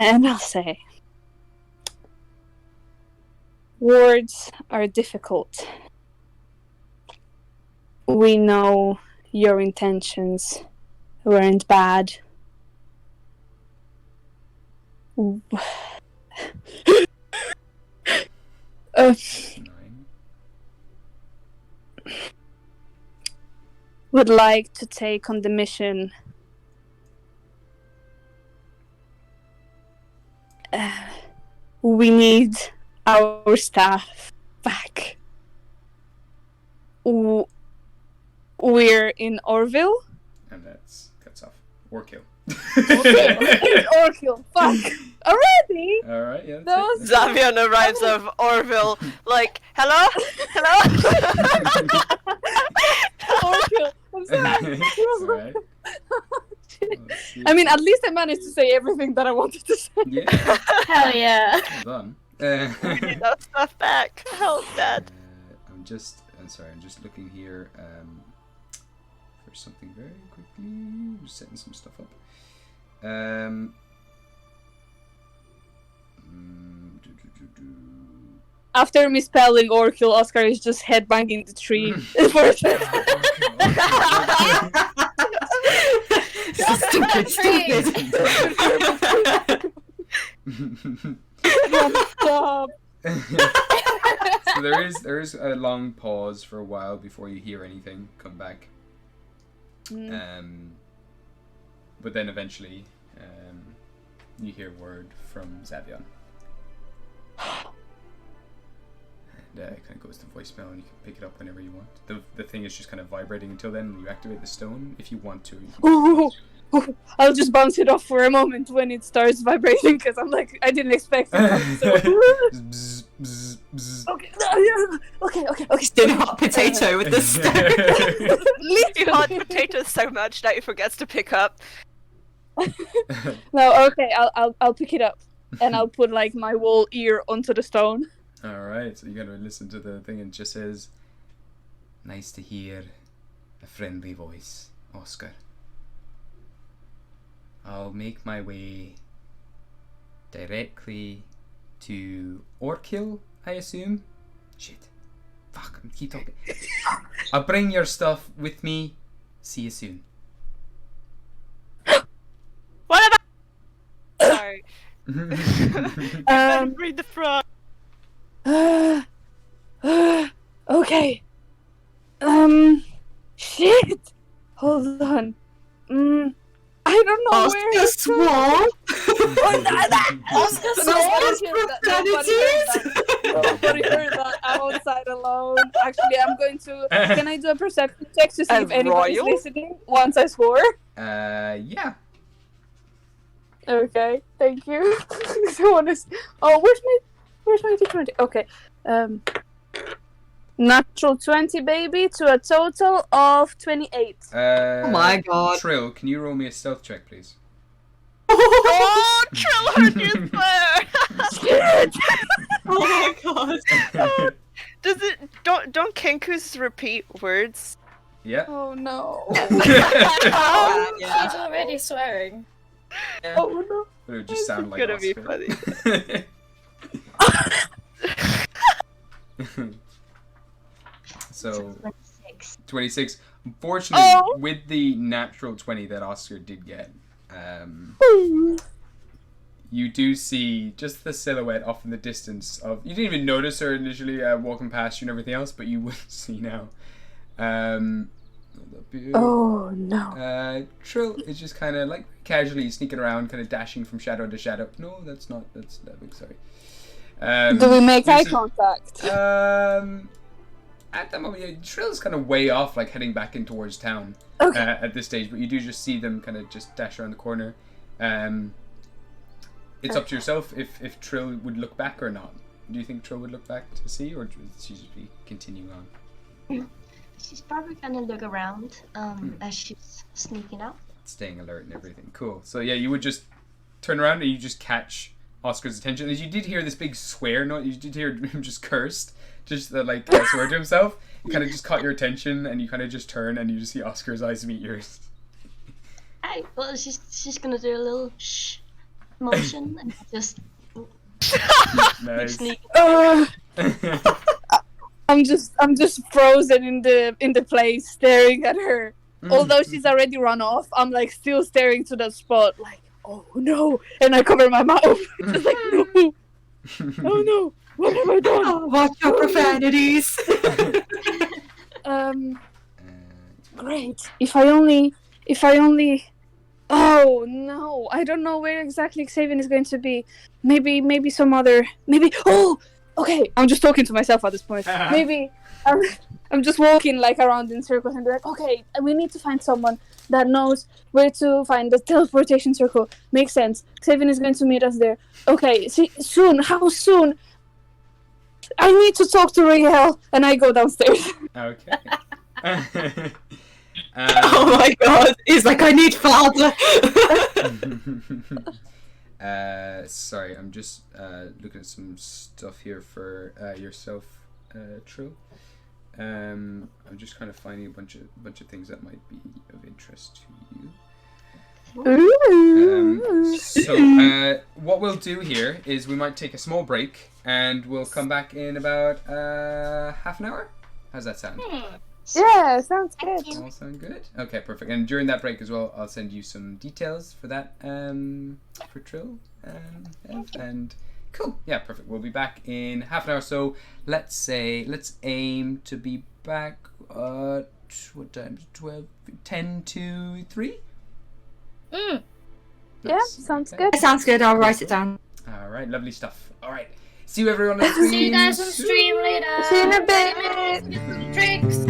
and I'll say, words are difficult. We know your intentions weren't bad. Would like to take on the mission. We need our staff back. We're in Orville. And that's cuts off. Or kill. Or kill. Fuck. Already? Alright, yeah. Those Xavier arrives of Orville, like, hello? Hello? Or kill. I'm sorry. Alright. I mean, at least I managed to say everything that I wanted to say. Yeah. Hell yeah. Well done. We need our stuff back. Help, Dad. I'm just looking here for something very quickly. Just setting some stuff up. After misspelling Orkill, Oscar is just headbanging the tree for a second. Stop. So there is a long pause for a while before you hear anything come back. But then eventually you hear word from Xavier. And it kind of goes to voicemail, and you can pick it up whenever you want. The thing is just kind of vibrating until then, and you activate the stone if you want to. Ooh, I'll just bounce it off for a moment when it starts vibrating, because I'm like, I didn't expect it. So. Bzz, bzz, bzz. Okay. Still hot potato with the stone. He hot potatoes so much that he forgets to pick up. No, okay, I'll pick it up, and I'll put like my whole ear onto the stone. Alright, so you gotta listen to the thing, and it just says, "Nice to hear a friendly voice, Oscar. I'll make my way directly to Orkill, I assume? Shit. Fuck, I keep talking. I'll bring your stuff with me. See you soon." What about? Sorry. Read the frog. Okay. Shit. Hold on. I don't know where. Oscar swore. Oscar No, swore. Orkill, Nobody heard that. I'm outside alone. Actually, I'm going to. Can I do a perception check to see if anybody's royal? listening once I swore? Yeah. Okay, thank you. Someone is. Oh, where's my D20? Okay. Natural 20, baby, to a total of 28. Oh my god. Trill, can you roll me a stealth check, please? Oh, Trill heard you swear! Oh my god. Does it don't Kenkus repeat words? Yeah. Oh no. Yeah. She's already swearing. Oh no. It would just sound like gonna be Oscar. So 26. Unfortunately, with the natural 20 that Oscar did get, you do see just the silhouette off in the distance of. You didn't even notice her initially walking past you and everything else, but you would see now. Oh no. Trill is just kind of like casually sneaking around, kind of dashing from shadow to shadow. No, that's not. That's big. Sorry. Do we make eye contact? At the moment, yeah, Trill's kind of way off, like heading back in towards town at this stage. But you do just see them kind of just dash around the corner. It's up to yourself if Trill would look back or not. Do you think Trill would look back to see, or would she just be continuing on? She's probably gonna look around as she's sneaking out. Staying alert and everything. Cool. So yeah, you would just turn around and you just catch Oscar's attention. As you did hear this big swear note, you did hear him just cursed, just swear to himself. It kind of just caught your attention, and you kind of just turn and you just see Oscar's eyes meet yours. Hey, well, she's gonna do a little shh motion and just Nice. sneak. I'm just frozen in the place, staring at her. Although she's already run off, I'm like still staring to that spot, like, oh no, and I cover my mouth, just like no, oh no, what have I done? Oh, watch your profanities. Great. If I only. Oh no, I don't know where exactly Xavier is going to be. Maybe some other. Maybe. Oh, okay. I'm just talking to myself at this point. Maybe. I'm just walking like around in circles and be like, okay, we need to find someone that knows where to find the teleportation circle. Makes sense. Xavier is going to meet us there. Okay, see, soon. How soon? I need to talk to Rael, and I go downstairs. Okay. Oh my god, he's like, I need father. Sorry, I'm just looking at some stuff here for yourself, Trill. I'm just kind of finding a bunch of things that might be of interest to you. So what we'll do here is we might take a small break, and we'll come back in about half an hour. How's that sound? Yeah, sounds good. All sound good? Okay, perfect. And during that break as well, I'll send you some details for that, for Trill. And cool. Yeah, perfect. We'll be back in half an hour. So let's aim to be back at, what time? 10 to 3? Yeah, sounds good. Sounds good, I'll write it down. All right, lovely stuff. All right. See you everyone on See you guys on stream later. See you in a bit. Get some drinks.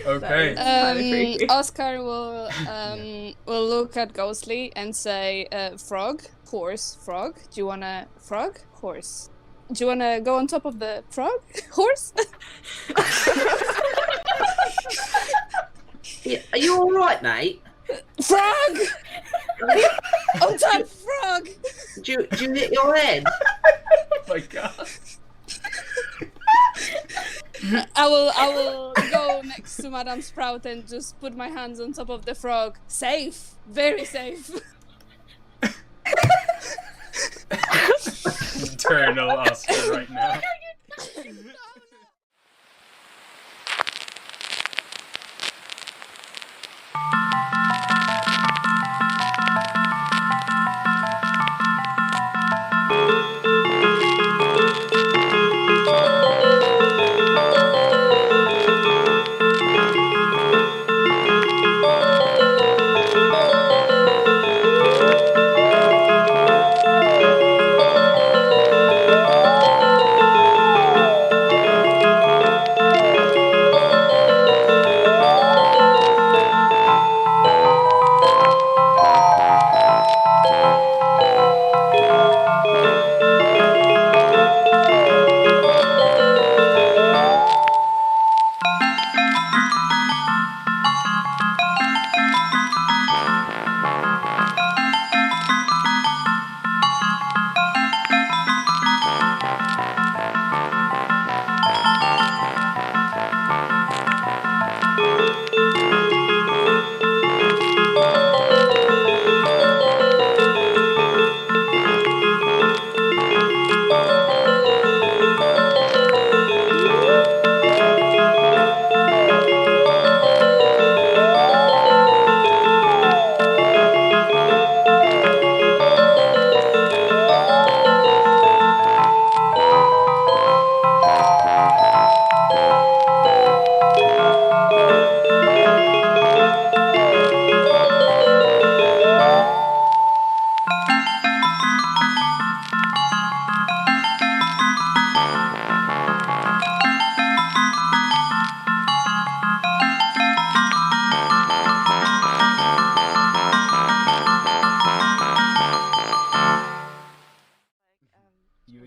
Okay. Oscar will look at Ghostly and say, "Frog, horse, frog. Do you wanna frog, horse? Do you wanna go on top of the frog, horse?" Yeah, are you all right, mate? Frog! On top, frog! Do you hit your head? Oh my god. I will go next to Madame Sprout and just put my hands on top of the frog. Safe, very safe. Eternal Oscar right now.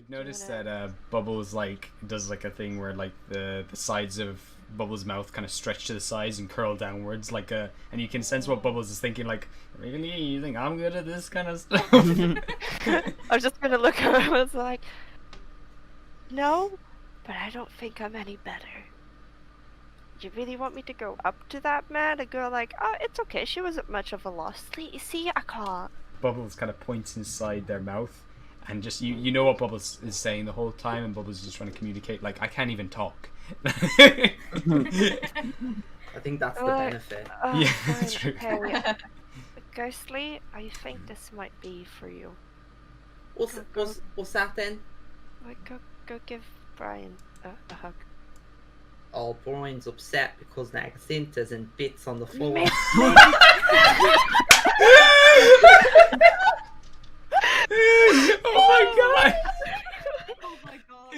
Notice that Bubbles does a thing where the sides of Bubbles' mouth kind of stretch to the sides and curl downwards and you can sense what Bubbles is thinking, really, you think I'm good at this kind of stuff? I'm just gonna look at him and was like, no, but I don't think I'm any better. You really want me to go up to that man and go like, oh, it's okay, she wasn't much of a loss. See, I can't. Bubbles kind of points inside their mouth, and just you know what Bubbles is saying the whole time, and Bubbles is just trying to communicate like, I can't even talk. I think that's the benefit. Yeah, that's true. Okay. Ghostly, I think this might be for you. What's that then? Like, go give Brian a hug. Oh, Brian's upset because Nagacinta's in bits on the floor. Oh my god! Oh my god.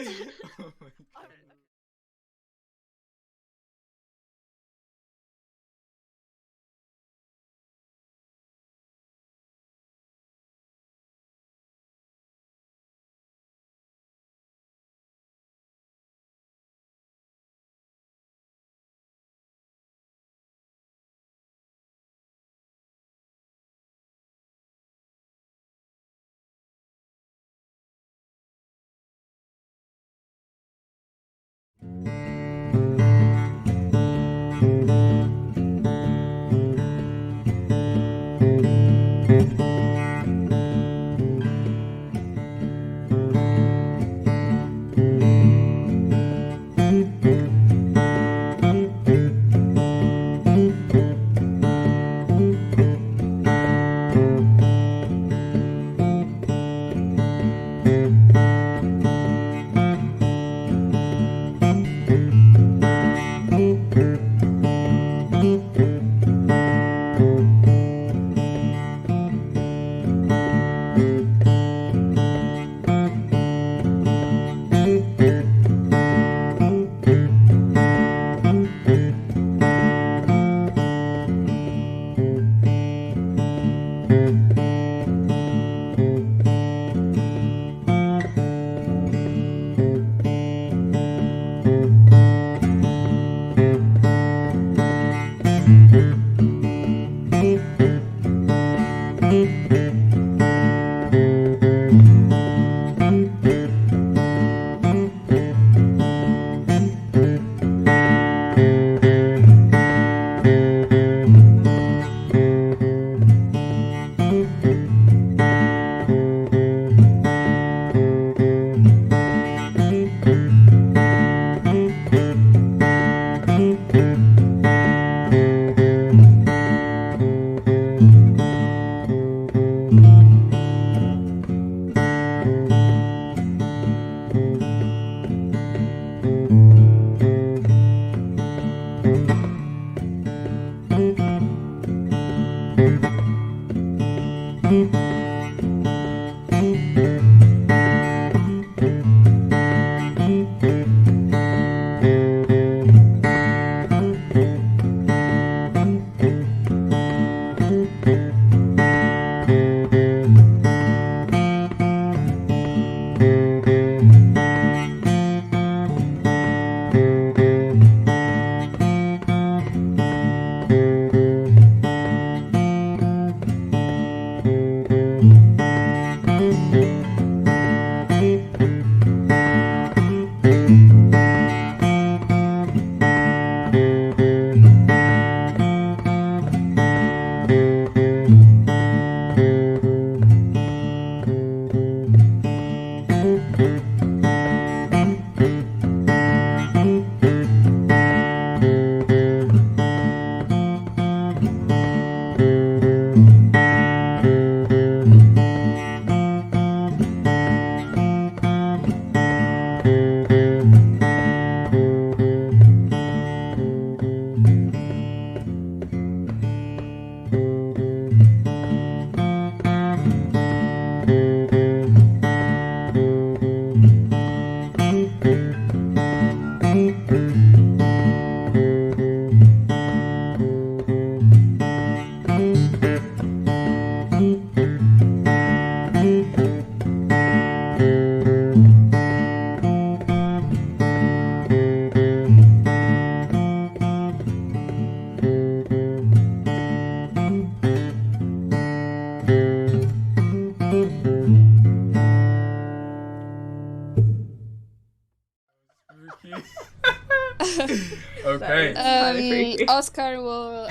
Okay. Kinda freaky. Oscar will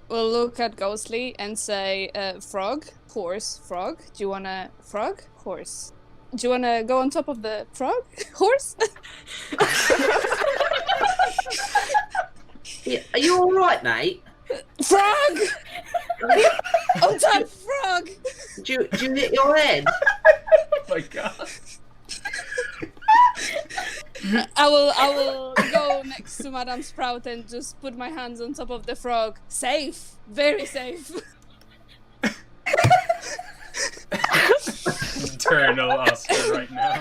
look at Ghostly and say, "Frog, horse, frog. Do you wanna frog, horse? Do you wanna go on top of the frog, horse?" Yeah, are you all right, mate? Frog! On top, frog! Do you hit your head? Oh my god. I will go next to Madame Sprout and just put my hands on top of the frog. Safe, very safe. Eternal Oscar right now.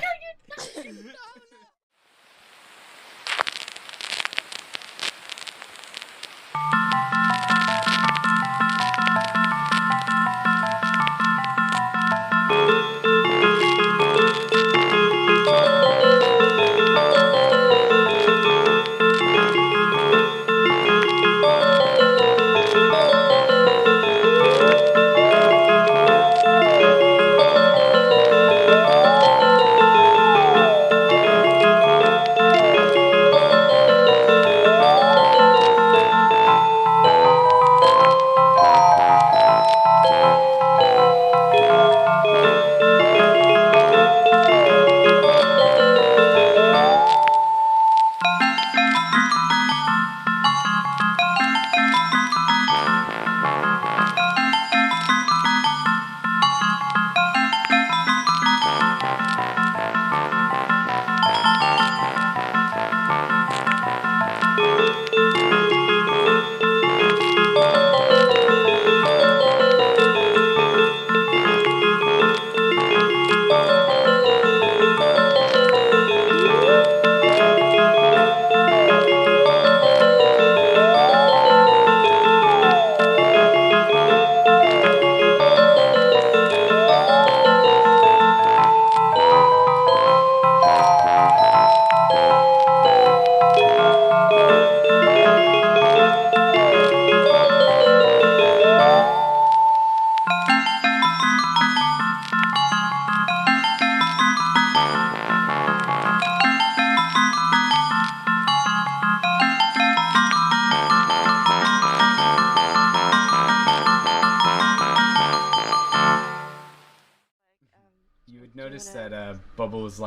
You would notice that Bubbles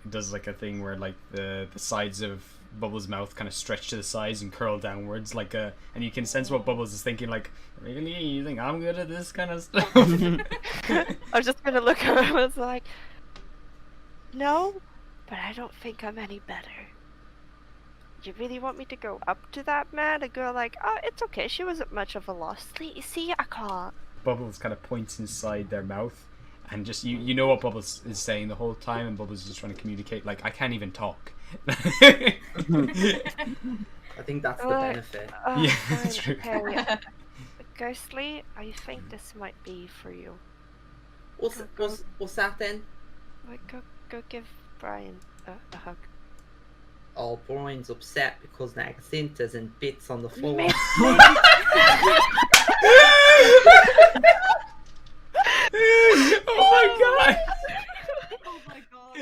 does a thing where the sides of Bubbles' mouth kind of stretch to the sides and curl downwards and you can sense what Bubbles is thinking, like, really? You think I'm good at this kind of stuff? I was just gonna look at her. I was like, no, but I don't think I'm any better. You really want me to go up to that man and go like, oh, it's okay, she wasn't much of a loss. See, I can't. Bubbles kind of points inside their mouth, and just you know what Bubbles is saying the whole time, and Bubbles is just trying to communicate, like, I can't even talk. I think that's the benefit. Yeah, that's true. Okay. Ghostly, I think this might be for you. What's that then? Like, go give Brian a hug. Oh, Brian's upset because Nagacinta's in bits on the floor. Oh my god! Oh my god.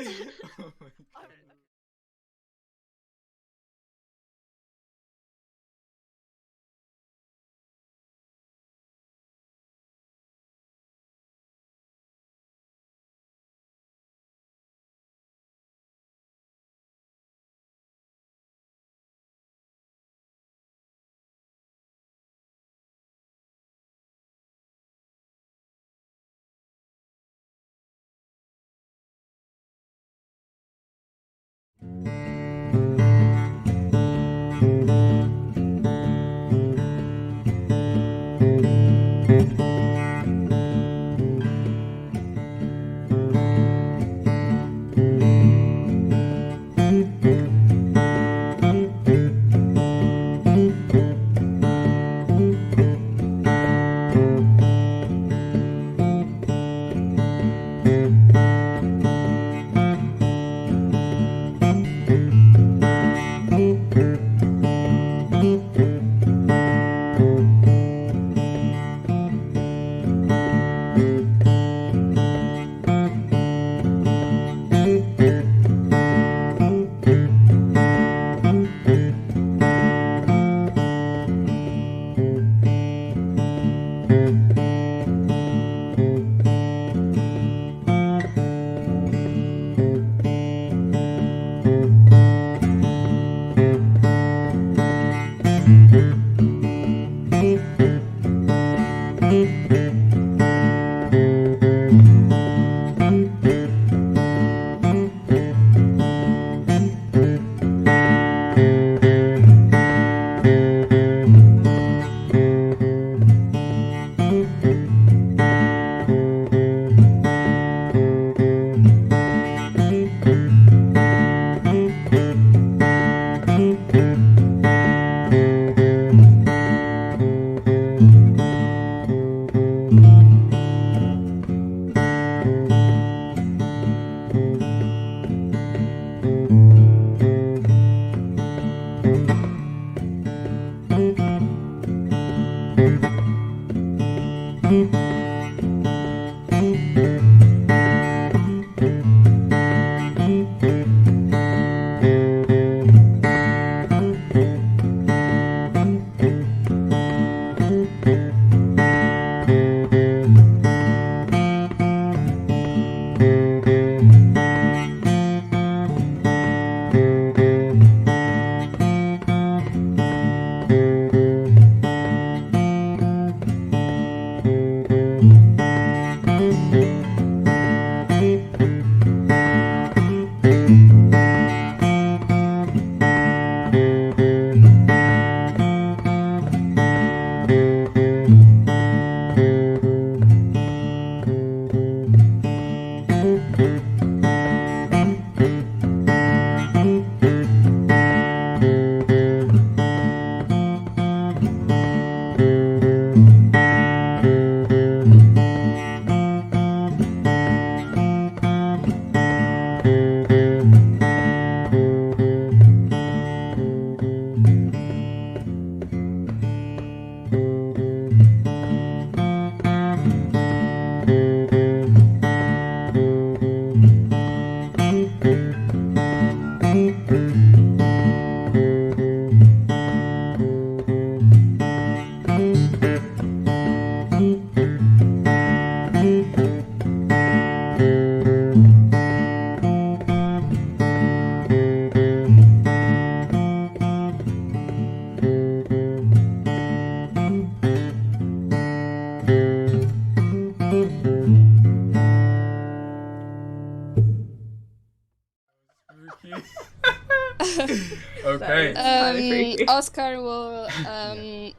Okay. Oscar will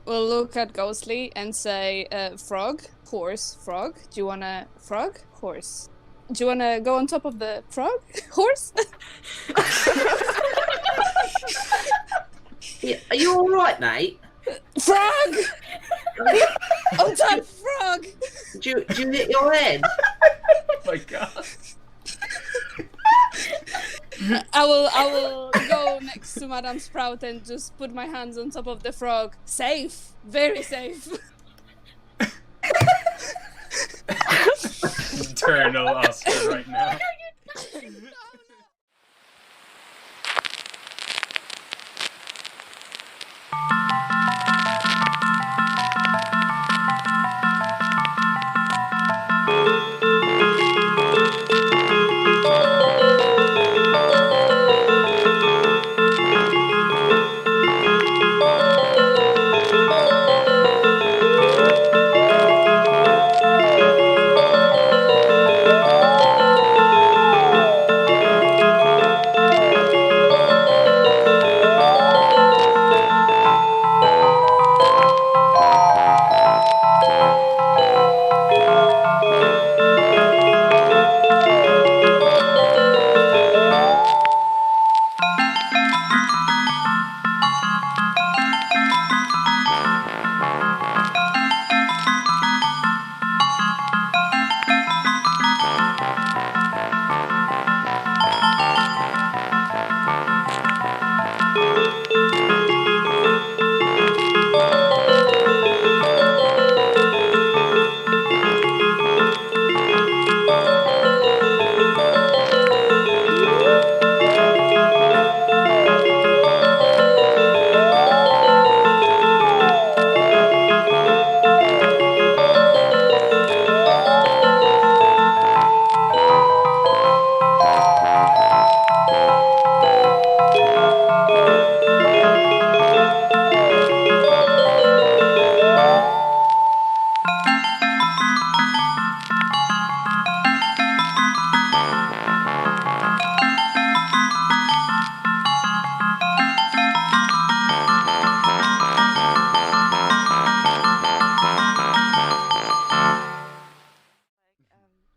look at Ghostly and say, "Frog, horse, frog. Do you wanna frog, horse? Do you wanna go on top of the frog, horse?" Yeah, are you all right, mate? Frog! On top, frog! Do you hit your head? Oh my god. I will go next to Madame Sprout and just put my hands on top of the frog. Safe, very safe. Eternal Oscar right now.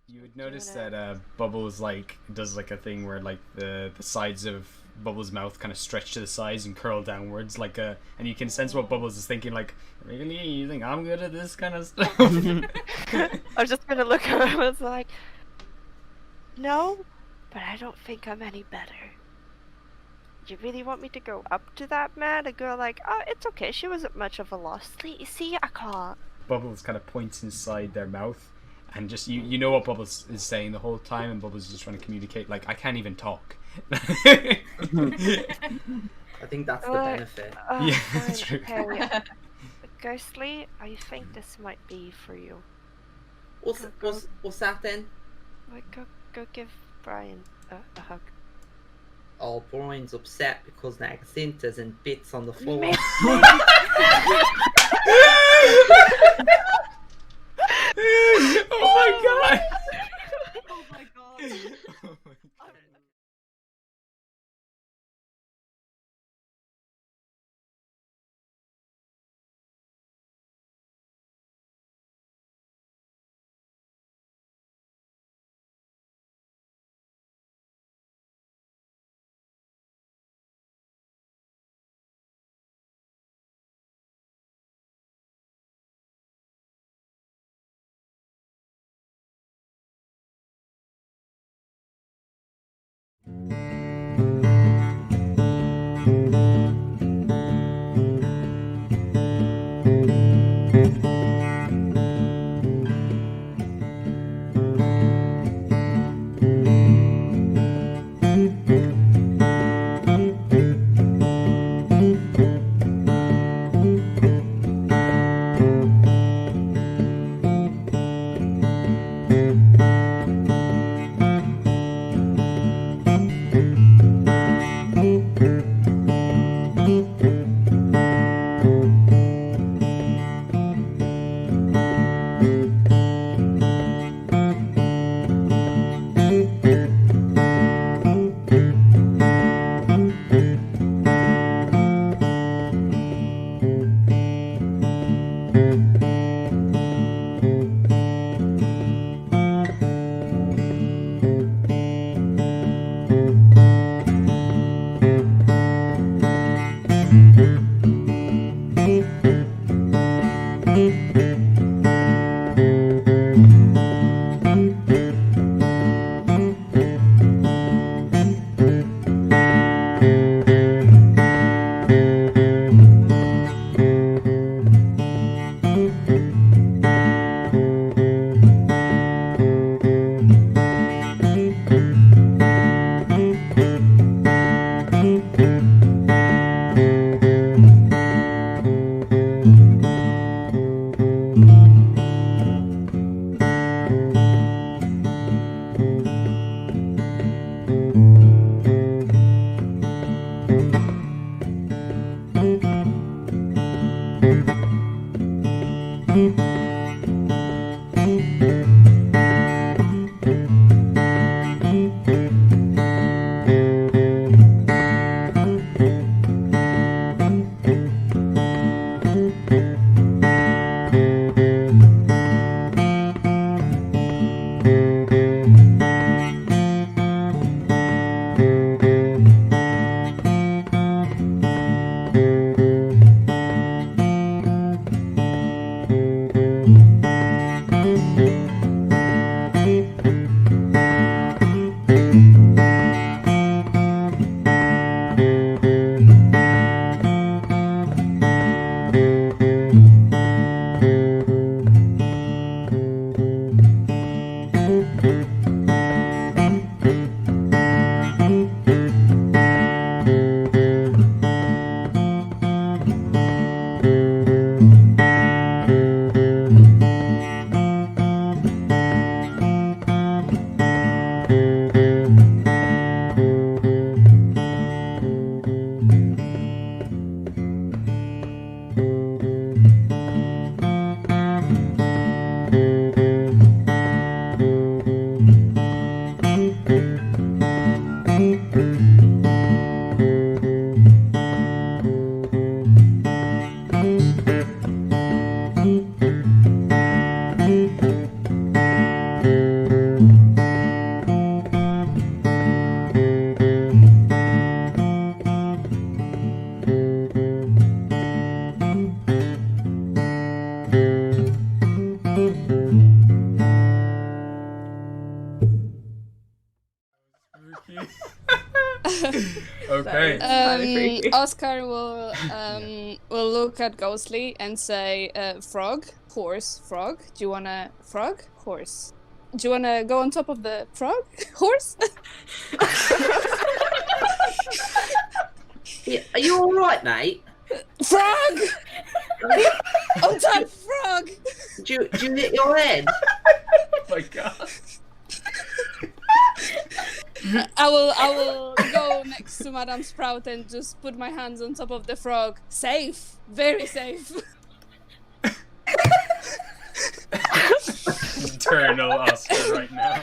You would notice that Bubbles does a thing where the sides of Bubbles' mouth kind of stretch to the sides and curl downwards and you can sense what Bubbles is thinking, like, really? You think I'm good at this kind of stuff? I was just gonna look at her. I was like, no, but I don't think I'm any better. You really want me to go up to that man and go like, oh, it's okay, she wasn't much of a loss. See, I can't. Bubbles kind of points inside their mouth, and just you know what Bubbles is saying the whole time, and Bubbles is just trying to communicate, like, I can't even talk. I think that's the benefit. Yeah, that's true. Okay. Ghostly, I think this might be for you. What's that then? Like, go give Brian a hug. Oh, Brian's upset because Nagacinta's in bits on the floor. Oh my god! Oh my god. Okay. Oscar will look at Ghostly and say, "Frog, horse, frog. Do you wanna frog, horse? Do you wanna go on top of the frog, horse?" Yeah, are you all right, mate? Frog! On top, frog! Do you hit your head? Oh my god. I will go next to Madame Sprout and just put my hands on top of the frog. Safe, very safe. Eternal Oscar right now.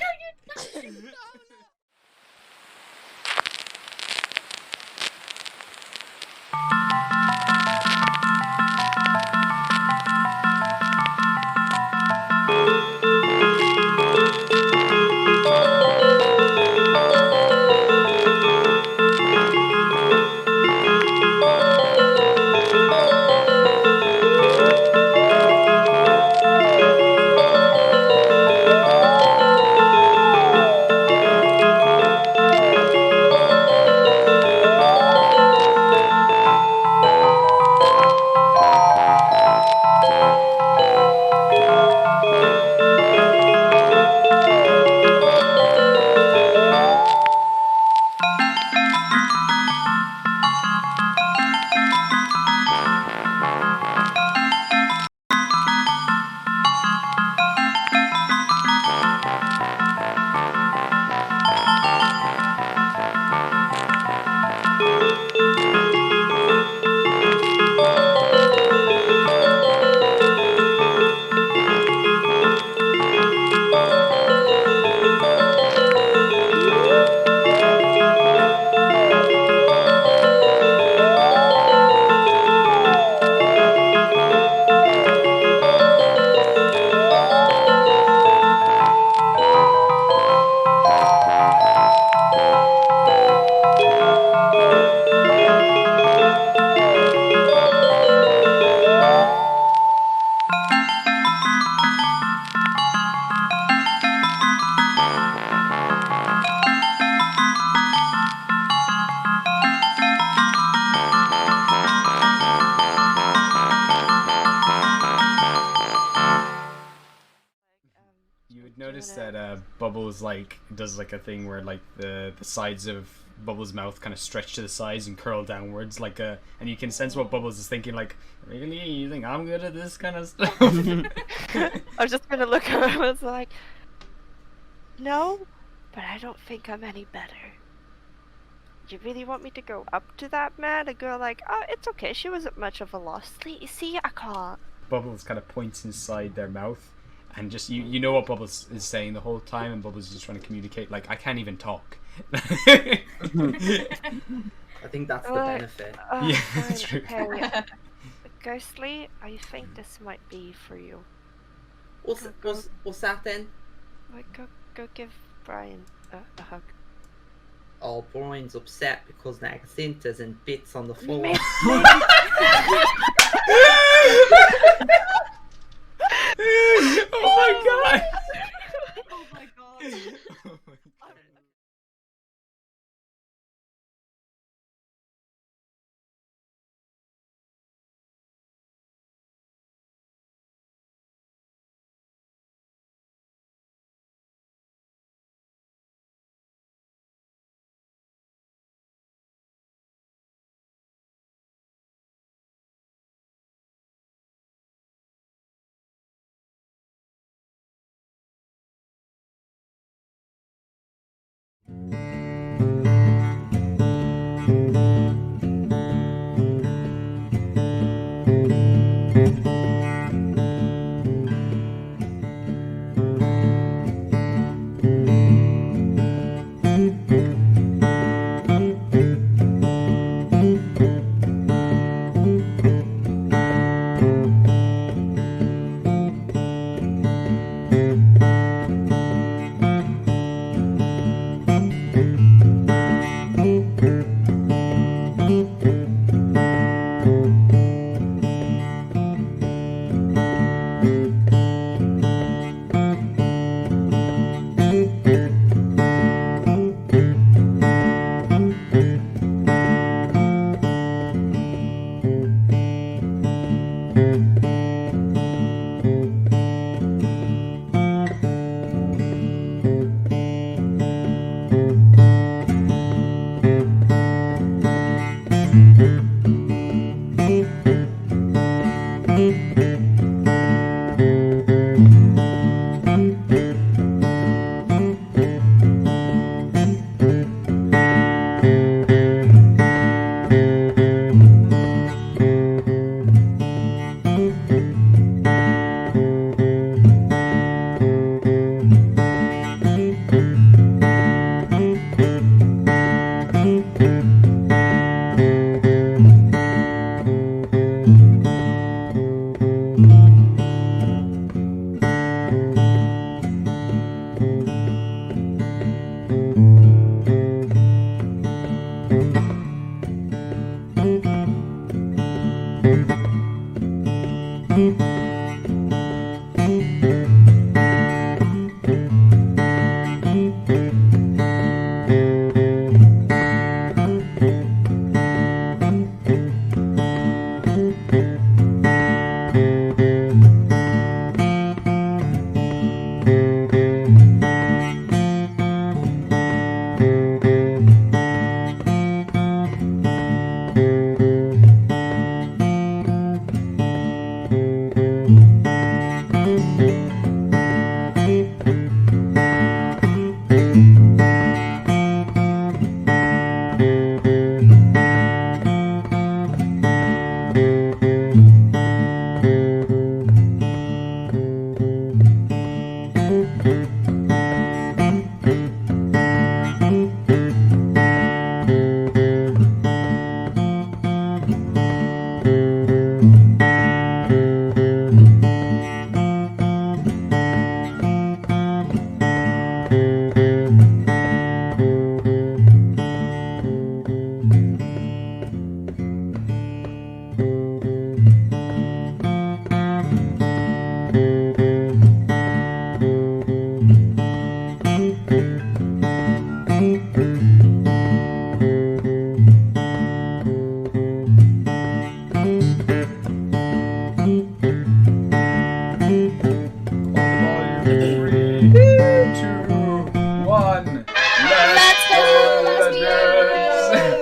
You would notice that Bubbles does a thing where the sides of Bubbles' mouth kind of stretch to the sides and curl downwards and you can sense what Bubbles is thinking, like, really? You think I'm good at this kind of stuff? I was just gonna look at him and was like, no, but I don't think I'm any better. You really want me to go up to that man and go like, oh, it's okay, she wasn't much of a loss. See, I can't. Bubbles kind of points inside their mouth, and just you know what Bubbles is saying the whole time, and Bubbles is just trying to communicate, like, I can't even talk. I think that's the benefit. Yeah, that's true. Okay. Ghostly, I think this might be for you. What's that then? Like, go give Brian a hug. Oh, Brian's upset because Nagacinta's in bits on the floor. Oh my god! Oh my god.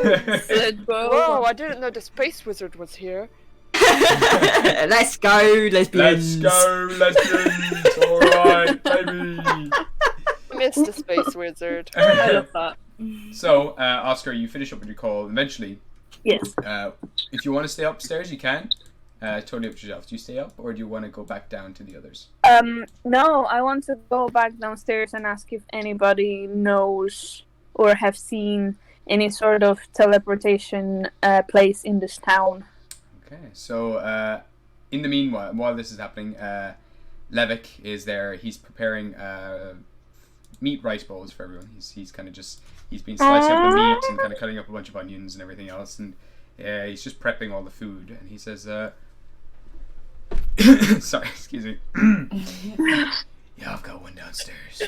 Let's go. Whoa, I didn't know the space wizard was here. Let's go, lesbians. Let's go, lesbians. All right, baby. Mr. Space Wizard. I love that. So, Oscar, you finish up with your call. Eventually, Yes. if you want to stay upstairs, you can. Totally up to yourself. Do you stay up, or do you want to go back down to the others? No, I want to go back downstairs and ask if anybody knows or have seen any sort of teleportation place in this town. Okay, so in the meanwhile, while this is happening, Levick is there. He's preparing meat rice bowls for everyone. He's kind of just he's been slicing up the meat and kind of cutting up a bunch of onions and everything else, and he's just prepping all the food. And he says, "Sorry, excuse me. Yeah, I've got one downstairs."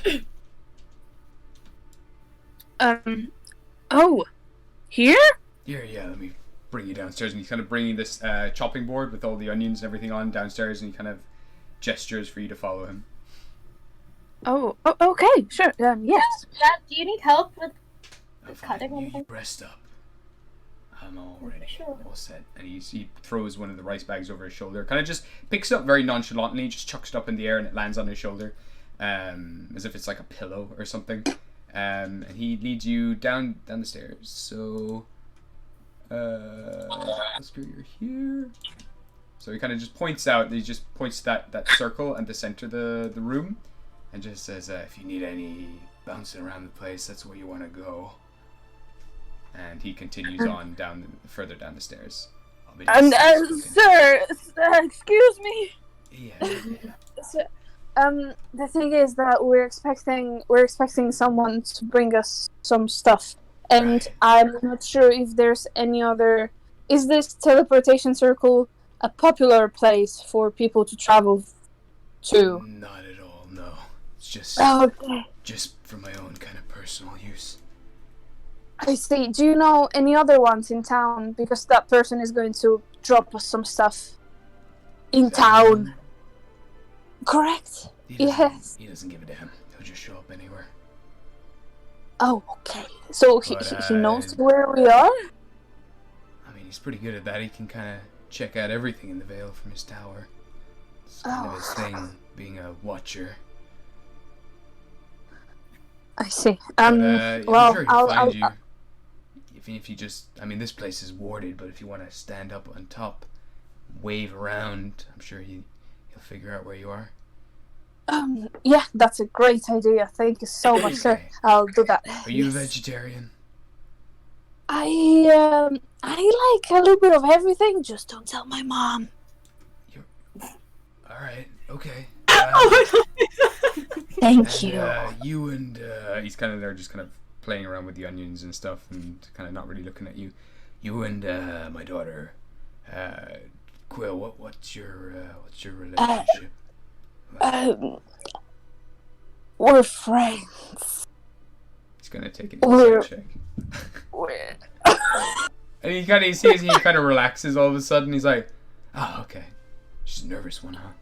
Oh, here? Here, yeah, let me bring you downstairs. And he's kind of bringing this chopping board with all the onions and everything on downstairs, and he kind of gestures for you to follow him. Oh, okay, sure. Yes. Dad, do you need help with cutting You anything? rest up. I'm all ready. Sure. All set. And he throws one of the rice bags over his shoulder. Kind of just picks it up very nonchalantly, just chucks it up in the air, and it lands on his shoulder, as if it's like a pillow or something. And he leads you down the stairs. So, Oscar, you're here. So he kind of just points out. He just points to that circle at the center of the room, and just says, "If you need any bouncing around the place, that's where you want to go." And he continues on further down the stairs. Sir, excuse me. Yeah. So, the thing is that we're expecting someone to bring us some stuff, and Right. I'm not sure if there's any other. Is this teleportation circle a popular place for people to travel to? Not at all. No. It's Okay. just for my own kind of personal use. I see. Do you know any other ones in town? Because that person is going to drop us some stuff in town. Correct? Yes. He doesn't give a damn. He'll just show up anywhere. Oh, okay. So he But, knows where we are? I mean, he's pretty good at that. He can kind of check out everything in the Vale from his tower. It's kind of his thing, being a watcher. I see. But, I'm well, sure he'll I'll find you. If you just, I mean, this place is warded, but if you want to stand up on top, wave around, I'm sure he'll figure out where you are. Yeah, that's a great idea. Thank you so much, sir. Okay. I'll do that. Are you a Yes. vegetarian? I like a little bit of everything. Just don't tell my mom. All right. Okay. Thank you. You and he's kind of there, just kind of playing around with the onions and stuff, and kind of not really looking at you. You and my daughter, Quill. What's your relationship? We're friends. He's gonna take an We're- insight check. And he kind of relaxes all of a sudden. He's like, "Oh, okay. She's a nervous one, huh?"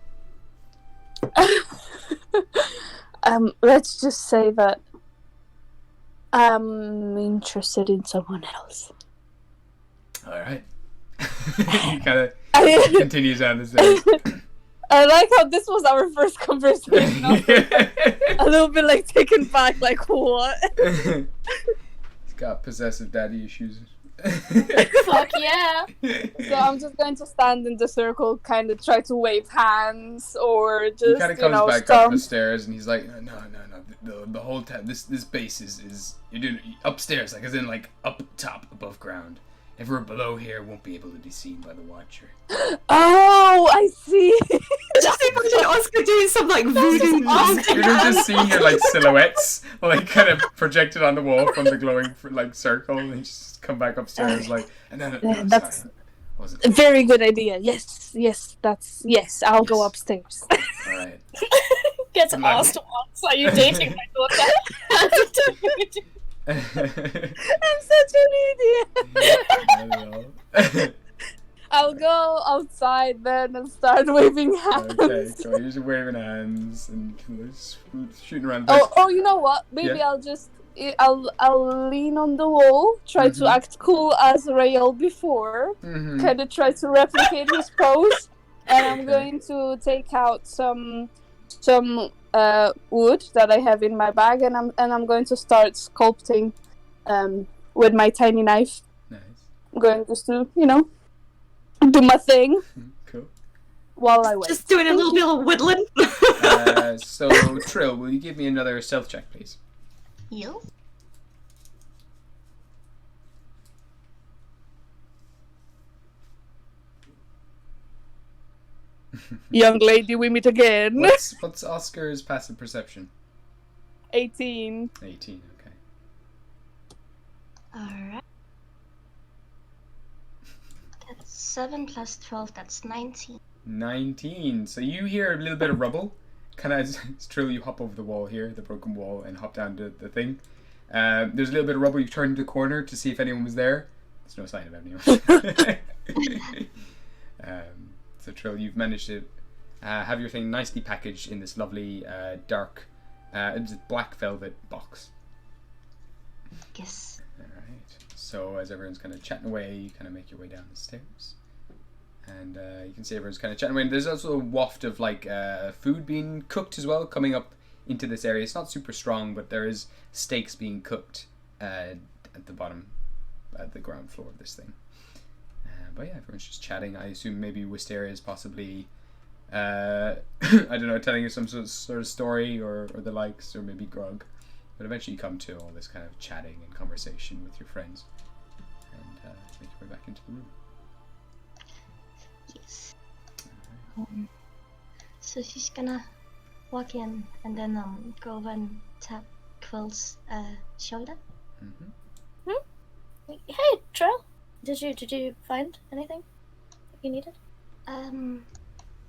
Let's just say that I'm interested in someone else. All right. He kind of continues on the stairs. I like how this was our first conversation. I was a little bit like taken back, like what? He's got possessive daddy issues. Fuck yeah! So I'm just going to stand in the circle, kind of try to wave hands, or just He kind of comes back up stomp. the stairs, and he's like, "No. The whole time, this base is you're doing upstairs, like as in like up top, above ground. Everyone below here won't be able to be seen by the Watcher." Oh, I see. Just imagine Oscar doing some like voodoo magic. You're just seeing your like silhouettes, like kind of projected on the wall from the glowing like circle, and you just come back upstairs like, and then That's sorry, wasn't a very good idea. Yes. I'll go Yes. upstairs. all right. Gets I'm not- asked once, are you dating my daughter? I'm such an idiot. I'll go outside then and start waving hands. Okay, so you're just waving hands and shooting around. The Oh, you know what? Maybe Yeah. I'll just I'll lean on the wall, try to act cool as Rael before, kind of try to replicate his pose, and I'm going to take out some wood that I have in my bag, and I'm going to start sculpting with my tiny knife. Nice. I'm going just to do my thing. Cool. While I wait. Just doing a little bit of whittling. So Trill, will you give me another stealth check, please? You? Young lady, we meet again. What's Oscar's passive perception? 18. 18, okay. Alright. That's 7 plus 12, that's 19. 19. So you hear a little bit of rubble. Kind of, it's true, you hop over the wall here, the broken wall, and hop down to the thing. There's a little bit of rubble. You turn the corner to see if anyone was there. There's no sign of anyone. So Trill, you've managed to have your thing nicely packaged in this lovely dark black velvet box. Yes. Alright. So as everyone's kind of chatting away, you kind of make your way down the stairs. And you can see everyone's kind of chatting away. And there's also a waft of like food being cooked as well, coming up into this area. It's not super strong, but there is steaks being cooked at the bottom, at the ground floor of this thing. But yeah, everyone's just chatting. I assume maybe Wisteria is possibly, I don't know, telling you some sort of story or the likes, or maybe grog. But eventually you come to all this kind of chatting and conversation with your friends. And make your way back into the room. Yes. So she's gonna walk in and then go over and tap Quill's shoulder. Hey, Trill. Did you find anything you needed? I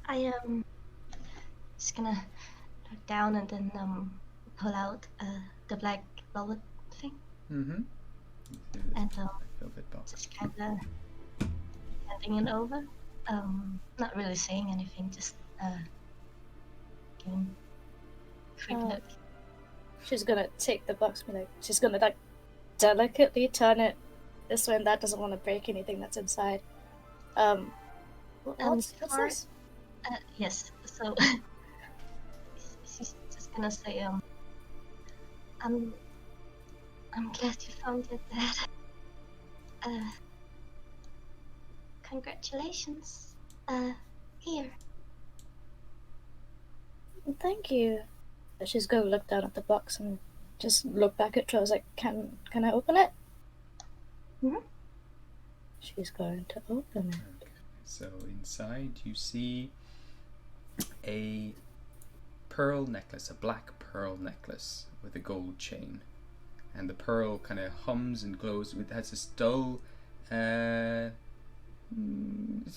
am just gonna look down and then pull out the black velvet thing. And velvet box. just kinda handing it over. Not really saying anything, just giving a quick look. She's gonna take the box, she's gonna like delicately turn it this way and that. Doesn't want to break anything that's inside. What's this? Yes. So she's just gonna say, I'm glad you found it, Dad. Congratulations. Here. Thank you. She's gonna look down at the box and just look back at Trill. Like, can I open it? She's going to open it. Okay. So inside you see a pearl necklace, a black pearl necklace with a gold chain. And the pearl kind of hums and glows. It has this dull, it's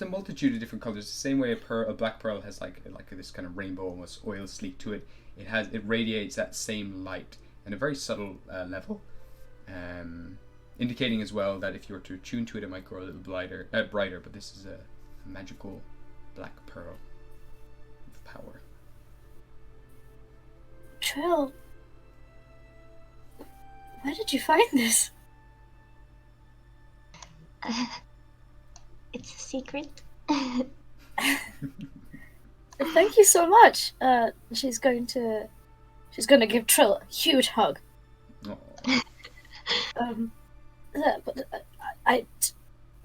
a multitude of different colors. The same way a black pearl has like this kind of rainbow, almost oil sleek to it. It radiates that same light in a very subtle level, indicating as well that if you were to attune to it, it might grow a little brighter. But this is a magical black pearl of power. Trill, where did you find this? It's a secret. Thank you so much. She's going to give Trill a huge hug.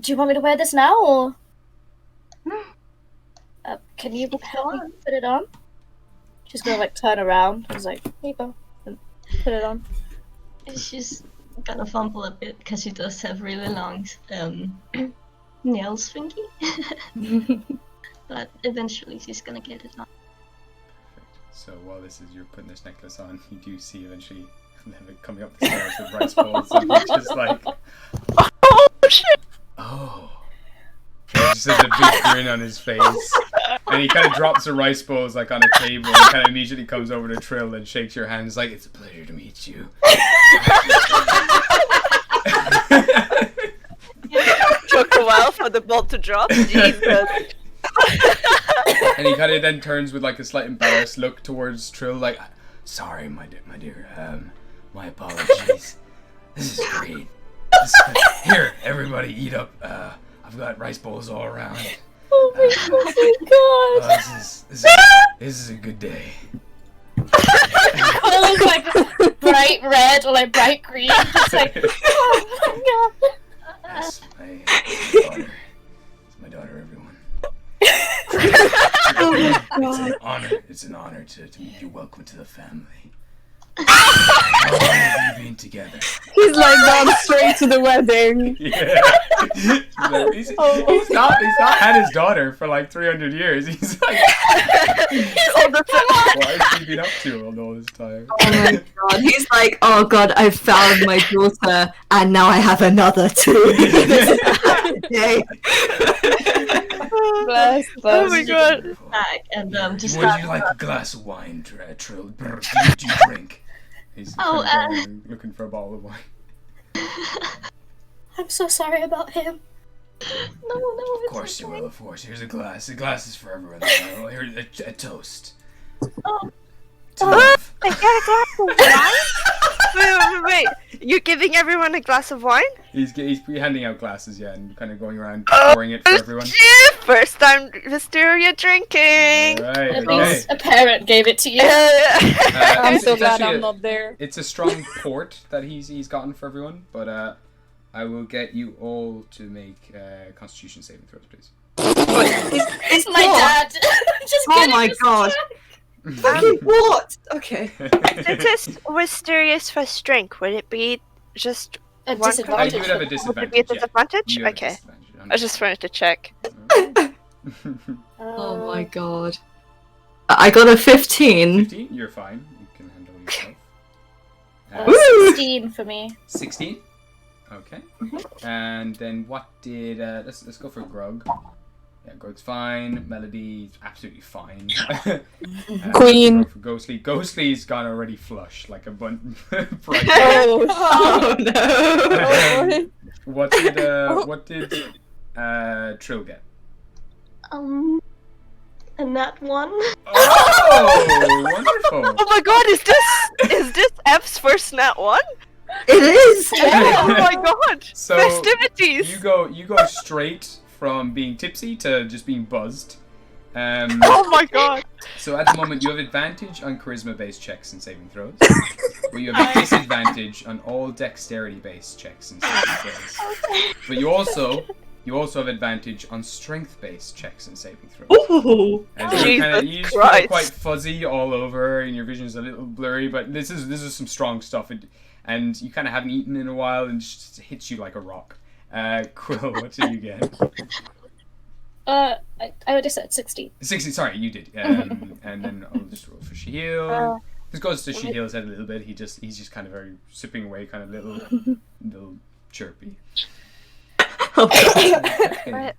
Do you want me to wear this now, or can you help me put it on? She's gonna like turn around. I was like, here you go, and put it on. She's gonna fumble a bit because she does have really long nails, thingy. But eventually she's gonna get it on. Perfect. So while you're putting this necklace on, you do see eventually Levitt coming up the stairs with rice bowls, and he's just like, oh shit! Oh. There's just a big grin on his face, and he kind of drops the rice bowls like on a table, and kind of immediately comes over to Trill and shakes your hand. He's like, "It's a pleasure to meet you." Took a while for the bolt to drop. Jesus. And he kind of then turns with like a slight embarrassed look towards Trill, like, "Sorry, my dear. My apologies. This is great. Here, everybody, eat up. I've got rice bowls all around. Oh my god! This is a good day. Quill is like bright red or like bright green, just like, oh my god. That's my daughter. It's my daughter, everyone. It's an honor. It's an honor to meet you. Welcome to the family. How long have you been together? He's like gone straight to the wedding. Yeah. He's not had his daughter for like 300 years. He's like, what has he been up to all this time? Oh my god, he's like, oh god, I found my daughter, and now I have another too. Yay. Bless, Oh my god. Back and just Would you like a glass of wine, Trill? Do you drink? He's looking for a bottle of wine. I'm so sorry about him. No, Of course you will, of course. Here's a glass. The glass is for everyone. Here's a toast. Oh. To love. I got a glass of wine? Wait. You're giving everyone a glass of wine? He's handing out glasses, yeah, and kind of going around pouring it for everyone. First time Wisteria drinking. Right, At least a parent gave it to you. I'm so it's glad actually I'm not there. It's a strong port that he's gotten for everyone, but I will get you all to make Constitution saving throws, please. It's my dad. Just Oh my god. Fucking what? Okay. This is Wisteria's first drink. Would it be just a one disadvantage? You would have a Would disadvantage. it be a yeah. disadvantage? You have a Okay. disadvantage, I just wanted to check. Oh my god. I got a 15. 15? You're fine. You can handle yourself. 16 for me. 16? Okay. And then what did let's go for Grug. Yeah, Grug's fine. Melody's absolutely fine. Queen. For Ghostly. Ghostly's gone already flush like a bright. Oh no. What did Trill get? And that one. Oh, wonderful! Oh my god, is this F's first nat one? It is! Oh my god! So Festivities! you go straight from being tipsy to just being buzzed. Oh my god! So at the moment you have advantage on charisma-based checks and saving throws, but you have a disadvantage on all dexterity-based checks and saving throws. But you also have advantage on strength-based checks and saving throws. Ooh. And Jesus you just feel Christ. quite fuzzy all over, and your vision's a little blurry. But this is some strong stuff, and you kind of haven't eaten in a while, and it just hits you like a rock. Quill, what did you get? I would have said 16. 16. Sorry, you did. And then I'll just roll for Shihil. This goes to Shihil's head a little bit. He's just kind of very sipping away, kind of little chirpy. Okay.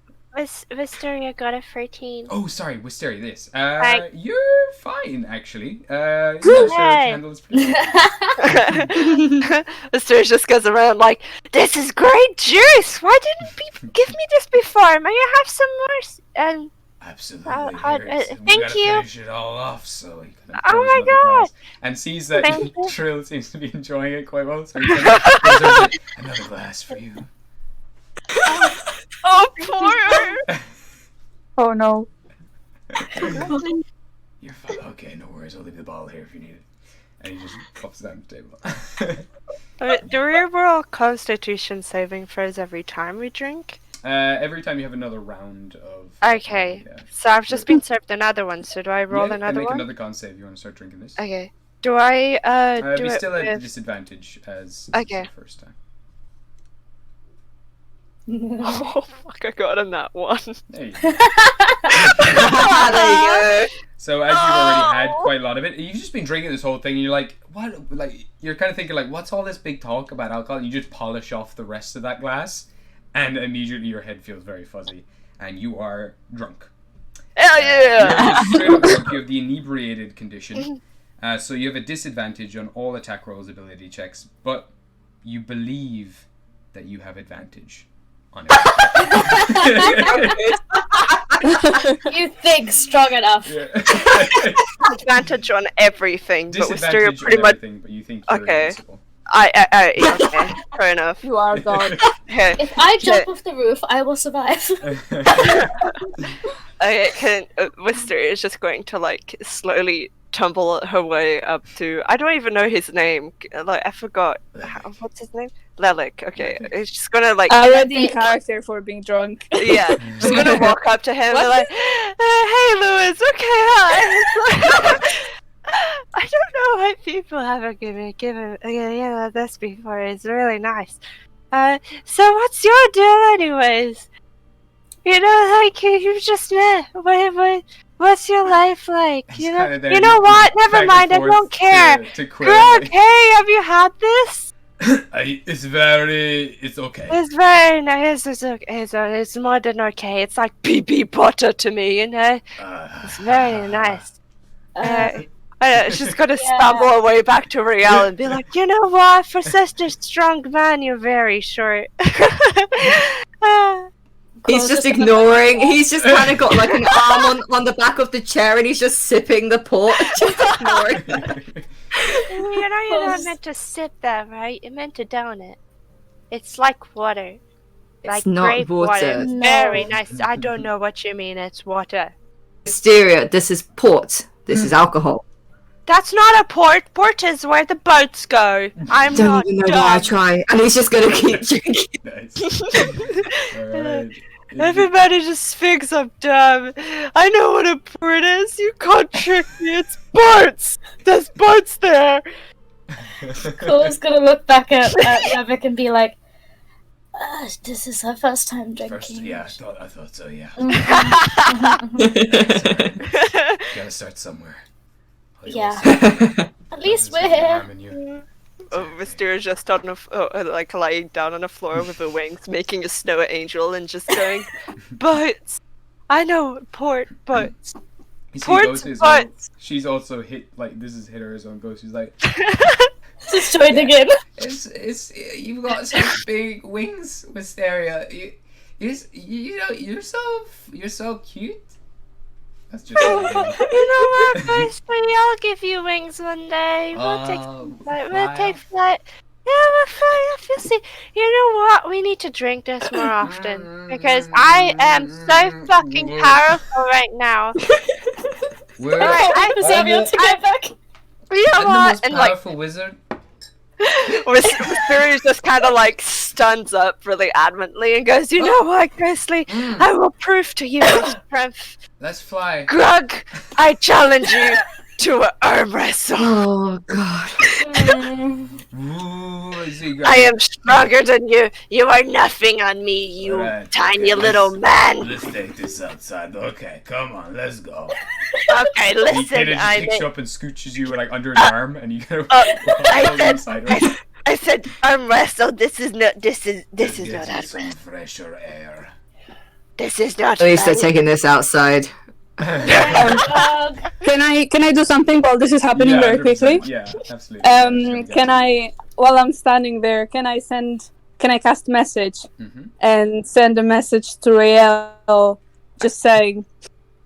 Wisteria got a 13. Oh, sorry, Wisteria. This. Hi. You're fine actually. Handle this pretty well. Wisteria just goes around like, this is great juice! Why didn't people give me this before? May I have some more? And Absolutely. thank we gotta you. Finish it all off, so he kind of Oh my god! and sees that Thank you. Trill seems to be enjoying it quite well. So he says, another glass for you. Oh, poor her! Oh no. You're fine. Okay, no worries. I'll leave the bottle here if you need it. And he just pops it down the table. Do we roll Constitution saving throws every time we drink? Every time you have another round of. Okay, Yeah. so I've just been served another one. So do I roll Yeah, another make one? another con save. You want to start drinking this? Okay. Do I do Be it still at with... disadvantage as Okay. the first time. Oh fuck! I got on that one. There you go. There you go. So as you've already had quite a lot of it, you've just been drinking this whole thing, and you're like, what? Like you're kind of thinking like, what's all this big talk about alcohol? And you just polish off the rest of that glass, and immediately your head feels very fuzzy, and you are drunk. Hell yeah! You're straight up drunk. You have the inebriated condition, so you have a disadvantage on all attack rolls, ability checks, but you believe that you have advantage on it. You think strong enough. Advantage on everything, but Wisteria Disadvantage pretty on much. everything, but you think you're Okay. invincible. Okay, fair enough. You are God. Okay. If I jump off the roof, I will survive. Wister is just going to like slowly tumble her way up to. I don't even know his name. Like I forgot. What's his name? Lelik. Okay, it's just gonna like. Already in character for being drunk. Yeah, just gonna walk up to him and be like, "Hey, Lewis. Okay, hi." I don't know why people haven't given this before. It's really nice. So what's your deal, anyways? You know, like you just met. What's your life like? You know what? Never mind. I don't care. Grog, hey, have you had this? It's okay. It's very nice. It's okay. It's more than okay. It's like pee butter to me, you know. It's very nice. She's gonna stumble away back to Riel and be like, you know what? For such a strong man, you're very short. He's just ignoring. He's just kind of got like an arm on the back of the chair, and he's just sipping the port. Just ignoring. You know, you're not meant to sip that, right? You're meant to down it. It's like water. Like It's not grape water. It's No. very nice. I don't know what you mean. It's water. Hysteria. This is port. This is alcohol. That's not a port. Port is where the boats go. I'm Don't not even know why I dumb. try. And he's just gonna keep drinking. Alright. Everybody just thinks I'm dumb. I know what a port is. You can't trick me. It's boats. There's boats there. Cole's gonna look back at Revik and be like, this is her first time drinking. I thought so, yeah. Gotta start somewhere. Yeah. At least we're here. Mister is just on like lying down on the floor with the wings, making a snow angel and just going, boats. I know port boats. You see, Ports, Ghost is boats. she's also hit like this has hit her as own Ghost. She's like, just joined again. It's you've got such big wings, Wisteria. You're so cute. That's just You know what, Ghostly? I'll give you wings one day. We'll take flight. We'll take flight. Yeah, we'll fly off. You'll see. You know what? We need to drink this more often because I am so fucking powerful right now. Alright, you know I'm the what? most And like, powerful wizard. Mysterious just kind of like stands up really adamantly and goes, you know what, Ghostly? I will prove to you my strength. Let's fly. Grug, I challenge you to an arm wrestle. Oh god. I am stronger than you. You are nothing on me, you Alright, tiny okay, little man. Let's take this outside. Okay, come on, let's go. Okay, listen, He just I picks you up and scooches you like under his arm, and you gotta I said arm wrestle. This is not arm wrestle. Fresher air. This is not. At least they're taking this outside. Can I do something while this is happening Yeah, very 100%. quickly? Yeah, absolutely. Can I, while I'm standing there, can I cast message and send a message to Rael just saying,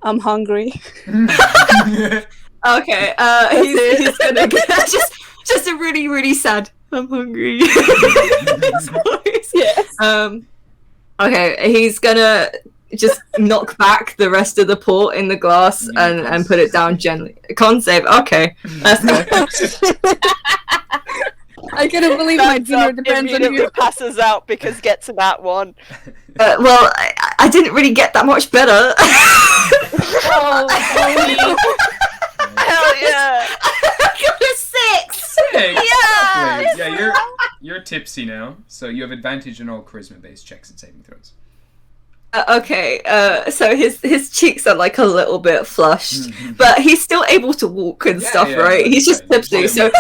I'm hungry. Okay, he's gonna get just a really, really sad, I'm hungry. Yes. Okay, he's gonna just knock back the rest of the port in the glass and put it down gently. Con save, okay. That's I couldn't believe my dinner depends on you. Passes out because gets a nat 1. Well, I didn't really get that much better. Hell yeah! I got a 6! Yeah! Yeah, you're tipsy now, so you have advantage in all charisma-based checks and saving throws. Okay, so his cheeks are like a little bit flushed, but he's still able to walk and stuff, right? He's just tipsy, so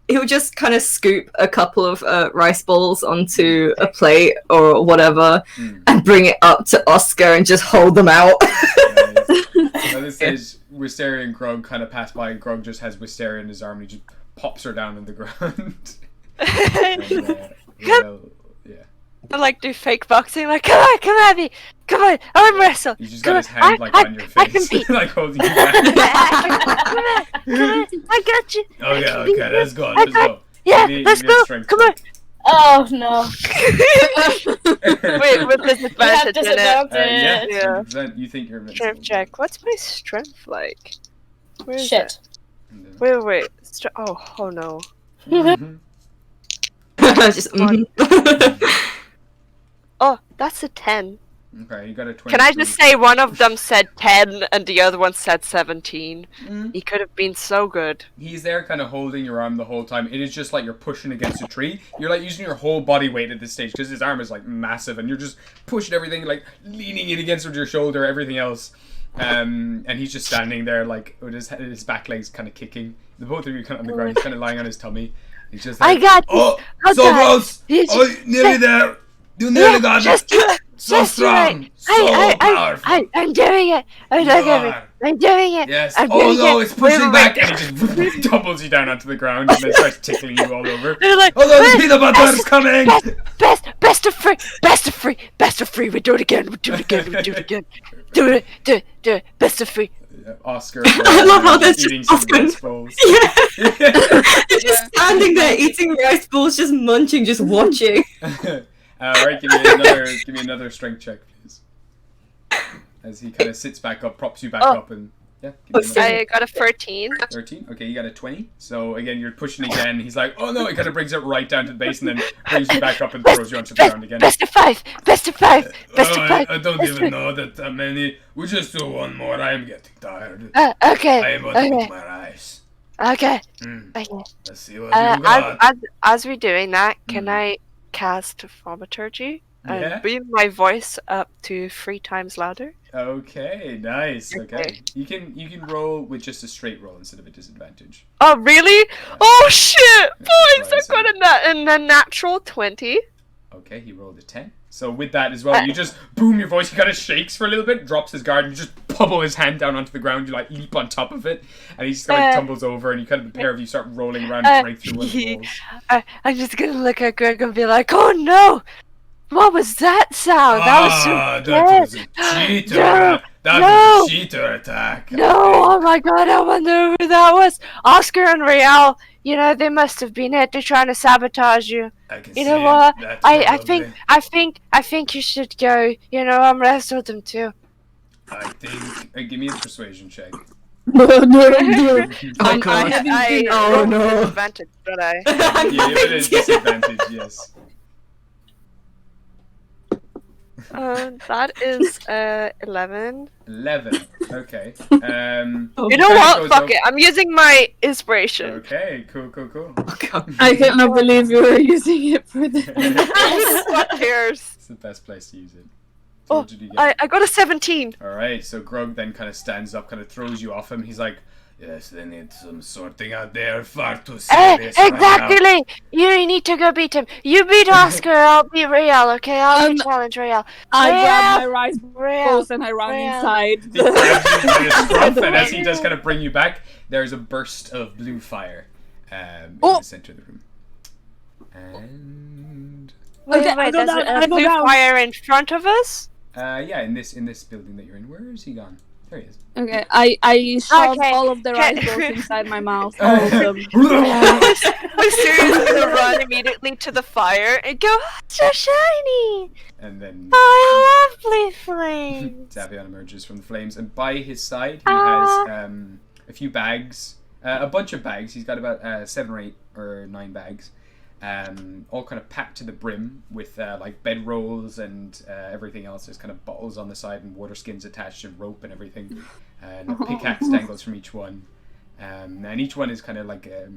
he'll just kind of scoop a couple of rice balls onto a plate or whatever, and bring it up to Oscar and just hold them out. At this stage, Wisteria and Grog kind of pass by, and Grog just has Wisteria in his arm, and he just pops her down on the ground. I like do fake boxing, like come at me, come on, arm wrestle. He's just got his hand like on your face, I can beat. like holding you back. Come on, I got you. Okay, let's go. Let's go. Yeah, Yeah, Give me let's a go. strength Come on. check. Oh no. Wait, with disadvantage in it. Yeah, Yeah. 100%. You think you're invincible. Strength check. What's my strength like? Where is Shit. it? Wait. Oh no. Just, Oh, that's a 10. Okay, you got a 20. Can I just say one of them said 10 and the other one said 17? He could have been so good. He's there kind of holding your arm the whole time. It is just like you're pushing against a tree. You're like using your whole body weight at this stage because his arm is like massive and you're just pushing everything, like leaning it against with your shoulder, everything else. And he's just standing there like with his back legs kind of kicking. The both of you kind of on the ground. He's kind of lying on his tummy. He's just like, I got this. oh, I'll so die. close. Oh, nearly there. You nearly got it. So strong. So powerful. I'm doing it. I'm doing it. Yes. I'm Oh doing no, it. it's pushing Wait. back, and he just tumbles you down onto the ground, and then starts tickling you all over. They're like, oh no, the peanut butter's coming. Best of free. We do it again. Do it. Best of free. Oscar. I love how there's eating just some Oscar. rice bowls. Yeah. They're just standing there eating rice balls, just munching, just watching. Alright, give me another strength check, please. As he kind of sits back up, props you back up, and yeah. I got a 13. 13? Okay, you got a 20. So again, you're pushing again. He's like, oh no, he kind of brings it right down to the base and then brings you back up and throws you onto the ground again. Best of five. I don't even know that many. We'll just do one more. I am getting tired. Okay. I am about to open my eyes. Okay. Let's see what you got. As we're doing that, can I cast Thaumaturgy and beam my voice up to 3 times louder? Okay, nice. Okay. You can roll with just a straight roll instead of a disadvantage. Oh really? Oh shit! Boys, I got a natural 20. Okay, he rolled a 10. So with that as well, you just boom your voice. He kind of shakes for a little bit, drops his guard, and you just pummel his hand down onto the ground. You like leap on top of it, and he just kind of tumbles over, and you kind of the pair of you start rolling around and break through one of the walls. I'm just gonna look at Greg and be like, "Oh no, what was that sound? That was so that was a cheater. That was a cheater attack. No, oh my god, I wonder who that was. Oscar and Real, you know, they must have been it. They're trying to sabotage you. You know what? I think you should go. You know, I'm wrestling with them too. I think. Give me a persuasion check. No. Oh god. Oh no. Disadvantage, but I. Yeah, it is disadvantage. Yes. That is 11. 11. Okay. You know what? Fuck it. I'm using my inspiration. Okay. Cool. I cannot believe you were using it for this. What cares? It's the best place to use it. So what did you get? I got a 17. Alright, so Grug then kind of stands up, kind of throws you off him. He's like, yes, they need some sorting out there. Far too serious exactly! right You need to go beat him. You beat Oscar, I'll beat Real, okay? I'll challenge Real. I grab my rice balls and I run inside. He grabs you by the scruff, and as he does kind of bring you back, there's a burst of blue fire in the center of the room. And... Wait, there's a blue fire in front of us? Yeah, in this building that you're in. Where is he gone? There he is. Okay, I shove all of the rice balls inside my mouth. All of them. We seriously run immediately to the fire and go, oh, so shiny! And then... Oh, lovely flames! Davion emerges from the flames, and by his side he has a few bags. A bunch of bags. He's got about 7 or 8 or 9 bags. All kind of packed to the brim with like bedrolls and everything else. There's kind of bottles on the side and water skins attached and rope and everything. And a pickaxe dangles from each one. And each one is kind of like a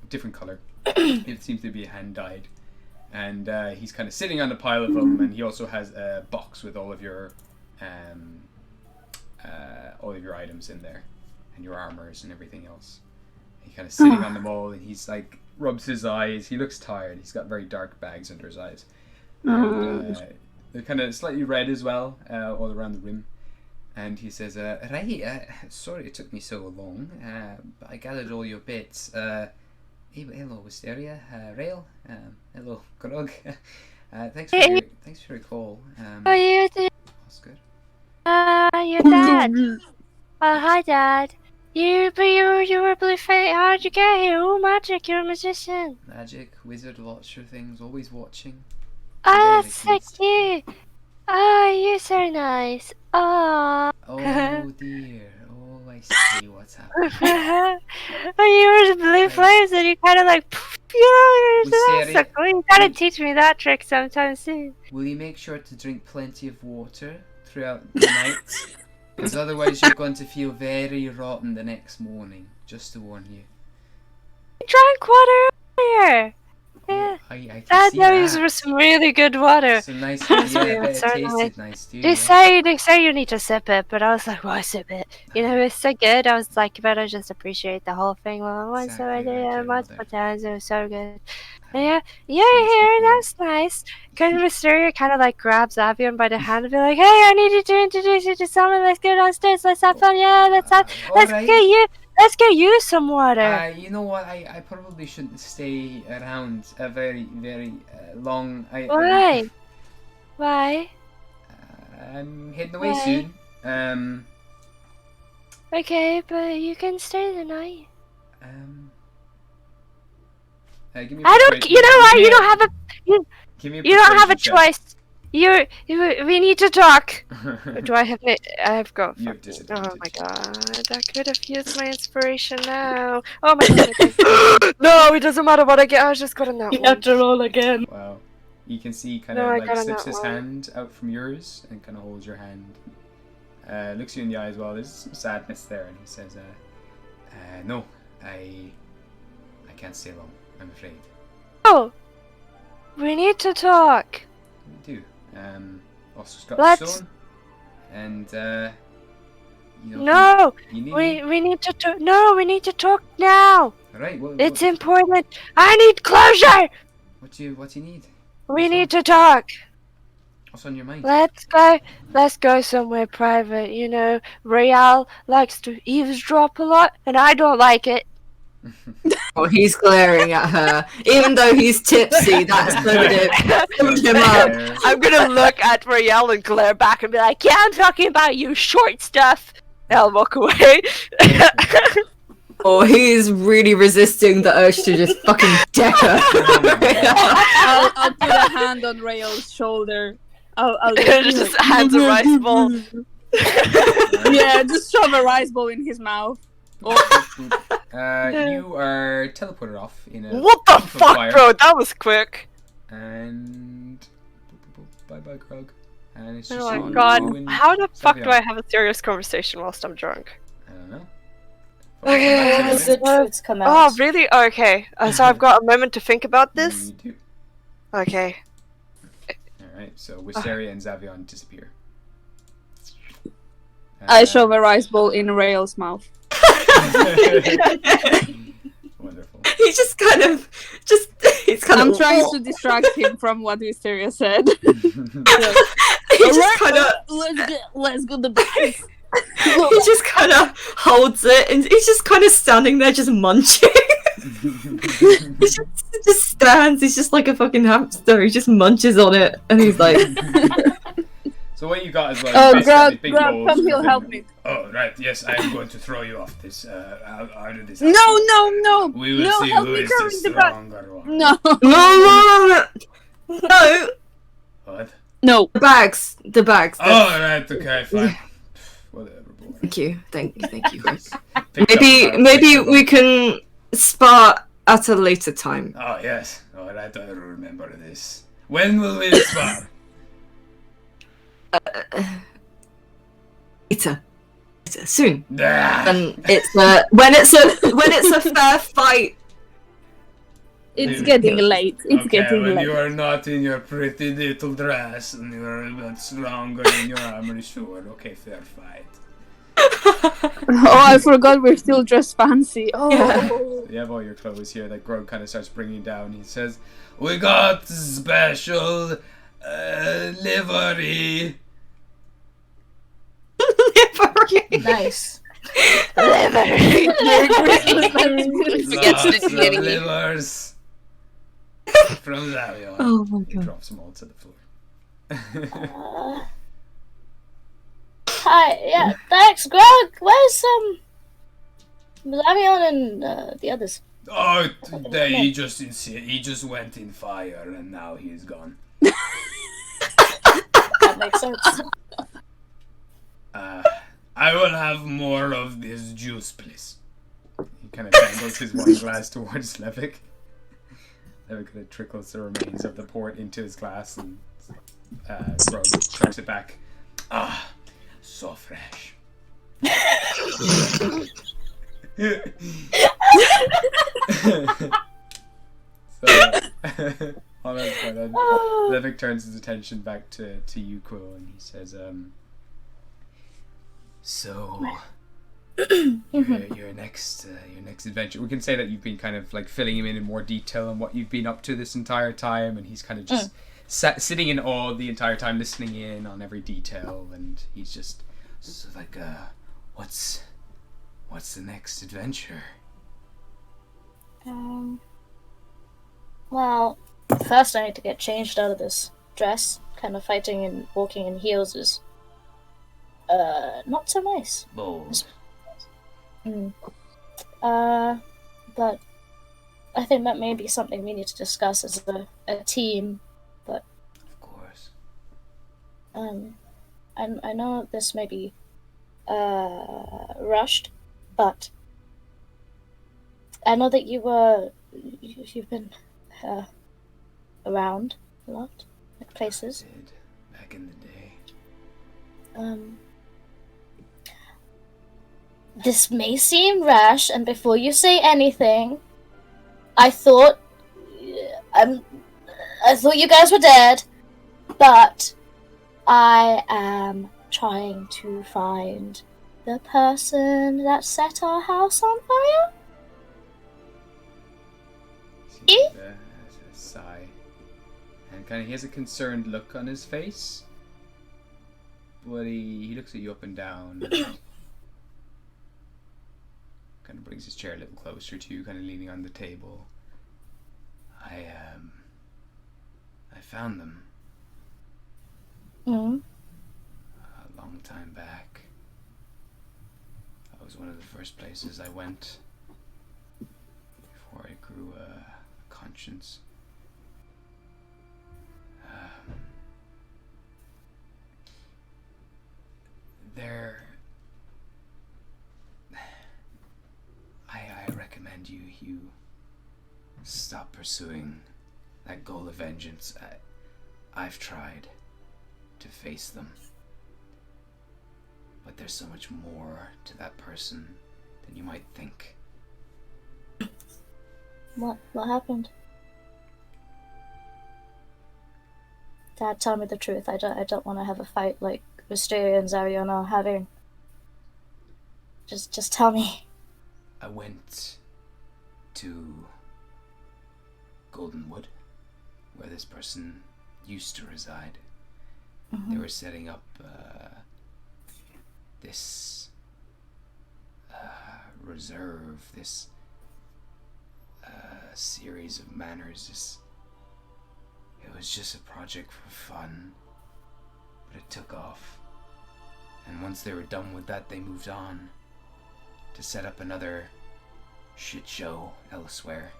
different color. It seems to be hand dyed. And he's kind of sitting on a pile of them. And he also has a box with all of your items in there and your armors and everything else. He's kind of sitting on them all, and he's like rubs his eyes. He looks tired. He's got very dark bags under his eyes. And, they're kind of slightly red as well, all around the rim. And he says, right, sorry it took me so long, but I gathered all your bits. Hello, Wisteria, Rail, hello, Grog. Thanks for your call. How are you doing? Oscar. Your dad. Hi, Dad. You were blue face. How'd you get here? Oh, magic! You're a magician. Magic, wizard, watcher things, always watching. Oh, that's so cute. Oh, you're so nice. Oh. Oh dear. Oh, I see what's happening. Oh, you were the blue flames, and you kind of like, poof, you're so cool. You gotta teach me that trick sometime soon. Will you make sure to drink plenty of water throughout the night? Because otherwise you're going to feel very rotten the next morning. Just to warn you. I drank water earlier. Yeah. I can That see those that. were some really good water. Some nice, yeah, I bet it tasted nice too. They say you need to sip it, but I was like, why sip it? You know, it's so good. I was like, you better just appreciate the whole thing. Well, once I did it multiple times, it was so good. And here, that's nice. Because Mysteria kind of like grabs Avion by the hand and be like, hey, I need you to introduce you to someone. Let's go downstairs. Let's have fun. Yeah, let's get you some water. You know what? I probably shouldn't stay around a very, very long. Why? Why? I'm heading away soon. Okay, but you can stay the night. Give me I don't. You know what? You don't have a. You don't have a choice. We need to talk. Do I have it? I've got. You have disadvantage. Oh my god! I could have used my inspiration now. Oh my god! No, it doesn't matter what I get. I was just gonna know. You have to roll again. Wow. You can see kind of like slips his hand out from yours and kind of holds your hand. Looks you in the eye as well. There's some sadness there, and he says, "No, I can't stay long. I'm afraid." Oh, we need to talk. We do. Also got Let's. stone, and you know, No, you need we need to talk. No, we need to talk now. All right. It's important. I need closure. What do you need? We need to talk. What's on your mind? Let's go somewhere private. You know, Real likes to eavesdrop a lot, and I don't like it. Oh, he's glaring at her. Even though he's tipsy, that's summed him up. I'm gonna look at Real and glare back and be like, yeah, I'm talking about you short stuff. And I'll walk away. Oh, he's really resisting the urge to just fucking deck her. I'll put a hand on Rael's shoulder. I'll just hands a rice bowl. Yeah, just shove a rice bowl in his mouth. You are teleported off in a. What the fuck, bro? That was quick. And bye bye, Krug. And it's just Oh my on god! you and How the fuck Savion. do I have a serious conversation whilst I'm drunk? I don't know. Okay. Good truths come out. Oh, really? Okay. So I've got a moment to think about this. You do. Okay. Alright, so Wisteria and Zavion disappear. I shove a rice bowl in Rael's mouth. Wonderful. He just kind of, I'm trying to distract him from what Wisteria said. He just kind of, let's go to bed. he just kind of holds it, and he's just kind of standing there, just munching. He just stands. He's just like a fucking hamster. He just munches on it, and he's like. So what you got is like Oh, basically big Grab, bowls come, he'll with help them. me. Oh right, yes, I am going to throw you off this out of this. No, no. We will No, see help who me is the carry the bag. stronger one. No. No. What? No. The bags. Oh right, okay, fine. Whatever. Boy. Thank you, Chris. Maybe we can spar at a later time. Oh yes, all right, I remember this. When will we spar? Later, soon. Ah. And when it's a fair fight. It's getting late. It's getting when late. you are not in your pretty little dress and you are a bit stronger in your armor, sure, okay, fair fight. Oh, I forgot we're still dressed fancy. Oh. Yeah. You have all your clothes here that Grog kind of starts bringing down. He says, we got special livery. Nice. Livery. Lots of livers. From Zavion. Oh my He god. drops them all to the floor. Hi, yeah, thanks, Grog. Where's Avion and the others. Oh, he just went in fire and now he's gone. That makes sense. I will have more of this juice, please. He kind of dangles his wine glass towards Levick. Levick kind of trickles the remains of the port into his glass and throws it back. Ah, so fresh. On that point, then Levick turns his attention back to you, Quill, and he says, so your next adventure. We can say that you've been kind of like filling him in more detail on what you've been up to this entire time, and he's kind of just sitting in awe the entire time, listening in on every detail, and he's just so like, what's the next adventure? Well, first I need to get changed out of this dress. Kind of fighting and walking in heels is not so nice. Bold. But I think that may be something we need to discuss as a team. But of course, I know this may be rushed, but I know that you've been around a lot, like places. I did back in the day. This may seem rash, and before you say anything, I thought you guys were dead, but I am trying to find the person that set our house on fire. A sigh, and kind of he has a concerned look on his face, but he looks at you up and down. Kind of brings his chair a little closer to you, kind of leaning on the table. I found them. A long time back. That was one of the first places I went before I grew a conscience. I recommend you stop pursuing that goal of vengeance. I've tried to face them, but there's so much more to that person than you might think. What happened? Dad, tell me the truth. I don't want to have a fight like Wisteria and Zarion are having. Just tell me. I went to Goldenwood, where this person used to reside. They were setting up this reserve, this series of manors. It was just a project for fun, but it took off. And once they were done with that, they moved on to set up another shit show elsewhere.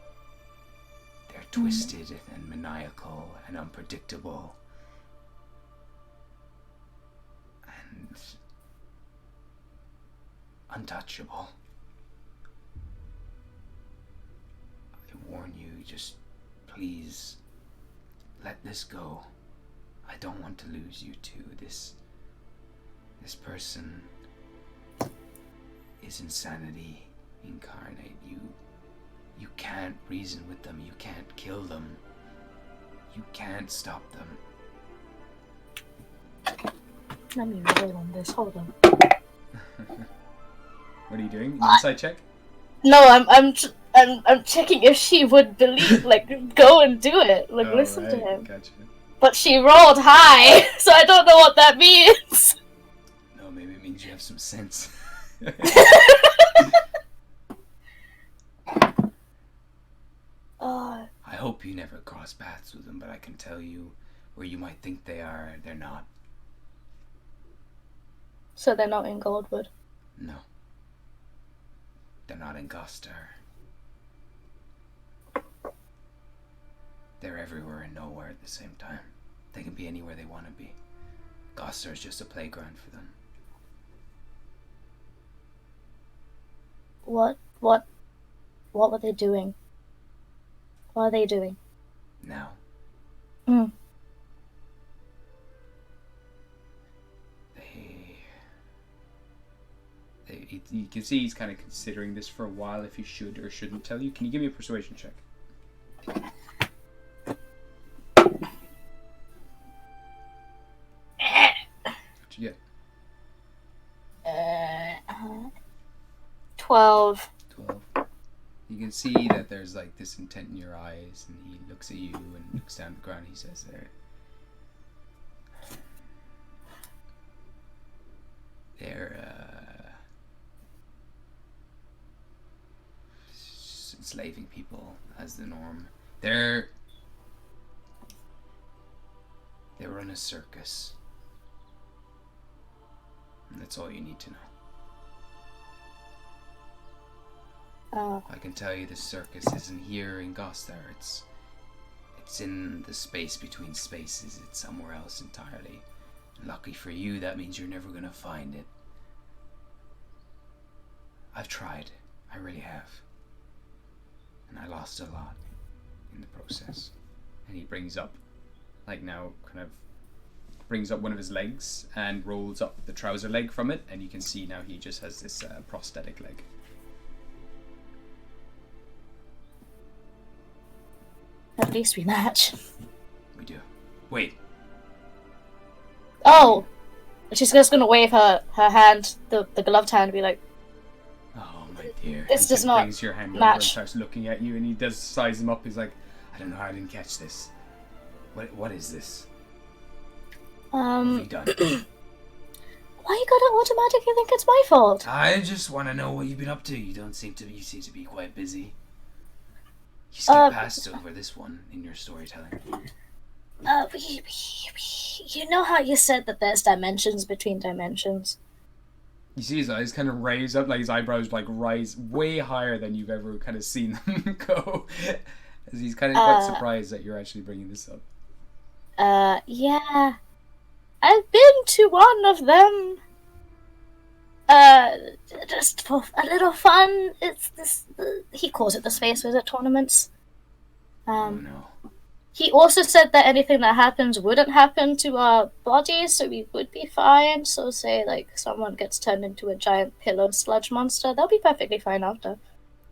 They're twisted and maniacal and unpredictable. And untouchable. I warn you, just please let this go. I don't want to lose you too. This person is insanity incarnate. You can't reason with them. You can't kill them. You can't stop them. Let me roll on this. Hold on. What are you doing? An insight check? No, I'm checking if she would believe, like, go and do it, like, listen to him. Gotcha. But she rolled high, so I don't know what that means. No, maybe it means you have some sense. I hope you never cross paths with them, but I can tell you where you might think they are, they're not. So they're not in Goldwood? No. They're not in Gostar. They're everywhere and nowhere at the same time. They can be anywhere they want to be. Gostar is just a playground for them. What were they doing? What are they doing? Now. Hmm. You can see he's kind of considering this for a while, if he should or shouldn't tell you. Can you give me a persuasion check? What'd you get? 12. 12. You can see that there's like this intent in your eyes, and he looks at you and looks down at the ground. He says, they're enslaving people as the norm. They run a circus. And that's all you need to know. I can tell you the circus isn't here in Gostar. It's in the space between spaces. It's somewhere else entirely. Lucky for you, that means you're never gonna find it. I've tried. I really have. And I lost a lot in the process. And he brings up, like now, kind of brings up one of his legs and rolls up the trouser leg from it, and you can see now he just has this prosthetic leg. At least we match. We do. Wait. Oh! She's just gonna wave her hand, the gloved hand, and be like, Oh my dear. This He does not brings your hand over and match. starts looking at you, and he does size him up. He's like, I don't know how I didn't catch this. What is this? What have you done? Why you gotta automatically think it's my fault? I just want to know what you've been up to. You seem to be quite busy. You skip past over this one in your storytelling. You know how you said that there's dimensions between dimensions? You see his eyes kind of raise up, like his eyebrows like rise way higher than you've ever kind of seen them go. As he's kind of quite surprised that you're actually bringing this up. Yeah. I've been to one of them. Just for a little fun. It's this. He calls it the Space Wizard tournaments. Oh no. He also said that anything that happens wouldn't happen to our bodies, so we would be fine. So say, like, someone gets turned into a giant pillow sludge monster, they'll be perfectly fine after.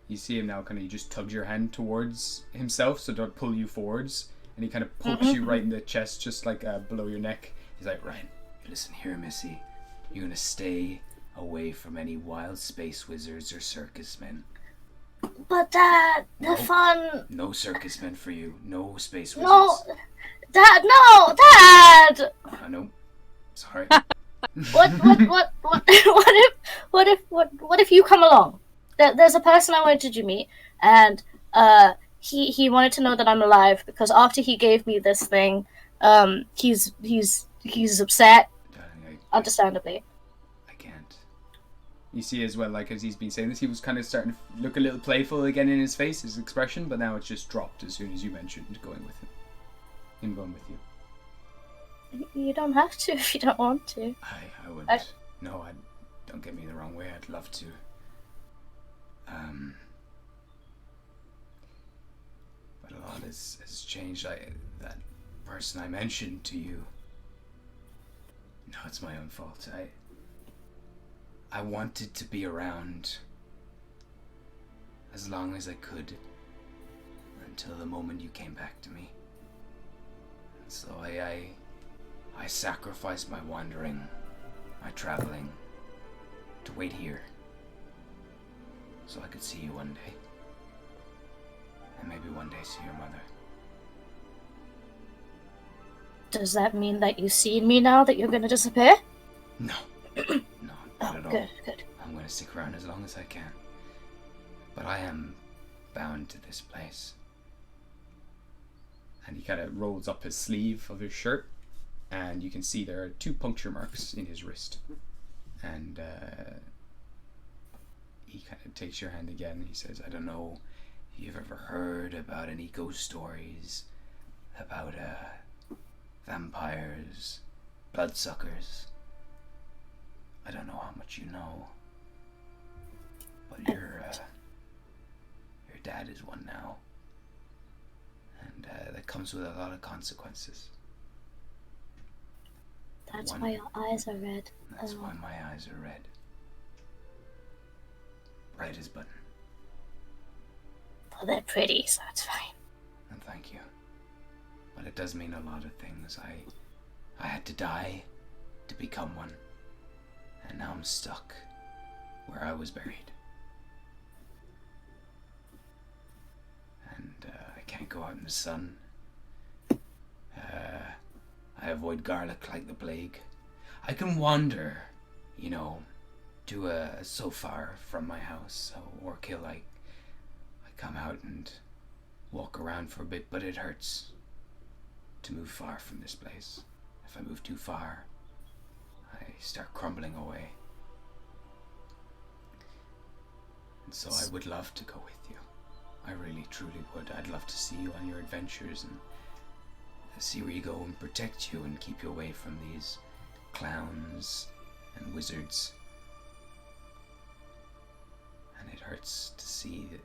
You see him now, kind of, he just tugs your hand towards himself, so to pull you forwards, and he kind of pokes you right in the chest, just like below your neck. He's like, right, listen here, Missy. You're gonna stay away from any wild space wizards or circus men. But Dad, Nope. fun. No circus men for you. No space wizards. No, Dad, no, Dad. No. Sorry. What if you come along? There's a person I wanted you to meet, and he wanted to know that I'm alive because after he gave me this thing, he's upset. Understandably. I can't. You see as well, like as he's been saying this, he was kind of starting to look a little playful again in his face, his expression, but now it's just dropped as soon as you mentioned going with him going with you. You don't have to if you don't want to. I would. No, don't get me the wrong way. I'd love to. But a lot has changed. That person I mentioned to you. No, it's my own fault. I wanted to be around as long as I could until the moment you came back to me. So I sacrificed my wandering, my traveling, to wait here so I could see you one day. And maybe one day see your mother. Does that mean that you've seen me now that you're gonna disappear? No. No, not at all. Good. I'm gonna stick around as long as I can. But I am bound to this place. And he kind of rolls up his sleeve of his shirt, and you can see there are 2 puncture marks in his wrist. And he kind of takes your hand again. He says, I don't know if you've ever heard about any ghost stories about vampires, bloodsuckers. I don't know how much you know, but your dad is one now, and that comes with a lot of consequences. That's why your eyes are red. That's why my eyes are red. Red as button. Well, they're pretty, so it's fine. And thank you. But it does mean a lot of things. I had to die to become one. And now I'm stuck where I was buried. And I can't go out in the sun. I avoid garlic like the plague. I can wander, you know, to so far from my house, or kill. I come out and walk around for a bit, but it hurts to move far from this place. If I move too far, I start crumbling away. And so I would love to go with you. I really, truly would. I'd love to see you on your adventures and see where you go and protect you and keep you away from these clowns and wizards. And it hurts to see that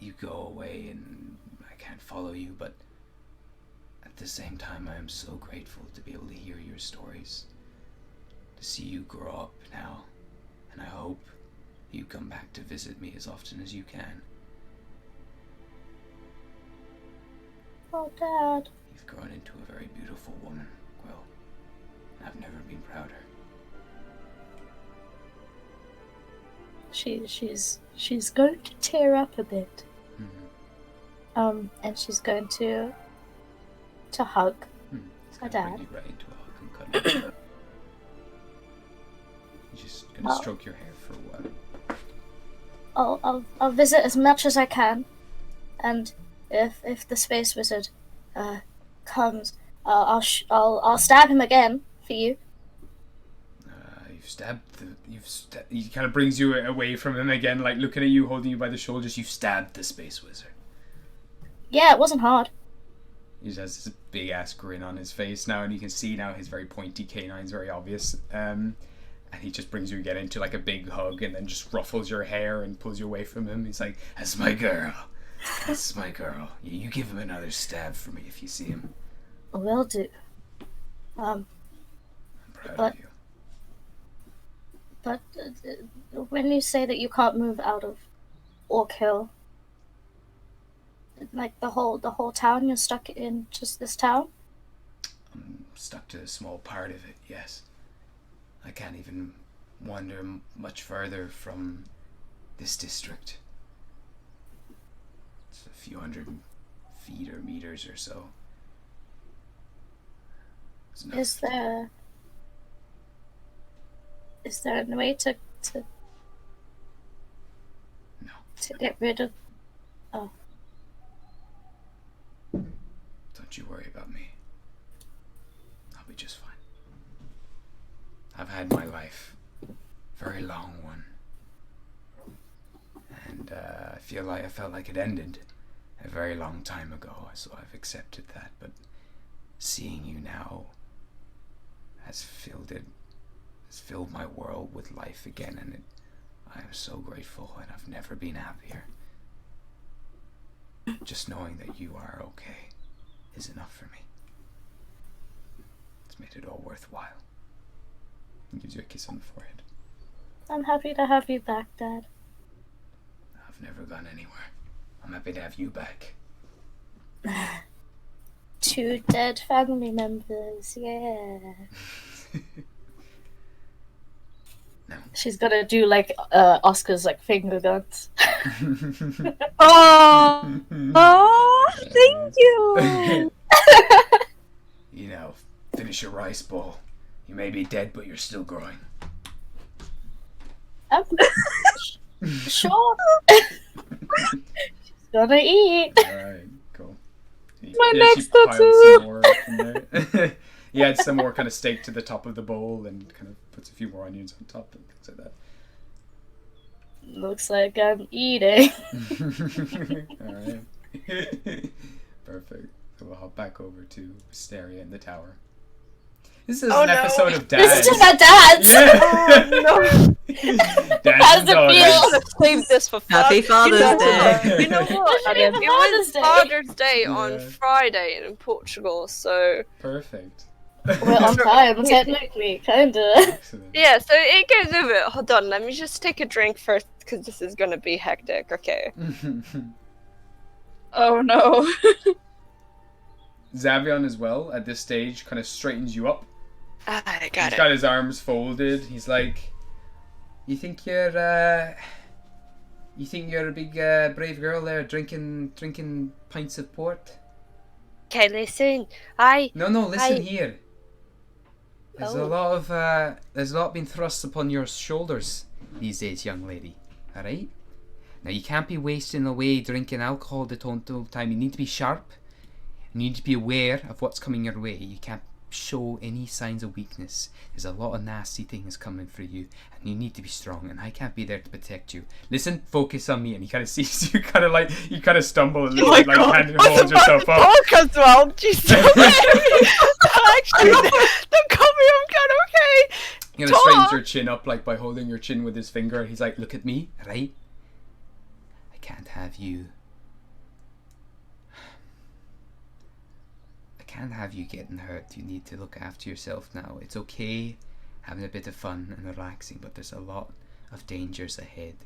you go away and I can't follow you, but at the same time I am so grateful to be able to hear your stories, to see you grow up now, and I hope you come back to visit me as often as you can. Oh, Dad. You've grown into a very beautiful woman, Quill. I've never been prouder. She's going to tear up a bit. Mm-hmm. And she's going to hug her dad. Bring you right into a hug and cuddle. You're just gonna stroke your hair for a while. I'll visit as much as I can, and if the space wizard comes, I'll stab him again for you. He kind of brings you away from him again, like looking at you, holding you by the shoulders. You've stabbed the space wizard. Yeah, it wasn't hard. He just has this big ass grin on his face now, and you can see now his very pointy canines, very obvious. And he just brings you again into like a big hug, and then just ruffles your hair and pulls you away from him. He's like, "That's my girl. That's my girl. You give him another stab for me if you see him." Will do. I'm proud of you. But when you say that you can't move out of Orc Hill, like the whole town, you're stuck in just this town? I'm stuck to a small part of it, yes. I can't even wander much further from this district. It's a few hundred feet or meters or so. Is there a way to No. To get rid of... Oh. Don't you worry about me. I'll be just fine. I've had my life. Very long one. And I felt like it ended a very long time ago, so I've accepted that. But seeing you now has filled my world with life again, and I am so grateful, and I've never been happier. Just knowing that you are okay is enough for me. It's made it all worthwhile. He gives you a kiss on the forehead. I'm happy to have you back, Dad. I've never gone anywhere. I'm happy to have you back. 2 dead family members, yeah. No. She's gonna do like Oscar's like finger guns. Oh, thank you. You know, finish your rice bowl. You may be dead, but you're still growing. Sure. She's gonna eat. Alright, cool. My next tattoo. He adds some more kind of steak to the top of the bowl and kind of puts a few more onions on top and things like that. Looks like I'm eating. Alright. Perfect. So we'll hop back over to Wisteria in the tower. This is an episode of Dads. This is just about dads! Yeah. Oh no! Dads How's and it feel? daughters. Save this for Happy Father's Day. You know what? Should be for It Father's was Day. Father's Day on Yeah. Friday in Portugal, so Perfect. We're on time, technically, kinda. Excellent. yeah. So it goes over. Hold on, let me just take a drink first, because this is gonna be hectic. Okay. Oh no. Xavion as well, at this stage, kind of straightens you up. I got He's it. got his arms folded. He's like, you think you're a big brave girl there, drinking pints of port? Okay, listen. No, listen I- here. There's Oh. there's a lot being thrust upon your shoulders these days, young lady. All right. Now you can't be wasting away drinking alcohol the whole time. You need to be sharp. You need to be aware of what's coming your way. You can't show any signs of weakness. There's a lot of nasty things coming for you, and you need to be strong, and I can't be there to protect you. Listen, focus on me. And he kind of sees you, you kind of stumble a little bit, like kind of hold yourself up. Talk as well. Jesus. Actually, don't call me. I'm kind of okay. He kind of straightens your chin up, like by holding your chin with his finger. He's like, look at me, right? I can't have you. Can't have you getting hurt. You need to look after yourself now. It's okay having a bit of fun and relaxing, but there's a lot of dangers ahead.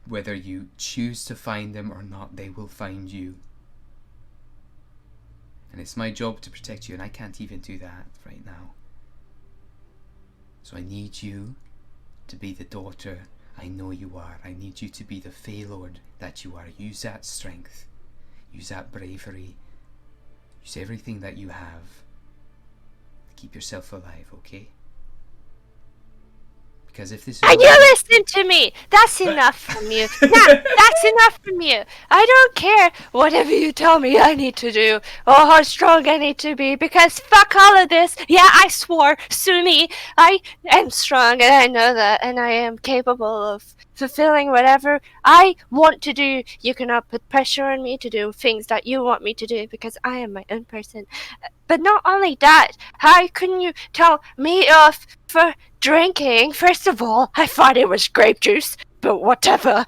Whether you choose to find them or not, they will find you. And it's my job to protect you, and I can't even do that right now. So I need you to be the daughter I know you are. I need you to be the Feylord that you are. Use that strength. Use that bravery. Use everything that you have to keep yourself alive, okay? Because if this is... Are you listening to me? That's enough from you. That's enough from you. I don't care whatever you tell me I need to do or how strong I need to be, because fuck all of this. Yeah, I swore. Sue me. I am strong and I know that, and I am capable of fulfilling whatever I want to do. You cannot put pressure on me to do things that you want me to do, because I am my own person. But not only that, how couldn't you tell me off for drinking? First of all, I thought it was grape juice, but whatever.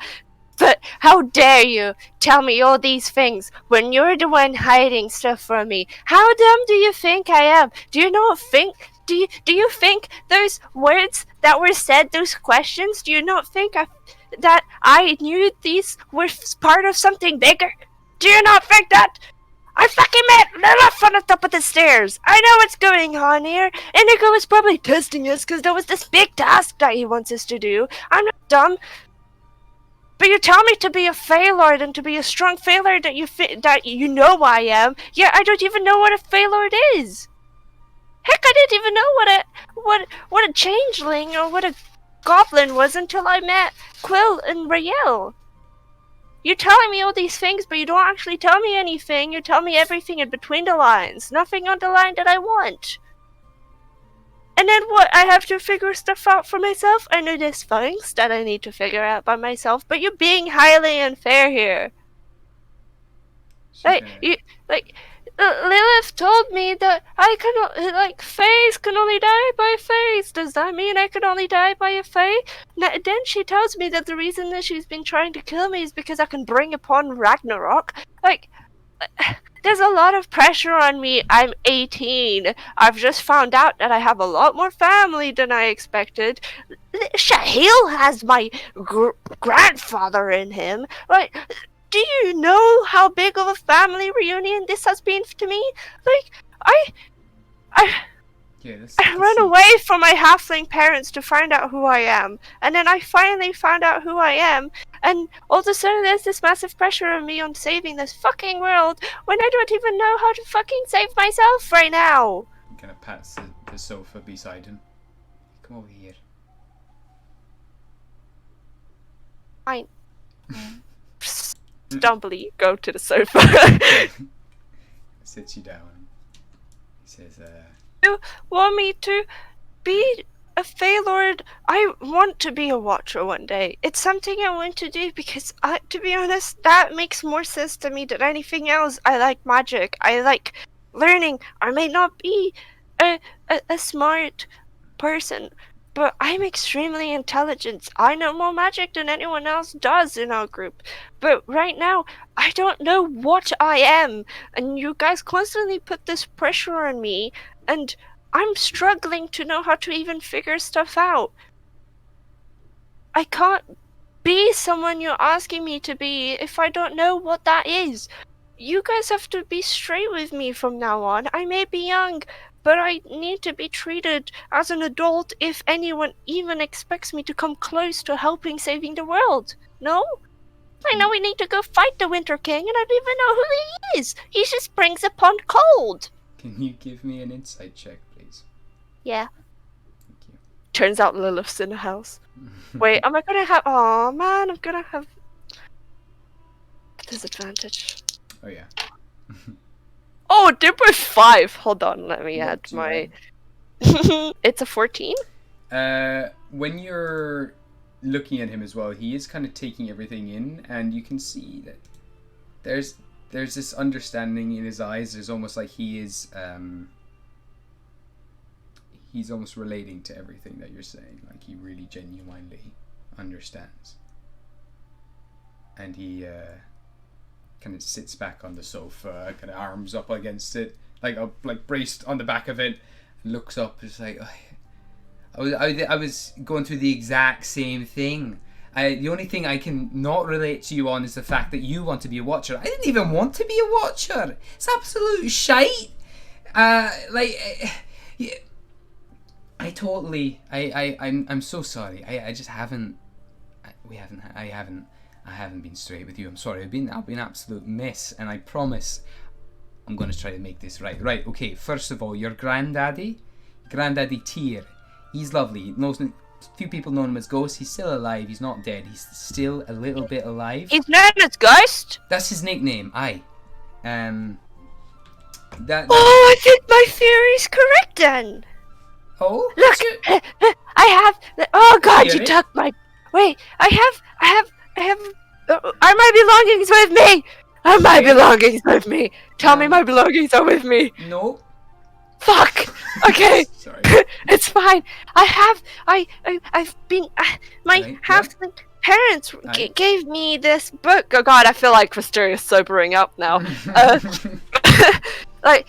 But how dare you tell me all these things when you're the one hiding stuff from me? How dumb do you think I am? Do you think those words that were said, those questions, do you not think that I knew these were part of something bigger? Do you not think that? I fucking met Lilith on the top of the stairs. I know what's going on here. Inigo was probably testing us because there was this big task that he wants us to do. I'm not dumb. But you tell me to be a Feylord and to be a strong Feylord that you know I am. Yeah, I don't even know what a Feylord is. Heck, I didn't even know what a changeling or what a goblin was until I met Quill and Rael. You're telling me all these things, but you don't actually tell me anything. You tell me everything in between the lines. Nothing on the line that I want. And then what? I have to figure stuff out for myself? I know there's things that I need to figure out by myself, but you're being highly unfair here. Lilith told me that I cannot, Fays can only die by Fays. Does that mean I can only die by a Fey? Then she tells me that the reason that she's been trying to kill me is because I can bring upon Ragnarok. There's a lot of pressure on me. I'm 18. I've just found out that I have a lot more family than I expected. Shahil has my grandfather in him. Do you know how big of a family reunion this has been to me? I ran away from my halfling parents to find out who I am. And then I finally found out who I am. And all of a sudden there's this massive pressure on me on saving this fucking world when I don't even know how to fucking save myself right now. He kind of pats the sofa beside him. Come over here. Fine. Stumbly, go to the sofa. Sits you down. He says, You want me to be a Feylord. I want to be a Watcher one day. It's something I want to do because, to be honest, that makes more sense to me than anything else. I like magic. I like learning. I may not be a smart person, but I'm extremely intelligent. I know more magic than anyone else does in our group. But right now, I don't know what I am, and you guys constantly put this pressure on me, and I'm struggling to know how to even figure stuff out. I can't be someone you're asking me to be if I don't know what that is. You guys have to be straight with me from now on. I may be young, but I need to be treated as an adult if anyone even expects me to come close to helping saving the world. No? I know we need to go fight the Winter King, and I don't even know who he is. He just brings upon cold. Can you give me an insight check, please? Yeah. Thank you. Turns out Lilith's in the house. Wait, am I gonna have... Oh man, I'm gonna have... disadvantage. Oh yeah. Oh, it did with 5. Hold on, let me Not add too my... bad. It's a 14? When you're looking at him as well, he is kind of taking everything in, and you can see that there's this understanding in his eyes. There's almost like he's almost relating to everything that you're saying. Like he really genuinely understands. And he kind of sits back on the sofa, kind of arms up against it, like braced on the back of it, and looks up. It's like, I was going through the exact same thing. The only thing I can not relate to you on is the fact that you want to be a Watcher. I didn't even want to be a Watcher. It's absolute shite. I'm so sorry. I just haven't. I haven't been straight with you. I'm sorry. I've been an absolute mess, and I promise I'm going to try to make this right. Right. Okay. First of all, your granddaddy Tyr. He's lovely. Few people know him as Ghost. He's still alive. He's not dead. He's still a little bit alive. His name is Ghost? That's his nickname. Aye. Oh, I think my theory's correct then. Oh, look, I have. Oh God, Theory? you took my. Wait, I have. Are my belongings with me? Are my belongings with me? Tell me my belongings are with me. No. Fuck. Okay. Sorry. It's fine. I've been. My Right, half-twin parents gave me this book. Oh God, I feel like Wisteria sobering up now. My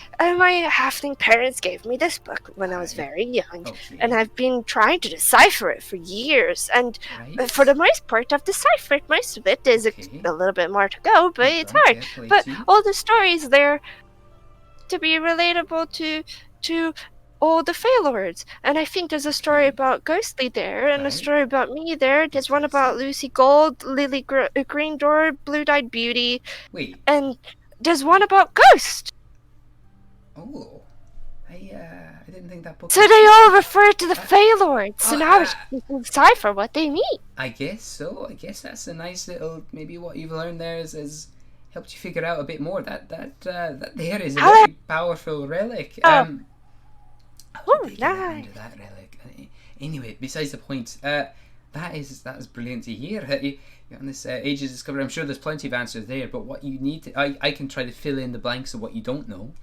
halfling parents gave me this book when I was very young, and I've been trying to decipher it for years. And for the most part, I've deciphered most of it. There's a little bit more to go, but it's hard. But all the stories there to be relatable to all the Feylords. And I think there's a story about Ghostly there, and a story about me there. There's one about Lucy Gold, Lily Green Door, Blue-Dyed Beauty. Wait. And there's one about Ghost. Oh. I didn't think that book. So they all refer to the Feylords. So now you can decipher what they mean. I guess so. I guess that's a nice little, maybe what you've learned there is helped you figure out a bit more. That there is a very powerful relic. Oh, nice. That relic. Anyway, besides the point, that is brilliant to hear. You're on this Ages Discovery. I'm sure there's plenty of answers there, but what you need to, I can try to fill in the blanks of what you don't know.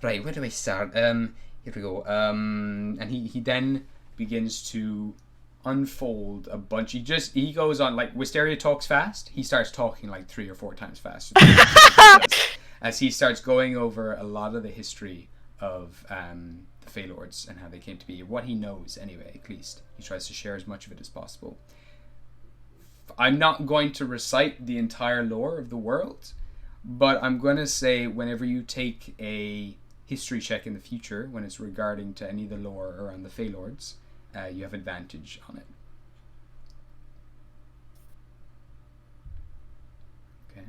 Right, where do I start? Here we go. And he then begins to unfold a bunch. He goes on, like, Wisteria talks fast. He starts talking like 3 or 4 times faster as he starts going over a lot of the history of the Feylords and how they came to be, what he knows anyway. At least he tries to share as much of it as possible. I'm not going to recite the entire lore of the world, but I'm going to say whenever you take a history check in the future, when it's regarding to any of the lore around the Feylords, you have advantage on it. Okay.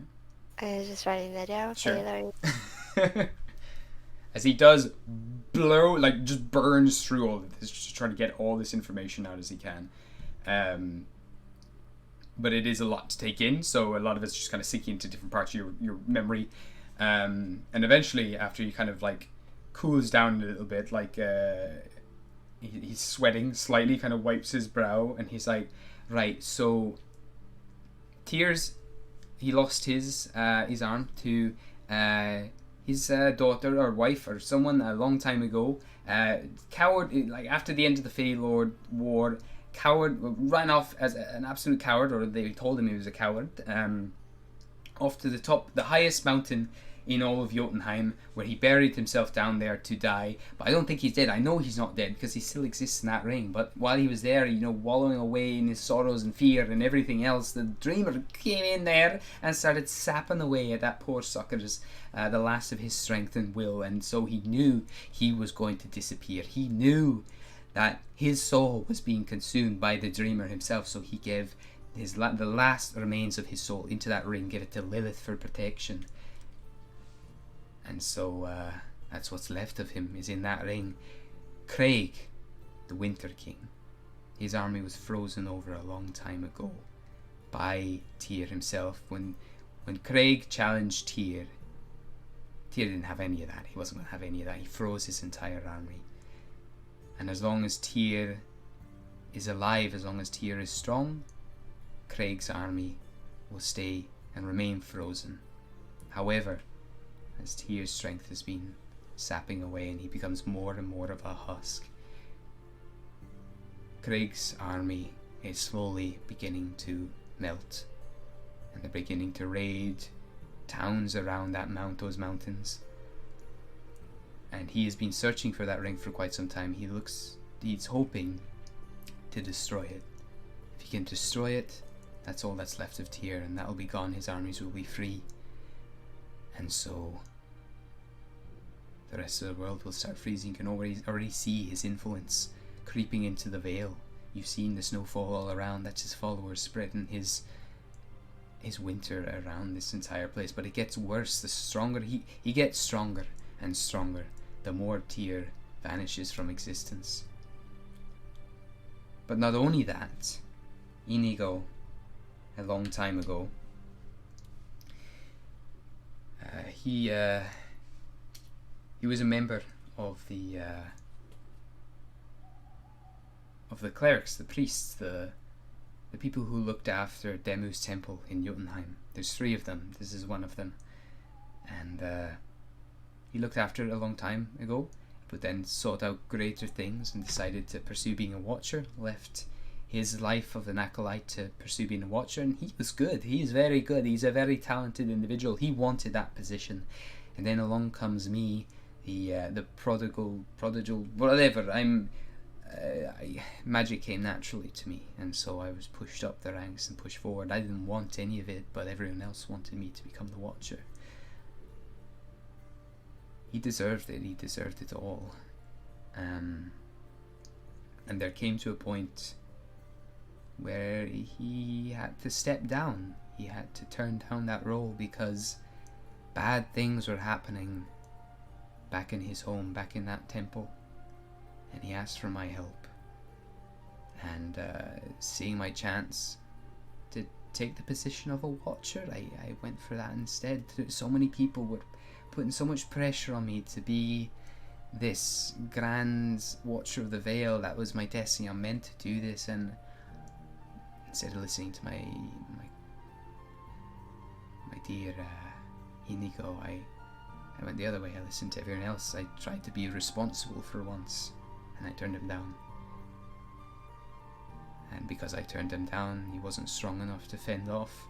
I was just writing that down. Sure. As he does just burns through all of this, just trying to get all this information out as he can. But it is a lot to take in, so a lot of it's just kind of sinking into different parts of your memory. And eventually, after you kind of like cools down a little bit, like he's sweating slightly, kind of wipes his brow, and he's like, right, so Tears, he lost his arm to his daughter or wife or someone a long time ago. Coward, like after the end of the Fey Lord War, Coward ran off as an absolute coward, or they told him he was a coward, off to the highest mountain in all of Jotunheim, where he buried himself down there to die. But I don't think he's dead. I know he's not dead because he still exists in that ring. But while he was there, wallowing away in his sorrows and fear and everything else, the Dreamer came in there and started sapping away at that poor sucker's the last of his strength and will. And so he knew he was going to disappear. He knew that his soul was being consumed by the Dreamer himself. So he gave the last remains of his soul into that ring, gave it to Lilith for protection. And so that's what's left of him, is in that ring. Craig, the Winter King. His army was frozen over a long time ago by Tyr himself. When Craig challenged Tyr didn't have any of that. He wasn't going to have any of that. He froze his entire army. And as long as Tyr is alive, as long as Tyr is strong, Craig's army will stay and remain frozen. However, as Tyr's strength has been sapping away and he becomes more and more of a husk, Craig's army is slowly beginning to melt, and they're beginning to raid towns around those mountains. And he has been searching for that ring for quite some time. He's hoping to destroy it. If he can destroy it, that's all that's left of Tyr, and that'll be gone. His armies will be free. And so the rest of the world will start freezing. You can already see his influence creeping into the Vale. You've seen the snowfall all around. That's his followers spreading his winter around this entire place. But it gets worse. The stronger he gets stronger and stronger, the more Tyr vanishes from existence. But not only that, Inigo, a long time ago, he was a member of the clerics, the priests, the people who looked after Demu's temple in Jotunheim. There's 3 of them. This is one of them. And he looked after it a long time ago, but then sought out greater things and decided to pursue being a watcher, left his life of an acolyte to pursue being a watcher, and he was good. He's very good. He's a very talented individual. He wanted that position. And then along comes me, the prodigal, whatever. Magic came naturally to me, and so I was pushed up the ranks and pushed forward. I didn't want any of it, but everyone else wanted me to become the Watcher. He deserved it. He deserved it all. And there came to a point where he had to step down. He had to turn down that role because bad things were happening back in his home, back in that temple. And he asked for my help. And seeing my chance to take the position of a watcher, I went for that instead. So many people were putting so much pressure on me to be this grand watcher of the Vale. That was my destiny. I'm meant to do this, and instead of listening to my dear Inigo, I went the other way. I listened to everyone else. I tried to be responsible for once, and I turned him down. And because I turned him down, he wasn't strong enough to fend off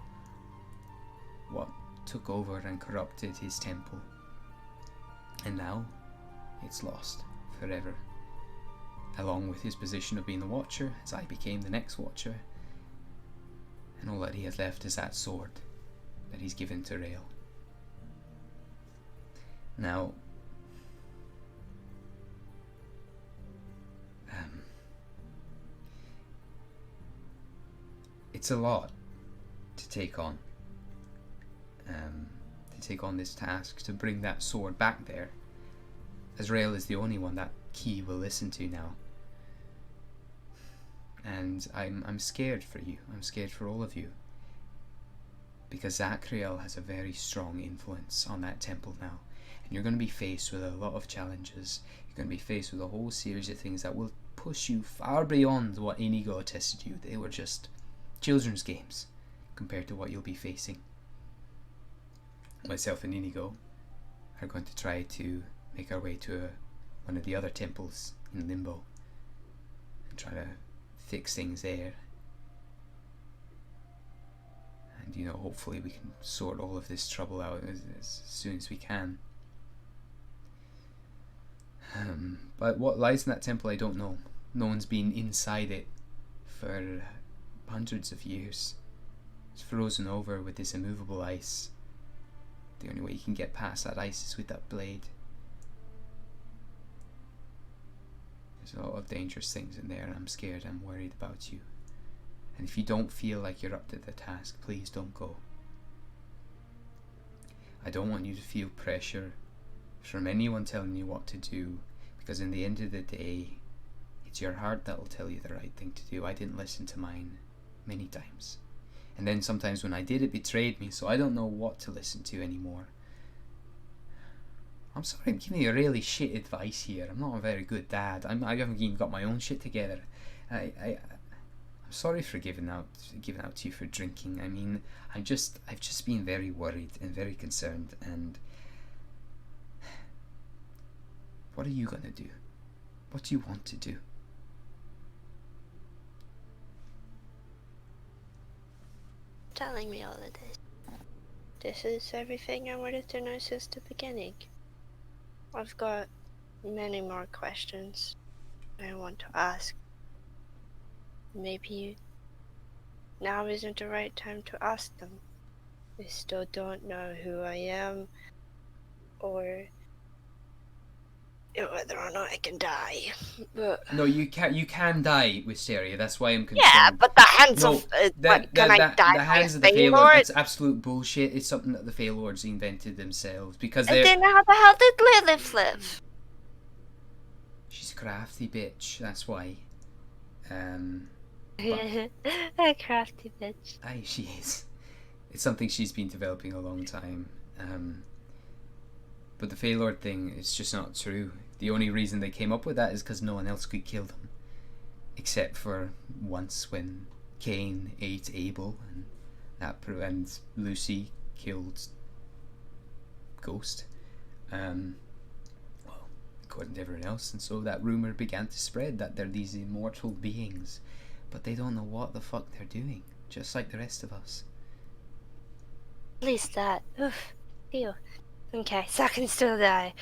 what took over and corrupted his temple. And now it's lost forever, along with his position of being the Watcher, as I became the next Watcher. And all that he has left is that sword that he's given to Rael. Now, it's a lot to take on. To take on this task, to bring that sword back there, as Rael is the only one that Key will listen to now. And I'm scared for you. I'm scared for all of you, because Zachriel has a very strong influence on that temple now, and you're going to be faced with a lot of challenges. You're going to be faced with a whole series of things that will push you far beyond what Inigo tested you. They were just children's games compared to what you'll be facing. Myself and Inigo are going to try to make our way to one of the other temples in Limbo and try to fix things there. And, you know, hopefully we can sort all of this trouble out as soon as we can. But what lies in that temple, I don't know. No one's been inside it for hundreds of years. It's frozen over with this immovable ice. The only way you can get past that ice is with that blade. There's a lot of dangerous things in there, and I'm scared, I'm worried about you. And if you don't feel like you're up to the task, please don't go. I don't want you to feel pressure from anyone telling you what to do, because in the end of the day, it's your heart that will tell you the right thing to do. I didn't listen to mine many times. And then sometimes when I did, it betrayed me, so I don't know what to listen to anymore. I'm sorry, I'm giving you really shit advice here. I'm not a very good dad. I haven't even got my own shit together. I'm sorry for giving out to you for drinking. I mean, I've just been very worried and very concerned. And what are you gonna do? What do you want to do? Telling me all of this. This is everything I wanted to know since the beginning. I've got many more questions I want to ask. Maybe now isn't the right time to ask them. I still don't know who I am, or whether or not I can die. But no, you can die, Wisteria. That's why I'm concerned. Yeah, but the hands of can I die the hands of the Feylord? That's absolute bullshit. It's something that the Feylords invented themselves because they're. And then how the hell did Lilith live? She's a crafty bitch. That's why. A crafty bitch. Aye, she is. It's something she's been developing a long time. But the Feylord thing is just not true. The only reason they came up with that is because no one else could kill them. Except for once when Cain ate Abel and Lucy killed Ghost. Well, according to everyone else. And so that rumour began to spread that they're these immortal beings. But they don't know what the fuck they're doing. Just like the rest of us. At least that. Oof. Ew. Okay, so I can still die.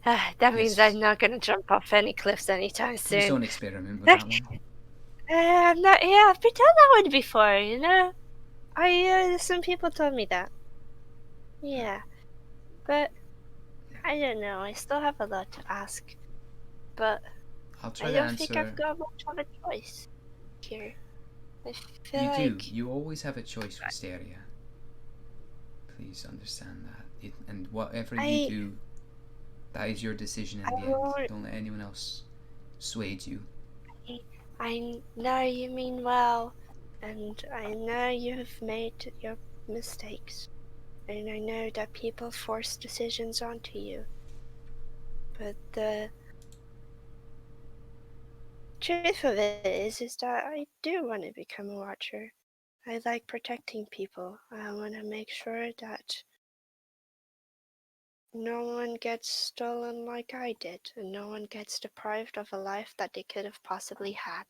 That means I'm not gonna jump off any cliffs anytime soon. Please don't experiment with that one. I'm not. Yeah, I've been done that one before. You know, some people told me that. Yeah, but I don't know. I still have a lot to ask, but I don't think I've got much of a choice here. I feel like you do. You always have a choice, Wisteria. Please understand that. And whatever you do, that is your decision in the end. Don't let anyone else sway you. I know you mean well, and I know you have made your mistakes, and I know that people force decisions onto you. But the truth of it is that I do want to become a watcher. I like protecting people. I want to make sure that no one gets stolen like I did, and no one gets deprived of a life that they could have possibly had.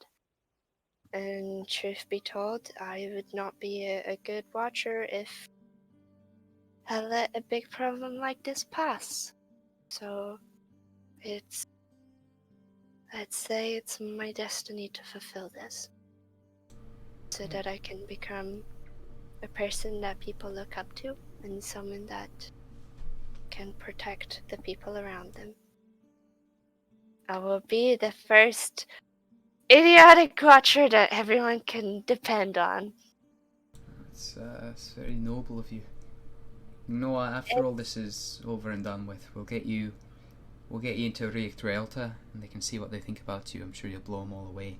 And truth be told, I would not be a good watcher if I let a big problem like this pass. So let's say it's my destiny to fulfill this, so that I can become a person that people look up to, and someone that can protect the people around them. I will be the first idiotic watcher that everyone can depend on. It's very noble of you. You know what? After all this is over and done with, we'll get you into Realta, and they can see what they think about you. I'm sure you'll blow them all away.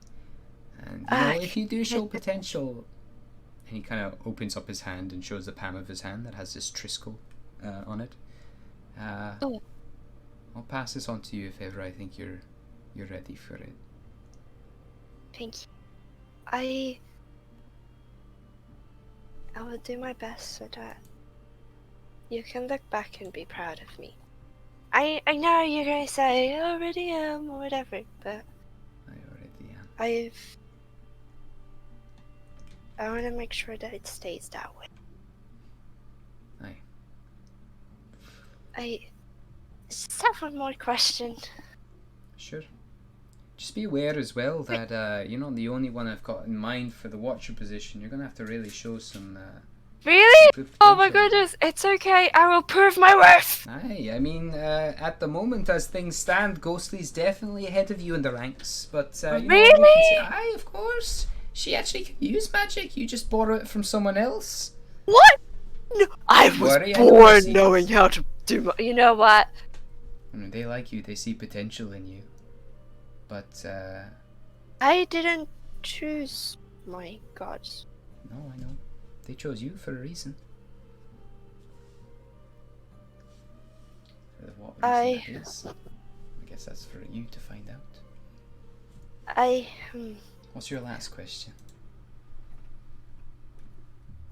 And you know, if you do show potential, and he kind of opens up his hand and shows the palm of his hand that has this Triskel on it. I'll pass this on to you if ever I think you're ready for it. Thank you. I will do my best so that you can look back and be proud of me. I know you're gonna say, I already am, or whatever, but I already am. I want to make sure that it stays that way. Aye. I just have one more question. Sure. Just be aware as well that you're not the only one I've got in mind for the Watcher position. You're gonna have to really show some. Really? Good Oh my potential. goodness, it's okay, I will prove my worth! Aye, I mean, at the moment as things stand, Ghostly's definitely ahead of you in the ranks. But you know, you can Really? say, aye, of course. She actually can use magic. You just borrow it from someone else. What? No, I was Worry, I know the born secrets. knowing how to do my. You know what? When they like you, they see potential in you. But I didn't choose my gods. no, I know. They chose you for a reason. For what reason that is, I guess that's for you to find out. What's your last question?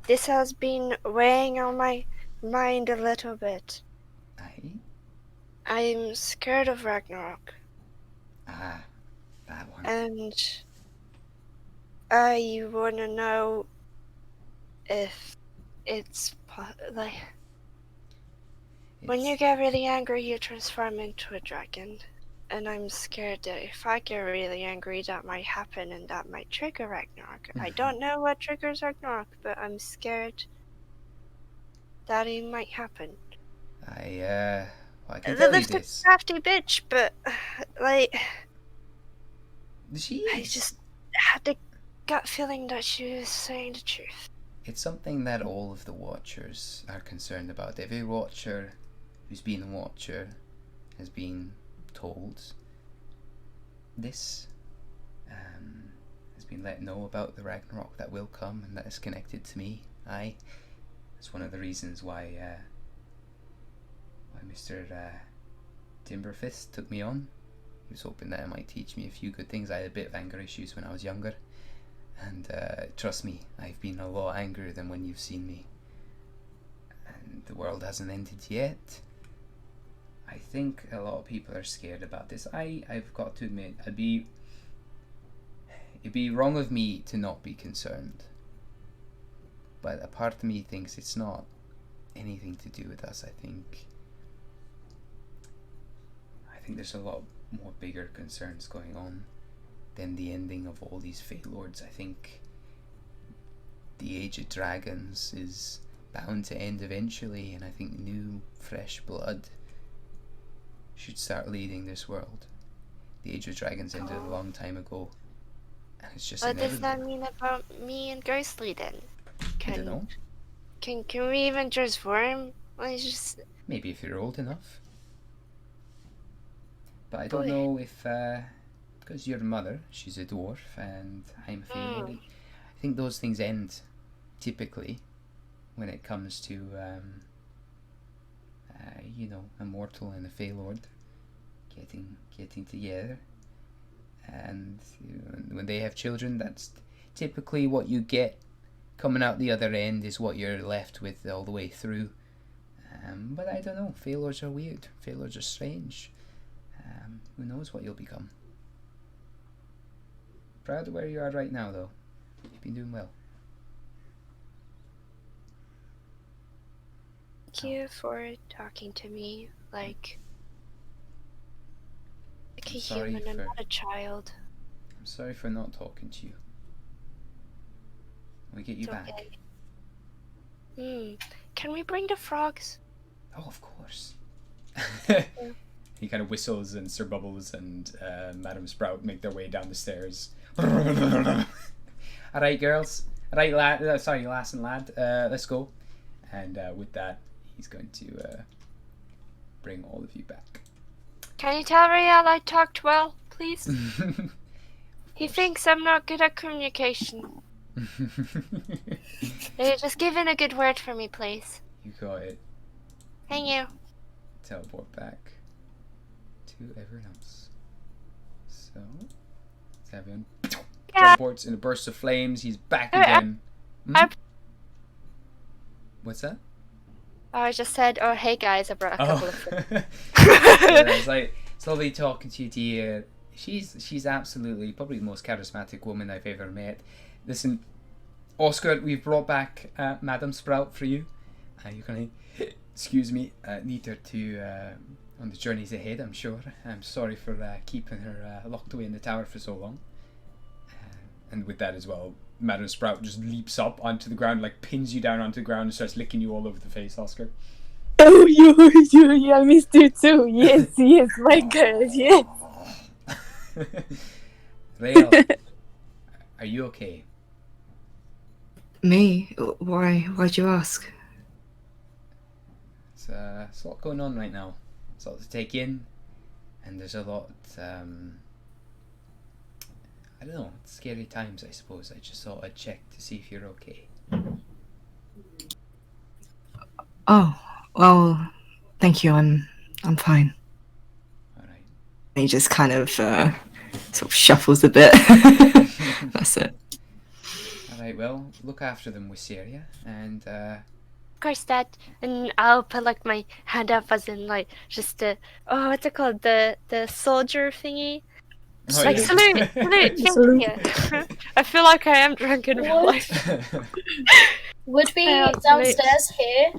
This has been weighing on my mind a little bit. Aye? I'm scared of Ragnarok. Ah, that one. And I wanna know if it's like when you get really angry, you transform into a dragon. And I'm scared that if I get really angry, that might happen and that might trigger Ragnarok. I don't know what triggers Ragnarok, but I'm scared that it might happen. I can tell you Lilith's a this. crafty bitch, but like, She I is. just had the gut feeling that she was saying the truth. It's something that all of the Watchers are concerned about. Every Watcher who's been a Watcher has been told this, has been let know about the Ragnarok that will come and that is connected to me. Aye, that's one of the reasons why Mr. Timberfist took me on. He was hoping that it might teach me a few good things. I had a bit of anger issues when I was younger, and trust me, I've been a lot angrier than when you've seen me. And the world hasn't ended yet. I think a lot of people are scared about this. I've got to admit, it'd be wrong of me to not be concerned. But a part of me thinks it's not anything to do with us. I think there's a lot more bigger concerns going on than the ending of all these Fate Lords. I think the Age of Dragons is bound to end eventually, and I think new, fresh blood should start leading this world. The Age of Dragons ended a long time ago, and it's just What does that inevitable. mean about me and Ghostly then? I don't know. Can we even transform? Like, just Maybe if you're old enough. But I don't Boy. know if, because your mother, she's a dwarf, and I'm a Fey Lord. I think those things end, typically, when it comes to, you know, a mortal and a Fey Lord getting together. And when they have children, that's typically what you get coming out the other end is what you're left with all the way through. But I don't know. Fey Lords are weird. Fey Lords are strange. Who knows what you'll become. Proud of where you are right now, though. You've been doing well. thank you for talking to me like a I'm sorry human and for- not a child. I'm sorry for not talking to you. We get you It's back. okay. Can we bring the frogs? Oh, of course. He kind of whistles, and Sir Bubbles and Madam Sprout make their way down the stairs. Alright, girls. Alright, lass and lad. Let's go. And with that, he's going to bring all of you back. Can you tell Riel I talked well, please? He thinks I'm not good at communication. Just give in a good word for me, please. You got it. Thank you. Teleport back to everyone else. So, let's have everyone teleports in a burst of flames. He's back again. What's that? Oh, I just said, oh, hey guys, I brought a couple of them. It's like, it's lovely talking to you, dear. She's absolutely probably the most charismatic woman I've ever met. Listen, Oscar, we've brought back Madam Sprout for you. You're gonna, excuse me, need her to on the journeys ahead, I'm sure. I'm sorry for keeping her locked away in the tower for so long. And with that as well, Madam Sprout just leaps up onto the ground, like pins you down onto the ground and starts licking you all over the face, Oscar. Oh, you, I missed you too. Yes, yes, my girl, yes. Rael, are you okay? Me? Why'd you ask? It's a lot going on right now. It's a lot to take in, and there's a lot, I don't know, scary times, I suppose. I just thought I'd check to see if you're okay. Oh, well, thank you. I'm fine. All right. He just kind of sort of shuffles a bit. That's it. All right. Well, look after them, Wisteria, and Of course, Dad. And I'll put like my hand up as in like just the what's it called, the soldier thingy. Oh, Like yeah. salute, thank you. I feel like I am drunk in real life. Would we Yeah, downstairs here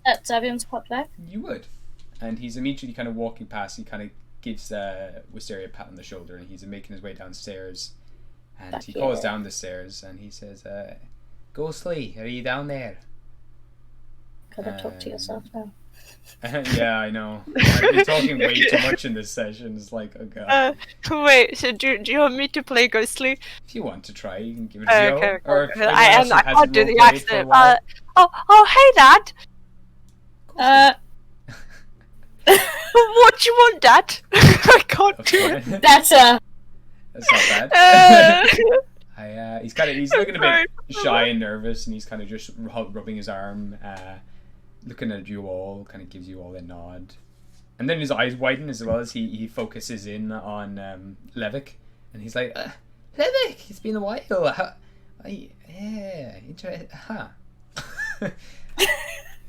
at Zavion's pot back? You would. And he's immediately kind of walking past. He kind of gives Wisteria a pat on the shoulder, and he's making his way downstairs. And Back he calls here. down the stairs, and he says, "Ghostly, are you down there?" Gotta talk to yourself now. Yeah, I know. I've been talking way too much in this session. It's like, oh god. Wait, so do you want me to play Ghostly? If you want to try, you can give it a go. Okay, Or if okay. anyone I else can't hasn't do the roleplayed for a accent. while. Oh, hey, Dad. What do you want, Dad? I can't do it. That's not bad. He's looking a bit shy and nervous, and he's kind of just rubbing his arm, looking at you all, kind of gives you all a nod. And then his eyes widen as well as he focuses in on Levick, and he's like, Levick, it's been a while. Yeah, interesting. Huh. He's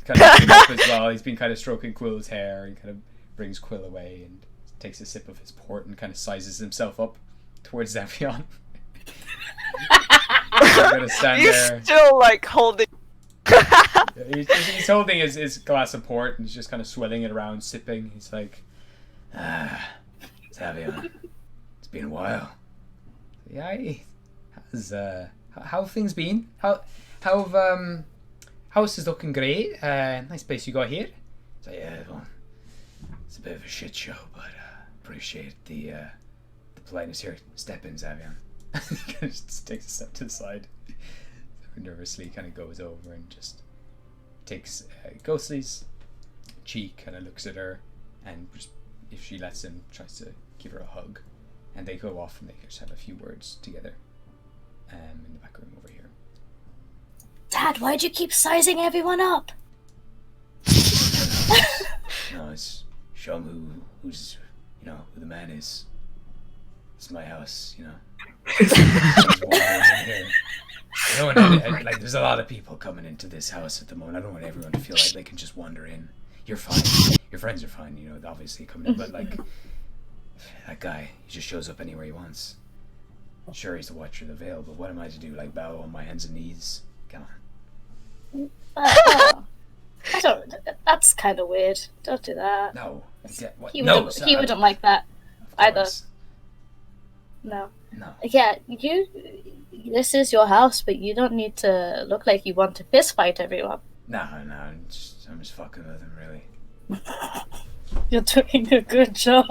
kind of looking up as well. He's been kind of stroking Quill's hair. He kind of brings Quill away and takes a sip of his port and kind of sizes himself up towards Zavion. I'm gonna stand there. You're still like holding. He's holding his glass of port and he's just kind of swilling it around, sipping. He's like, Zavion, it's been a while. Yeah, how have things been? House is looking great. Nice place you got here. So yeah, well, it's a bit of a shit show, but appreciate the politeness here. Step in, Zavion. He kind of just takes a step to the side. Nervously kind of goes over and just takes Ghostly's cheek, kind of looks at her, and just, if she lets him, tries to give her a hug. And they go off and they just have a few words together in the back room over here. Dad, why'd you keep sizing everyone up? No, it's show him who's who the man is. It's my house, I don't want like, there's a lot of people coming into this house at the moment. I don't want everyone to feel like they can just wander in. You're fine. Your friends are fine, obviously coming in, but like, that guy, he just shows up anywhere he wants. Sure, he's the Watcher of the Veil, but what am I to do? Like, bow on my hands and knees? Come on. I don't. That's kind of weird. Don't do that. No. He wouldn't like that either. No. No. Yeah, this is your house, but you don't need to look like you want to fist fight everyone. No, I'm just fucking with him, really. You're doing a good job.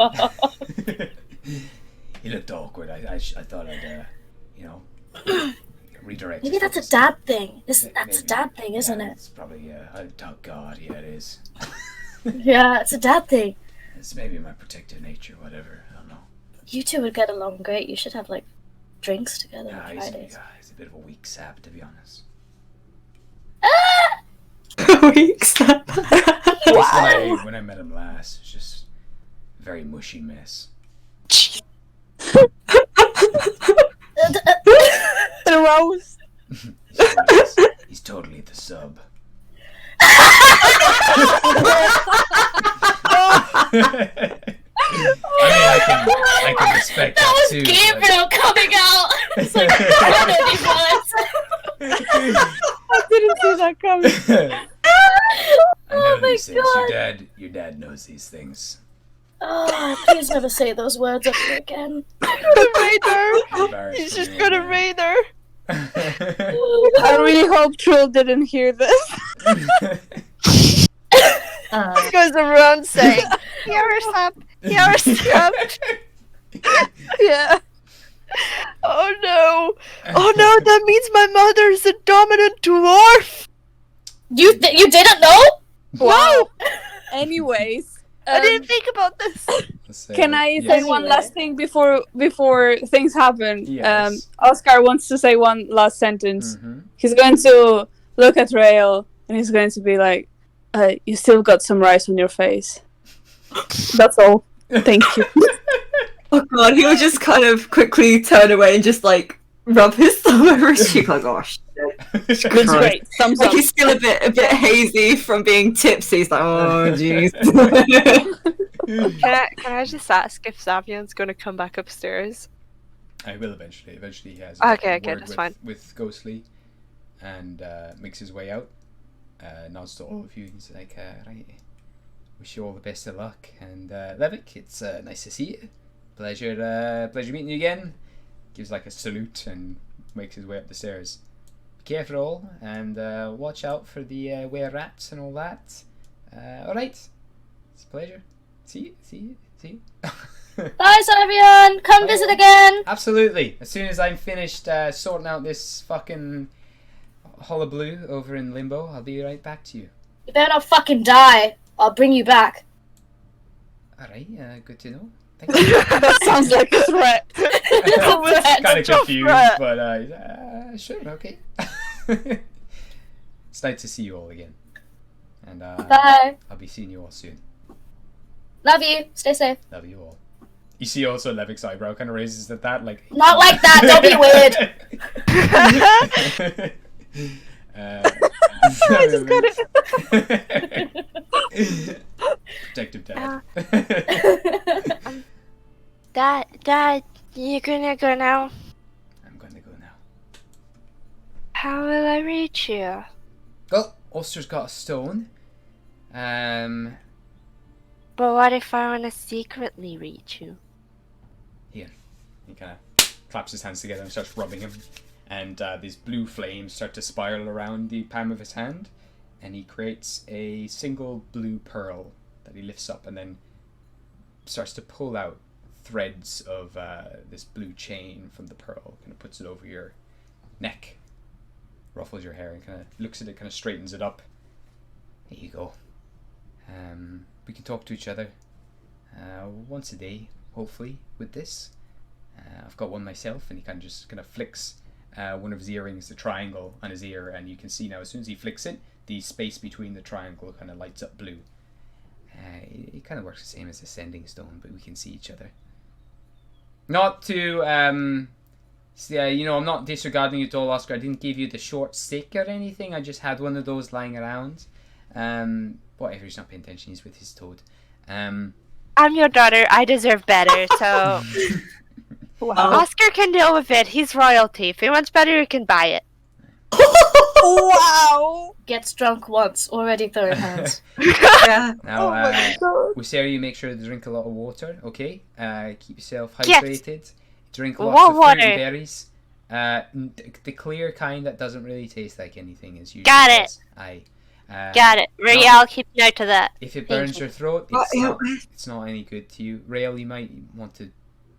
He looked awkward. I thought I'd, redirect. Maybe that's a dad thing. That's a dad thing, isn't it? It's probably, oh god, yeah, it is. Yeah, it's a dad thing. It's maybe my protective nature, whatever. I don't know. You two would get along great. You should have, like, drinks together on He's Fridays. a bit of a weak sap, to be honest. Weak sap. When I met him last, it was just a very mushy mess. gross. He's totally the sub. I can respect that was too. Gabriel coming out. It's like, I didn't see that coming. I know my these things. God. Your dad knows these things. Oh, please never say those words ever again. He's just gonna Raider. I really hope Troll didn't hear this. He goes around saying, "You're a sub. You're a sub." Yeah. Oh no! Oh no! That means my mother's a dominant dwarf. You didn't know? Wow. Anyways, I didn't think about this. Can I say one last thing before things happen? Yes. Oscar wants to say one last sentence. Mm-hmm. He's going to look at Rael and he's going to be like, "You still got some rice on your face." That's all. Thank you. Oh god, he would just kind of quickly turn away and just like rub his thumb over his cheek like, oh shit. That's great. Thumbs Like up. he's still a bit hazy from being tipsy. He's like, oh jeez. Can I just ask if Savion's gonna come back upstairs? I will eventually. Eventually, he has Okay, a word that's fine. with Ghostly, and makes his way out. Nods to all of you. He's like, right. Wish you all the best of luck. And Levick, it's nice to see you. Pleasure meeting you again. Gives like a salute and makes his way up the stairs. Be careful all, and watch out for the were rats and all that. Alright. It's a pleasure. See you. Bye, Savion. Come visit again. Absolutely. As soon as I'm finished sorting out this fucking hullabaloo over in Limbo, I'll be right back to you. You better not fucking die. I'll bring you back. Alright, good to know. Thank you. That sounds like a threat. I was kind of such a confused, threat. but sure, okay. It's nice to see you all again. And Bye. I'll be seeing you all soon. Love you. Stay safe. Love you all. You see also Levick's eyebrow kind of raises at that, like... Not like that. Don't be weird. I just got it. Protective dad. Dad, you gonna go now? I'm gonna go now. How will I reach you? Well, Ulster's got a stone. But what if I wanna secretly reach you? Here. He kind of claps his hands together and starts rubbing him. And these blue flames start to spiral around the palm of his hand. And he creates a single blue pearl that he lifts up and then starts to pull out threads of this blue chain from the pearl. Kind of puts it over your neck. Ruffles your hair and kind of looks at it, kind of straightens it up. Here you go. We can talk to each other once a day, hopefully, with this. I've got one myself, and he kind of flicks one of his earrings, the triangle, on his ear, and you can see now as soon as he flicks it, the space between the triangle kind of lights up blue. It kind of works the same as a sending stone, but we can see each other. Not to, I'm not disregarding you at all, Oscar. I didn't give you the short stick or anything. I just had one of those lying around. Whatever, he's not paying attention. He's with his toad. I'm your daughter. I deserve better, so... Oscar can deal with it. He's royalty. If he wants better, he can buy it. Wow! Gets drunk once, already throwing hands. Yeah. Now, with Sarah, you make sure to drink a lot of water, okay? Keep yourself hydrated. Drink lots of fruit and berries. The clear kind that doesn't really taste like anything is usually... Got it! Aye. Got it. Rael, keep note of that. If it burns your throat, it's not any good to you. Rael, you might want to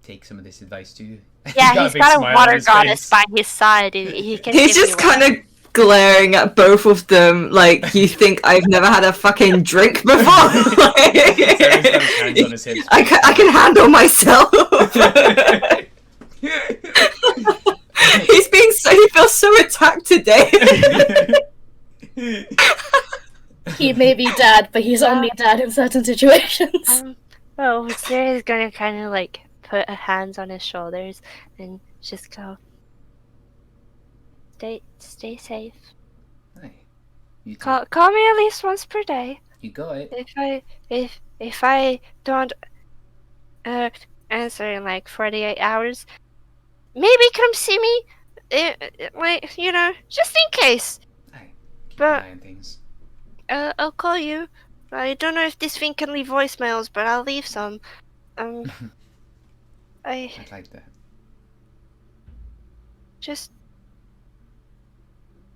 take some of this advice too. Yeah, he's got a water goddess by his side. He can. He's just kind of glaring at both of them like, you think I've never had a fucking drink before? I can handle myself. He feels so attacked today. He may be dad, but he's only dad in certain situations. Well, Sarah's gonna kind of like put her hands on his shoulders and just go, stay safe. Aye. You too. Call me at least once per day. You got it. If I don't answer in like 48 hours, maybe come see me. Like, just in case. Aye. Keep But an eye on things. I'll call you. I don't know if this thing can leave voicemails, but I'll leave some. I'd like that. Just,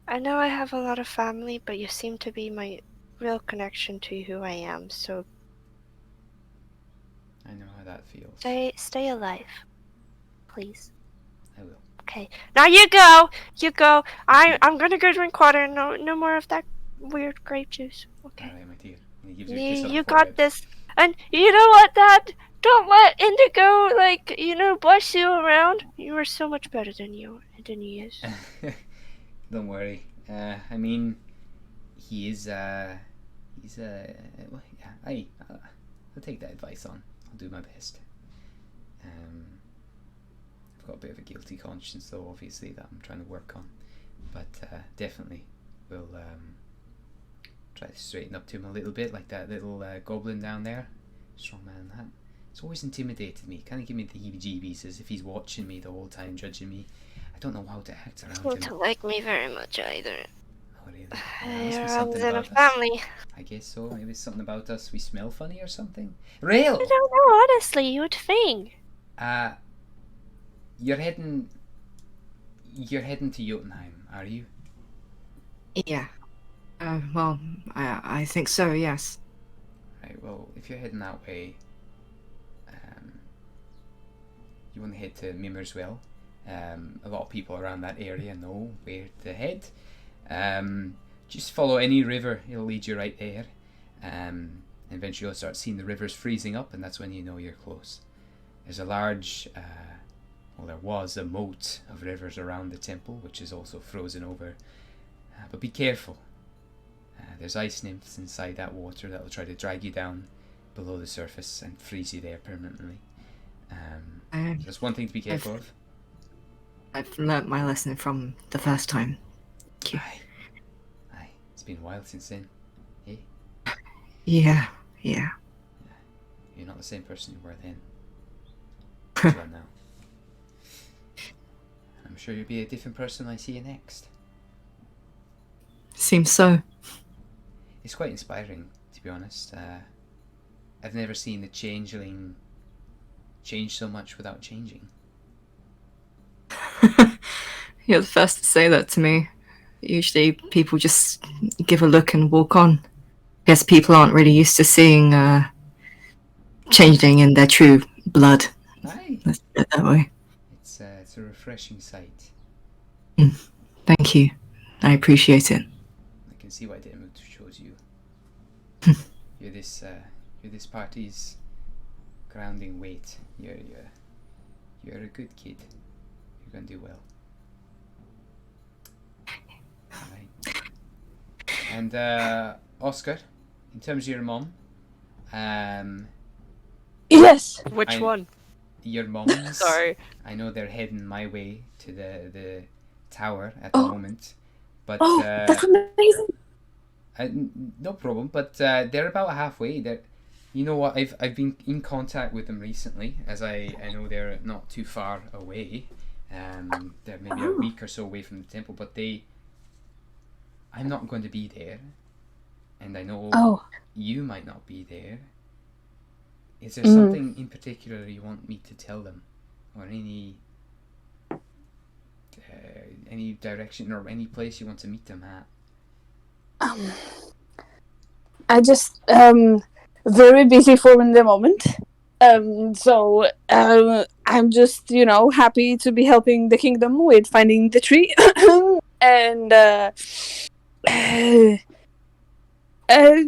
I know I have a lot of family, but you seem to be my real connection to who I am. So I know how that feels. stay alive, please. I will. Okay. Now you go. You go. I'm gonna go drink water. No more of that weird grape juice. Okay. Alright, my dear. And he gives you a kiss on the You forehead. got this. And you know what, Dad? Don't let Indigo boss you around. You are so much better than he is. Don't worry. I mean, he's well, yeah. I'll take that advice on. I'll do my best. I've got a bit of a guilty conscience, though, obviously, that I'm trying to work on. But definitely, we'll try to straighten up to him a little bit, like that little goblin down there. Strong man, that. It's always intimidated me. Kind of give me the heebie-jeebies, as if he's watching me the whole time, judging me. I don't know how to act around him. Don't like me very much either. Oh, really? Runs in a family. I guess so. Maybe it's something about us. We smell funny or something. Rail! I don't know, honestly. You would think. You're heading to Jotunheim, are you? Yeah. Well, I think so, yes. Right, well, if you're heading that way, you want to head to Mimmerswell. A lot of people around that area know where to head. Just follow any river, it'll lead you right there. And eventually you'll start seeing the rivers freezing up, and that's when you know you're close. There's a large, there was a moat of rivers around the temple, which is also frozen over. But be careful. There's ice nymphs inside that water that will try to drag you down below the surface and freeze you there permanently. That's one thing to be careful of. I've learnt my lesson from the first time. Thank you. Aye. It's been a while since then. Eh? Yeah. You're not the same person you were then. You are now. I'm sure you'll be a different person when I see you next. Seems so. It's quite inspiring, to be honest. I've never seen the changeling change so much without changing. You're the first to say that to me. Usually people just give a look and walk on. Guess people aren't really used to seeing changeling in their true blood. Aye. Let's put it that way. It's a refreshing sight. Thank you. I appreciate it. I can see why Demut chose you. You're this party's grounding weight. You're a good kid. You're gonna do well. Alright. And Oscar, in terms of your mom, Yes. Which one? Your mom's. Sorry. I know they're heading my way to the tower at the moment, but that's amazing. no problem. But they're about halfway. You know what? I've been in contact with them recently, as I know they're not too far away. They're maybe a week or so away from the temple, but I'm not going to be there, and I know you might not be there. Is there something in particular you want me to tell them, or any direction or any place you want to meet them at? I just very busy for in the moment. So I'm just happy to be helping the kingdom with finding the tree and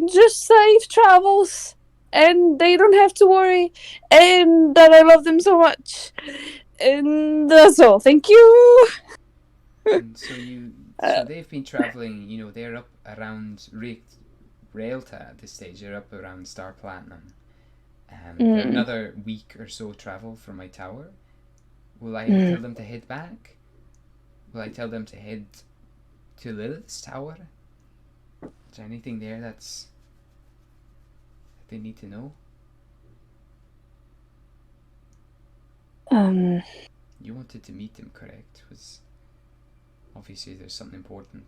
just safe travels, and they don't have to worry, and that I love them so much, and that's all. Thank you. And so they've been traveling. They're up around Raelta at this stage. They're up around Star Platinum. They're another week or so travel from my tower. Will I tell them to head back? will I tell them to head to Lilith's tower? Is there anything there that they need to know? You wanted to meet them, correct? Was obviously there's something important.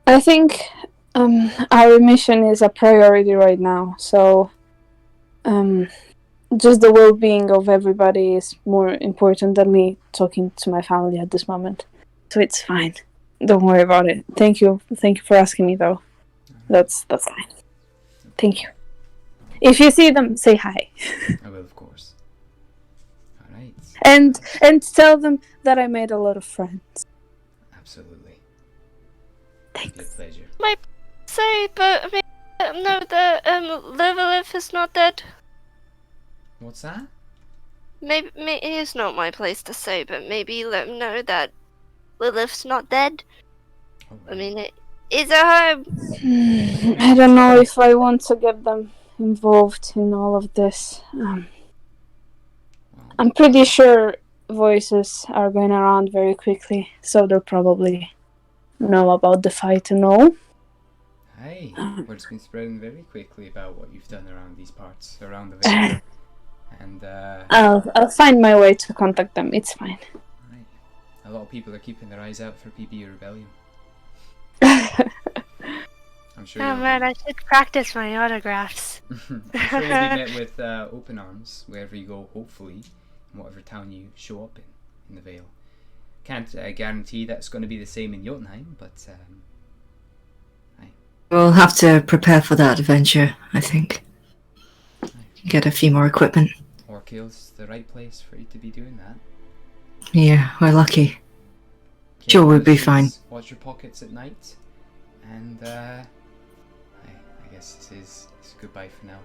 I think our mission is a priority right now, so just the well-being of everybody is more important than me talking to my family at this moment. So it's fine. Don't worry about it. Thank you for asking me, though. That's fine. Thank you. If you see them, say hi. I will, of course. All right. And tell them that I made a lot of friends. Absolutely. Thanks. It's a pleasure. My say, but maybe let them know that Lilith is not dead. What's that? Maybe it's not my place to say, but maybe let them know that Lilith's not dead. Oh, I mean, it is a home. I don't know if I want to get them involved in all of this. I'm pretty sure voices are going around very quickly, so they'll probably know about the fight and all. Hey, word's been spreading very quickly about what you've done around these parts, around the village. And I'll find my way to contact them. It's fine. right. A lot of people are keeping their eyes out for PB Rebellium. I'm sure. Oh man, I should practice my autographs. I'm sure you'll be met with open arms wherever you go, hopefully, in whatever town you show up in the Vale. Can't guarantee that's going to be the same in Jotunheim, but We'll have to prepare for that adventure, I think. Get a few more equipment. Orkale's the right place for you to be doing that. Yeah, we're lucky. Okay, Sure, we'll be please fine. Watch your pockets at night, and I guess this is goodbye for now.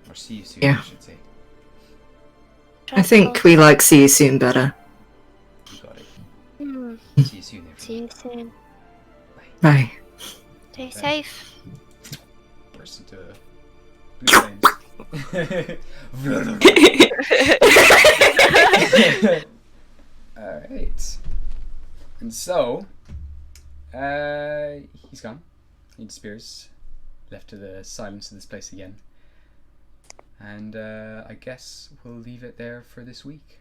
Or see you soon, Yeah. I should say. I think we like see you soon better. You got it. Hmm. See you soon, everyone. See you soon. Bye. Stay safe. Burst into blue flames. Alright. And so, he's gone. He disappears. Left to the silence of this place again. And I guess we'll leave it there for this week.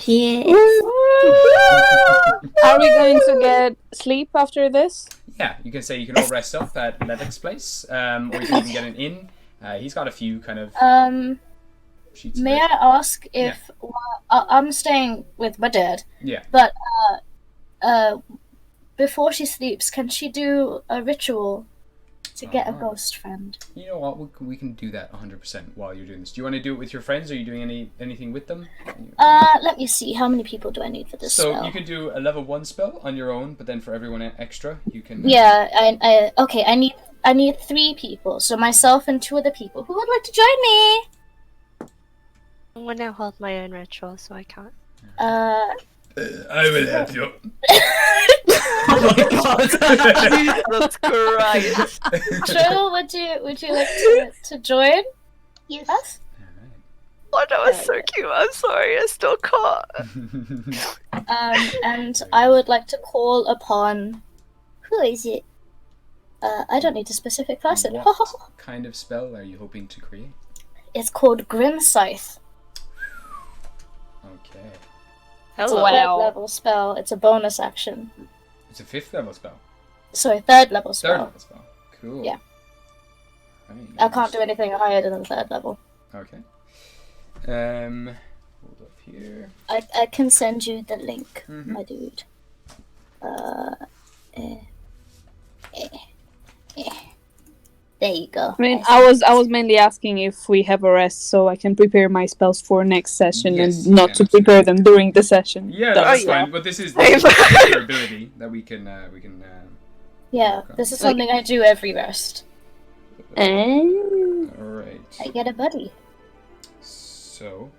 Yeah. Are we going to get sleep after this? Yeah, you can say you can all rest up at Levic's place, or you can even get an inn. He's got a few kind of sheets. May I ask if I'm staying with my dad? Yeah. But before she sleeps, can she do a ritual to get a ghost friend? You know what? We can do that 100% while you're doing this. Do you want to do it with your friends? Are you doing anything with them? Let me see. How many people do I need for this So spell? you can do a level 1 spell on your own, but then for everyone extra, you can. Yeah, okay. I need 3 people. So myself and 2 other people. Who would like to join me? I'm gonna hold my own ritual, so I can't. I will help you. Oh my god! Jesus Christ! Trill, would you like to join Yes. us? Oh, that was so cute. I'm sorry, I still can't. And I would like to call upon. Who is it? I don't need a specific person. What kind of spell are you hoping to create? It's called Grim Scythe. Okay. It's a 3rd level spell. It's a bonus action. It's a 5th level spell. Sorry, 3rd level spell. 3rd level spell. Cool. Yeah. Right, I can't do anything higher than 3rd level. Okay. Hold up here. I can send you the link, Mm-hmm. my dude. There you go. I mean, I was mainly asking if we have a rest so I can prepare my spells for next session Yes, and not yeah, to prepare them during the session. Yeah, that's fine. But this is your ability that we can. Yeah, this is something I do every rest. Alright. I get a buddy. So.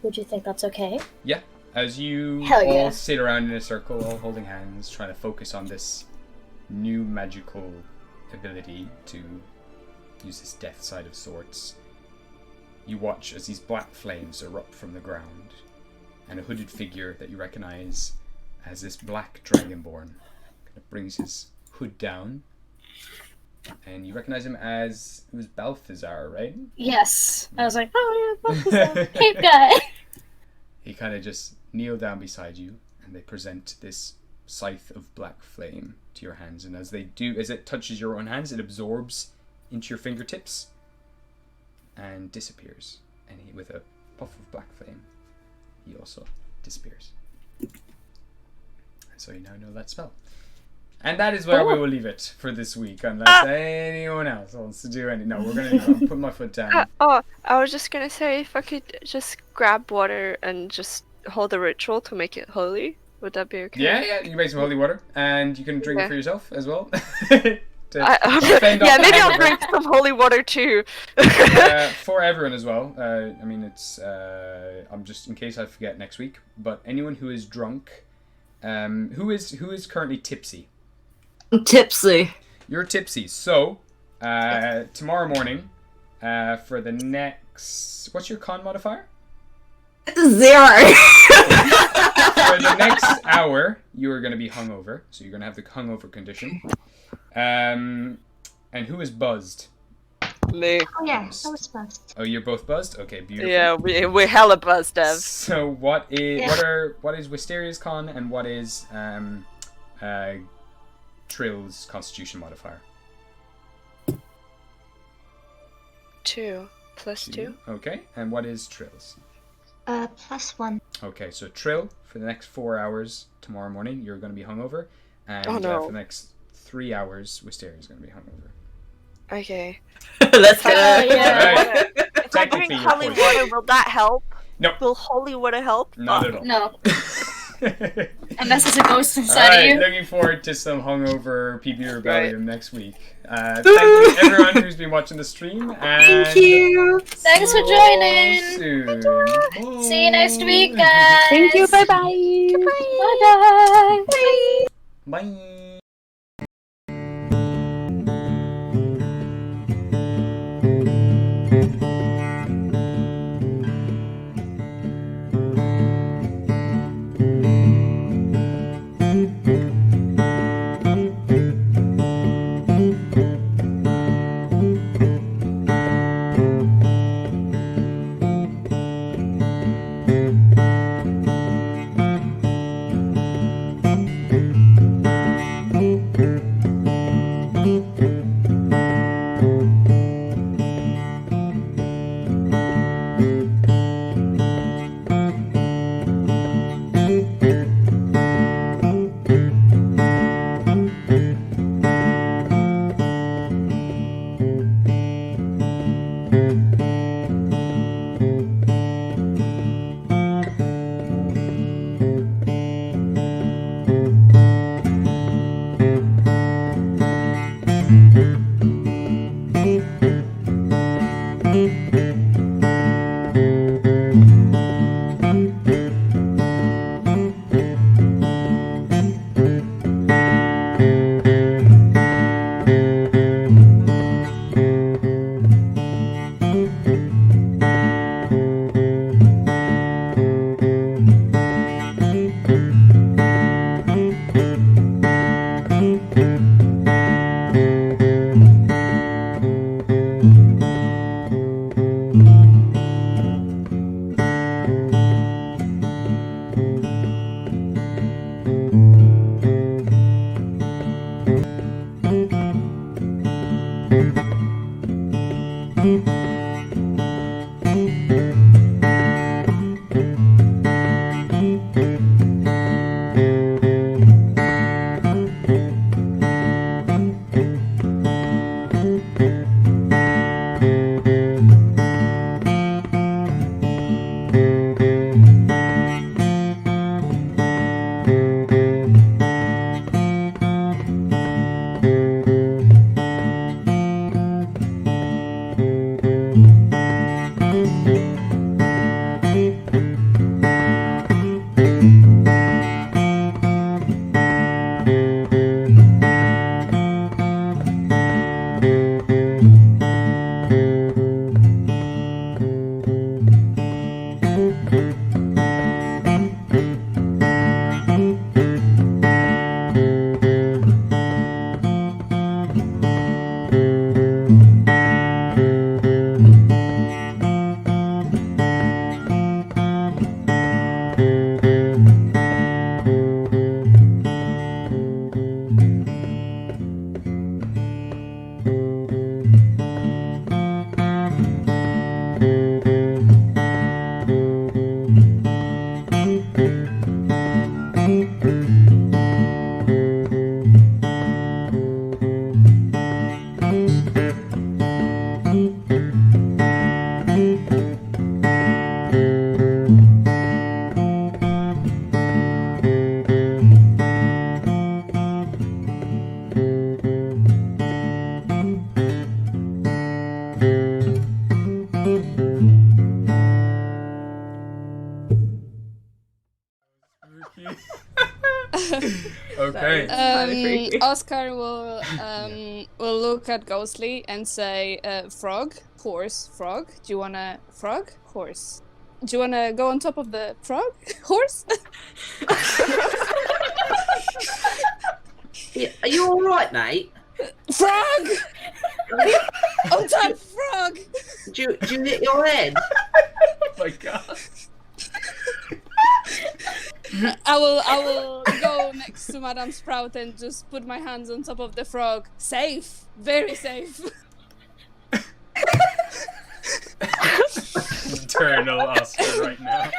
Would you think that's okay? Yeah. As you Hell all yeah. sit around in a circle, all holding hands, trying to focus on this new magical ability to use this death side of sorts, you watch as these black flames erupt from the ground, and a hooded figure that you recognize as this black dragonborn. Kind of brings his hood down, and you recognize him as it was Balthazar, right? Yes. I was like, oh yeah, Balthazar, cape guy. He kind of just kneel down beside you, and they present this scythe of black flame to your hands. And as they do, as it touches your own hands, it absorbs into your fingertips and disappears. And he, with a puff of black flame, he also disappears. And so you now know that spell. And that is where we will leave it for this week, unless anyone else wants to do any. No, we're gonna put my foot down. Oh, I was just gonna say, if I could just grab water and just hold the ritual to make it holy, would that be okay? Yeah, you can make some holy water, and you can drink it for yourself as well. Yeah, maybe I'll drink some holy water too. For everyone as well. I mean, it's I'm just in case I forget next week. But anyone who is drunk, who is currently tipsy. I'm tipsy. You're tipsy. So tomorrow morning, for the next, what's your con modifier? 0. For the next hour, you are going to be hungover. So you're going to have the hungover condition. And who is buzzed? Me. Oh yeah, I was buzzed. Oh, you're both buzzed? Okay, beautiful. Yeah, we're hella buzzed, Dev. So what is Wisteria's con and what is Trill's constitution modifier? 2 plus 2. Okay, and what is Trill's? +1. Okay, so Trill, for the next 4 hours tomorrow morning, you're going to be hungover. And Oh, no. for the next 3 hours, Wisteria's going to be hungover. Okay. Let's go. Alright. If I drink Technically, holy you're poisoned. water, will that help? No. Will holy water help? Not at all. No. Unless there's a ghost inside Alright, of you. looking forward to some hungover PB Rebellium next week. Thank you everyone who's been watching the stream. And Thank you. Thanks for joining. Soon. See you next week, guys. Thank you. Bye-bye. Bye-bye. Bye. Bye. Oscar will look at Ghostly and say, frog, horse, frog. Do you wanna frog, horse? Do you wanna go on top of the frog, horse? Yeah, are you all right, mate? Frog! On top, frog! Do you hit your head? Oh my god. I will go next to Madame Sprout and just put my hands on top of the frog. Safe, very safe. Eternal Oscar right now.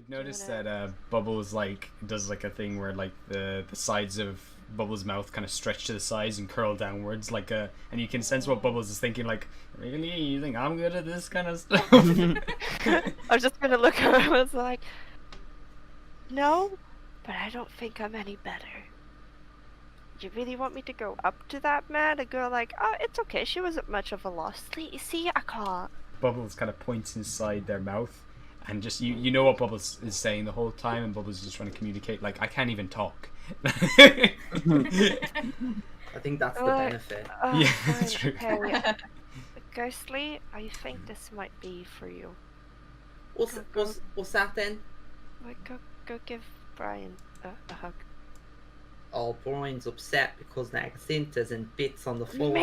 Notice that Bubbles does a thing where the sides of Bubbles' mouth kind of stretch to the sides and curl downwards and you can sense what Bubbles is thinking, really, you think I'm good at this kind of stuff? I was just gonna look at her. I was like, no, but I don't think I'm any better. You really want me to go up to that man and go oh, it's okay, she wasn't much of a loss. See, I can't. Bubbles kind of points inside their mouth. And just you know what Bubbles is saying the whole time, and Bubbles is just trying to communicate. I can't even talk. I think that's the benefit. Yeah, that's true. Okay. Ghostly, I think this might be for you. What's that then? Go give Brian a hug. Oh, Brian's upset because there are splinters and bits on the floor.